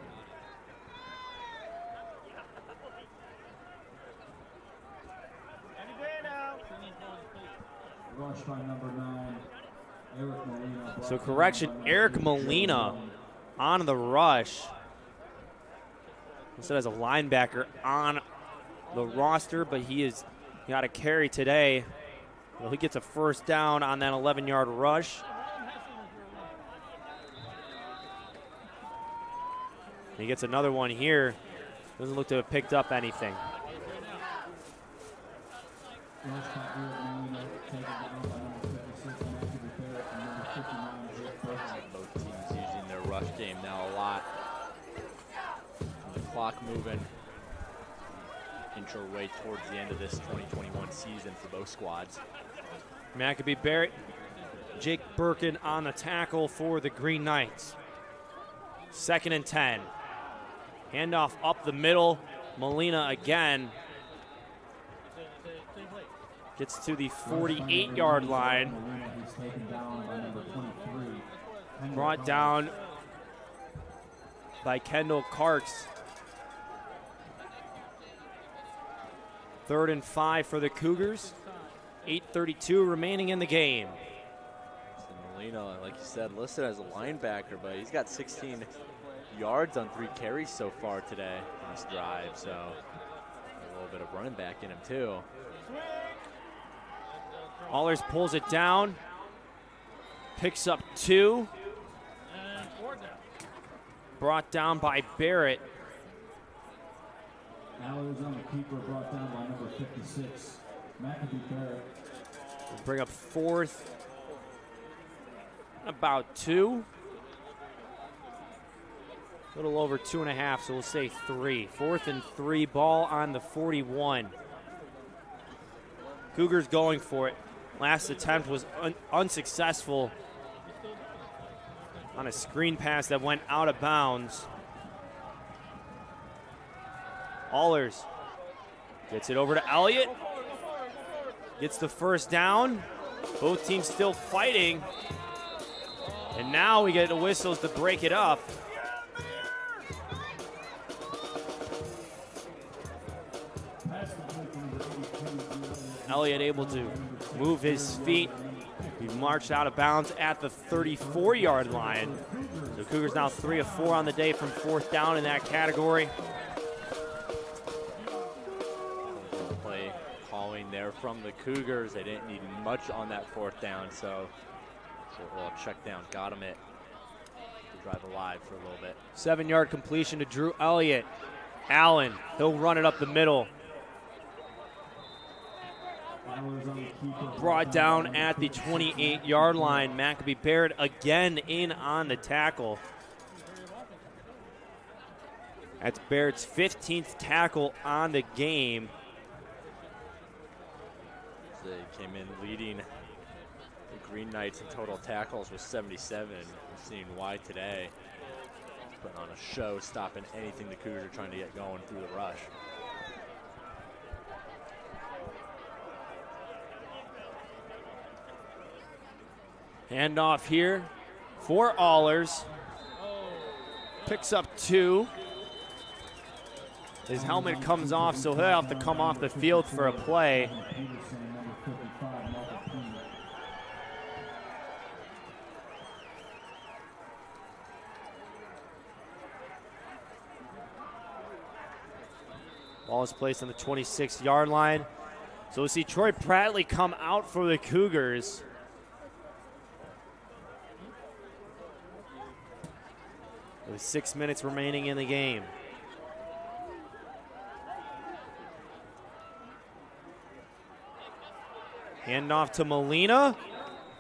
Rush by number 9, Eric Molina. So correction, Eric Molina on the rush. Listed as a linebacker on the roster, but he got a carry today. Well, he gets a first down on that 11-yard rush. He gets another one here. Doesn't look to have picked up anything. Both teams using their rush game now a lot. The clock moving. Inch our way towards the end of this 2021 season for both squads. Maccabee Barrett, Jake Birkin on the tackle for the Green Knights. 2nd and 10. Handoff up the middle. Molina again. Gets to the 48-yard line. Brought down by Kendall Karks. 3rd and 5 for the Cougars. 8:32 remaining in the game. So Molina, like you said, listed as a linebacker, but he's got 16 yards on 3 carries so far today in this drive, so a little bit of running back in him too. Allers pulls it down, picks up 2. Brought down by Barrett. Allers on the keeper, brought down by number 56, Maccabee Barrett. We'll bring up 4th, about 2. A little over 2.5, so we'll say 3. 4th and 3, ball on the 41. Cougars going for it. Last attempt was unsuccessful on a screen pass that went out of bounds. Allers gets it over to Elliott. Gets the first down. Both teams still fighting. And now we get the whistles to break it up. Elliott able to move his feet. He marched out of bounds at the 34-yard line. So Cougars now 3 of 4 on the day from fourth down in that category. Play calling there from the Cougars. They didn't need much on that fourth down, so a little check down got him it to drive alive for a little bit. 7-yard completion to Drew Elliott. Allen, he'll run it up the middle. Brought down at the 28-yard line. Maccabee Baird again in on the tackle. That's Baird's 15th tackle on the game. They came in leading the Green Knights in total tackles with 77. We've seen why today. Putting on a show, stopping anything the Cougars are trying to get going through the rush. Handoff here for Allers. Picks up 2. His helmet comes off, so he'll have to come off the field for a play. Ball is placed on the 26-yard line. So we'll see Troy Prattley come out for the Cougars. With 6 minutes remaining in the game. Handoff to Molina.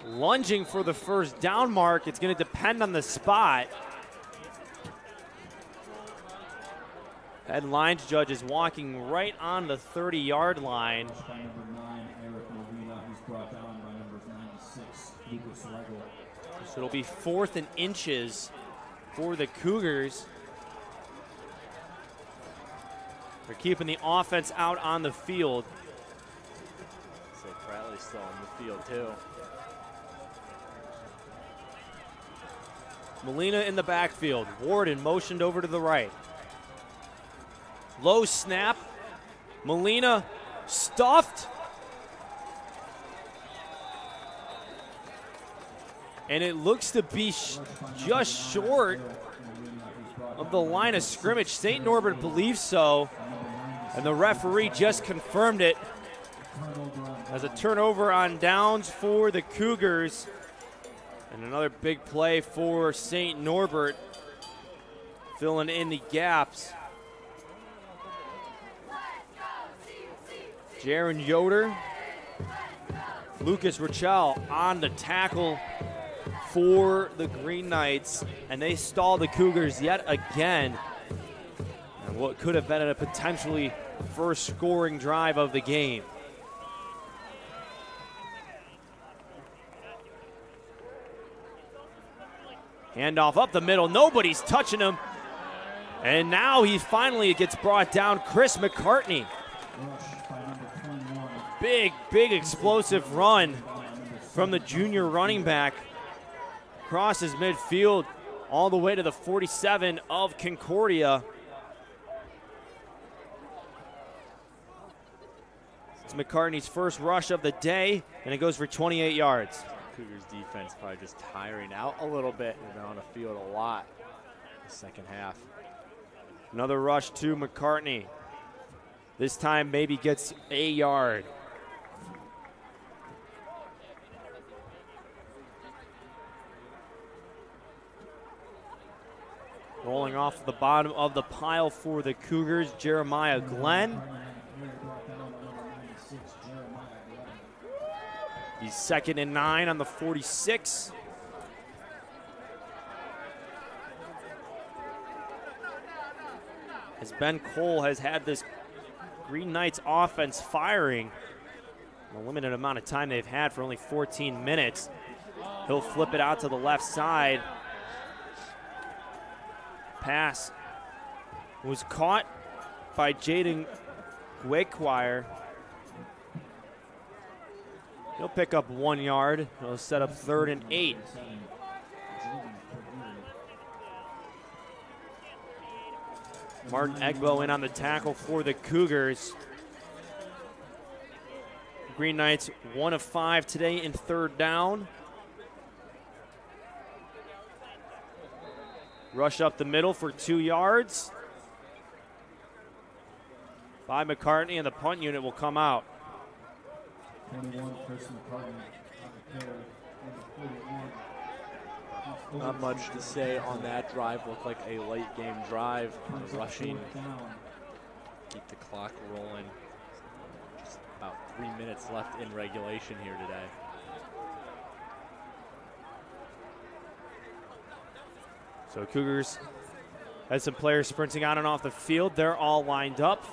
Lunging for the first down mark. It's going to depend on the spot. Head lines judge is walking right on the 30-yard line. So it'll be 4th and inches for the Cougars. They're keeping the offense out on the field. So Prattley's still on the field too. Molina in the backfield. Warden motioned over to the right. Low snap. Molina stuffed. And it looks to be just short of the line of scrimmage. St. Norbert believes so, and the referee just confirmed it as a turnover on downs for the Cougars. And another big play for St. Norbert, filling in the gaps. Jaron Yoder, Lucas Rochelle on the tackle for the Green Knights, and they stall the Cougars yet again. And what could have been a potentially first scoring drive of the game. Handoff up the middle, nobody's touching him. And now he finally gets brought down, Chris McCartney. Big explosive run from the junior running back. Crosses midfield all the way to the 47 of Concordia. It's McCartney's first rush of the day, and it goes for 28 yards. Cougars defense probably just tiring out a little bit. They've been on the field a lot in the second half. Another rush to McCartney. This time maybe gets a yard. Rolling off the bottom of the pile for the Cougars, Jeremiah Glenn. He's 2nd and 9 on the 46. As Ben Cole has had this Green Knights offense firing, the limited amount of time they've had for only 14 minutes. He'll flip it out to the left side. pass was caught by Jaden Guequire. He'll pick up 1 yard. He'll set up 3rd and 8. Martin Egbo in on the tackle for the Cougars. Green Knights 1 of 5 today in 3rd down. Rush up the middle for 2 yards by McCartney, and the punt unit will come out. 21, Chris McCartney on the carry. Not much to say on that drive. Looked like a late game drive. Rushing, keep the clock rolling. Just about 3 minutes left in regulation here today. So Cougars had some players sprinting on and off the field. They're all lined up.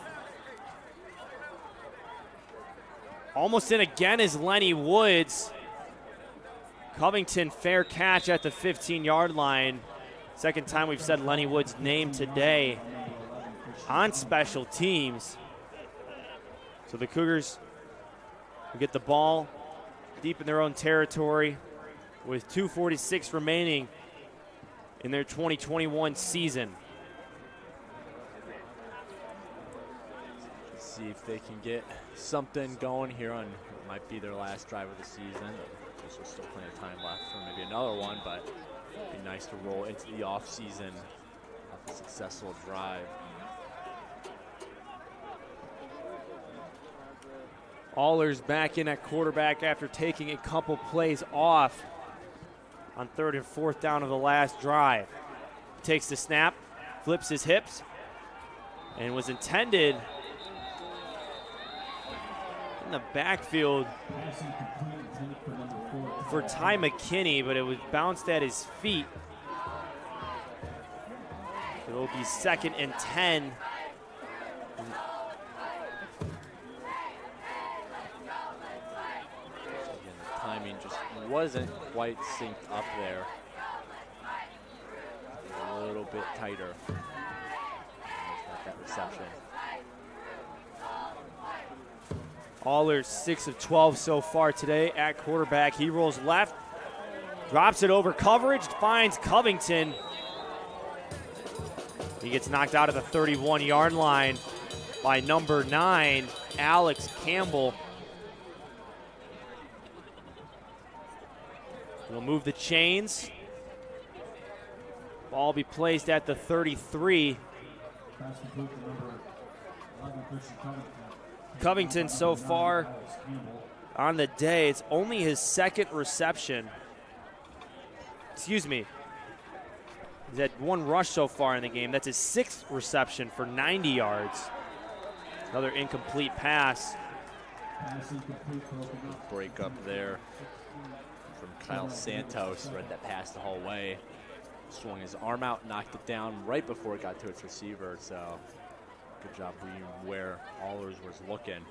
Almost in again is Lenny Woods. Covington, fair catch at the 15-yard line. Second time we've said Lenny Woods' name today on special teams. So the Cougars will get the ball deep in their own territory with 2:46 remaining in their 2021 season. See if they can get something going here on what might be their last drive of the season. There's still plenty of time left for maybe another one, but it'd be nice to roll into the offseason off a successful drive. Allers back in at quarterback after taking a couple plays off on 3rd and 4th down of the last drive. Takes the snap, flips his hips, and was intended in the backfield for Ty McKinney, but it was bounced at his feet. It'll be 2nd and 10. Again, the timing just wasn't quite synced up there. A little bit tighter. Got that reception. Allers 6 of 12 so far today at quarterback. He rolls left, drops it over coverage, finds Covington. He gets knocked out of the 31-yard line by number 9, Alex Campbell. He'll move the chains. Ball be placed at the 33. Covington so far on the day, it's only his 2nd reception. Excuse me. He's had 1 rush so far in the game. That's his 6th reception for 90 yards. Another incomplete pass. Break up there from Kyle Santos. Read that pass the whole way. Swung his arm out, knocked it down right before it got to its receiver. So good job reading where Allers was looking.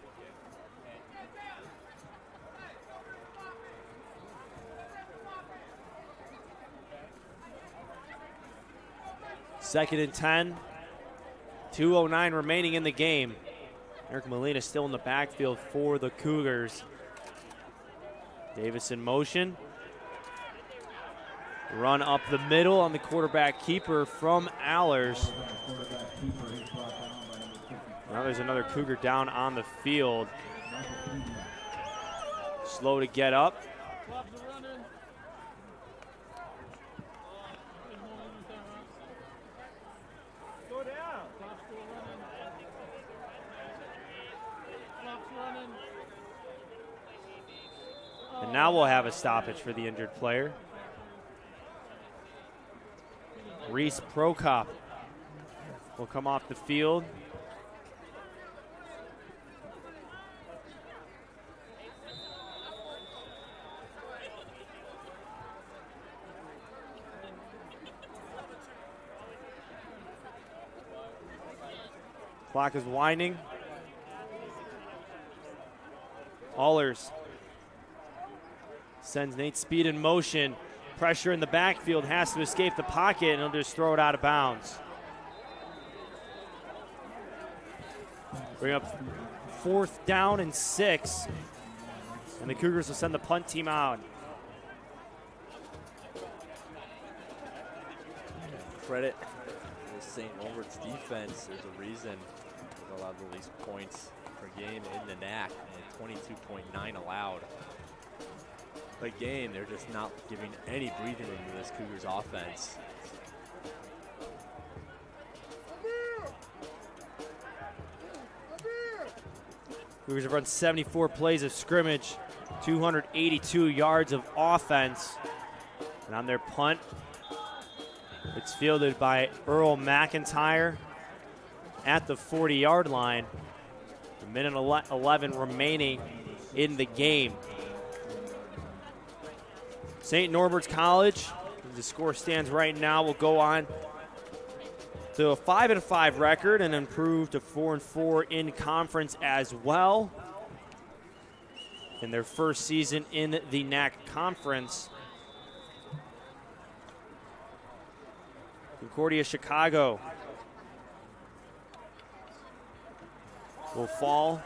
Second and 10. 2:09 remaining in the game. Eric Molina still in the backfield for the Cougars. Davis in motion. Run up the middle on the quarterback keeper from Allers. Now there's another Cougar down on the field. Slow to get up. And now we'll have a stoppage for the injured player. Reese Prokop will come off the field. Clock is winding. Allers sends Nate Speed in motion. Pressure in the backfield, has to escape the pocket, and he'll just throw it out of bounds. Bring up 4th down and 6. And the Cougars will send the punt team out. Credit the St. Norbert's defense. There's a reason they allowed the least points per game in the NAC, only 22.9 allowed per game. They're just not giving any breathing room to this Cougars offense. Cougars have run 74 plays of scrimmage, 282 yards of offense. And on their punt, it's fielded by Earl McIntyre at the 40-yard line. A minute 11 remaining in the game. St. Norbert's College, as the score stands right now, will go on to a 5-5 record and improve to 4-4 in conference as well. In their first season in the NAC Conference. Concordia Chicago will fall.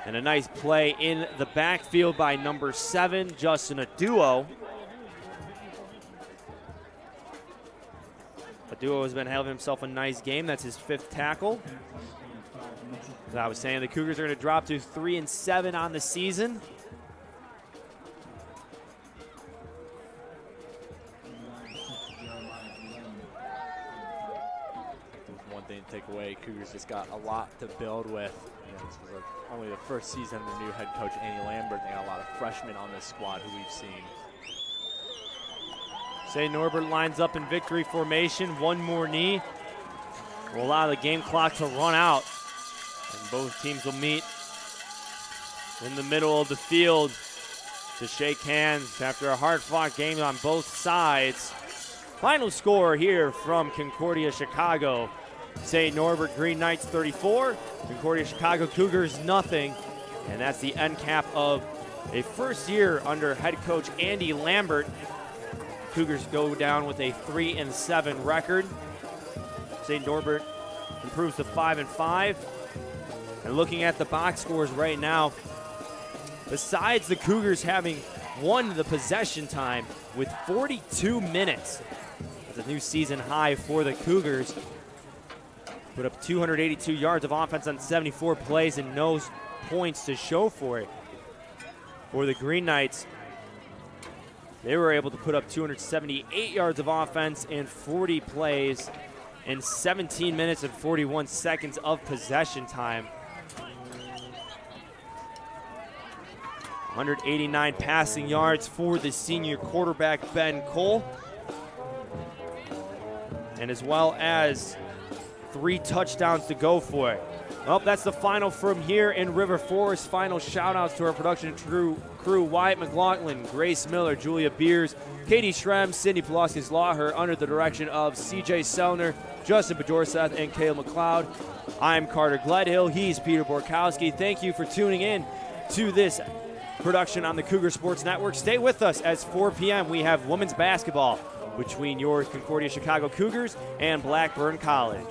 And a nice play in the backfield by number 7, Justin Aduo. Aduo has been having himself a nice game. That's his 5th tackle. As I was saying, the Cougars are going to drop to 3-7 on the season. One thing to take away, Cougars just got a lot to build with. This was only the first season under new head coach Andy Lambert. They got a lot of freshmen on this squad who we've seen. St. Norbert lines up in victory formation. One more knee will allow the game clock to run out. And both teams will meet in the middle of the field to shake hands after a hard-fought game on both sides. Final score here from Concordia Chicago. St. Norbert Green Knights 34, Concordia Chicago Cougars nothing. And that's the end cap of a first year under head coach Andy Lambert. Cougars go down with a 3-7 record. St. Norbert improves to 5-5. And looking at the box scores right now, besides the Cougars having won the possession time with 42 minutes, that's a new season high for the Cougars. Put up 282 yards of offense on 74 plays and no points to show for it. For the Green Knights, they were able to put up 278 yards of offense in 40 plays in 17 minutes and 41 seconds of possession time. 189 passing yards for the senior quarterback, Ben Cole. And as well as 3 touchdowns to go for it. Well, that's the final from here in River Forest. Final shout-outs to our production crew, Wyatt McLaughlin, Grace Miller, Julia Beers, Katie Shrem, Cindy Pulaskis-Laher, under the direction of CJ Sellner, Justin Bedorseth, and Cale McLeod. I'm Carter Gledhill. He's Peter Borkowski. Thank you for tuning in to this production on the Cougar Sports Network. Stay with us as 4 p.m. we have women's basketball between your Concordia Chicago Cougars and Blackburn College.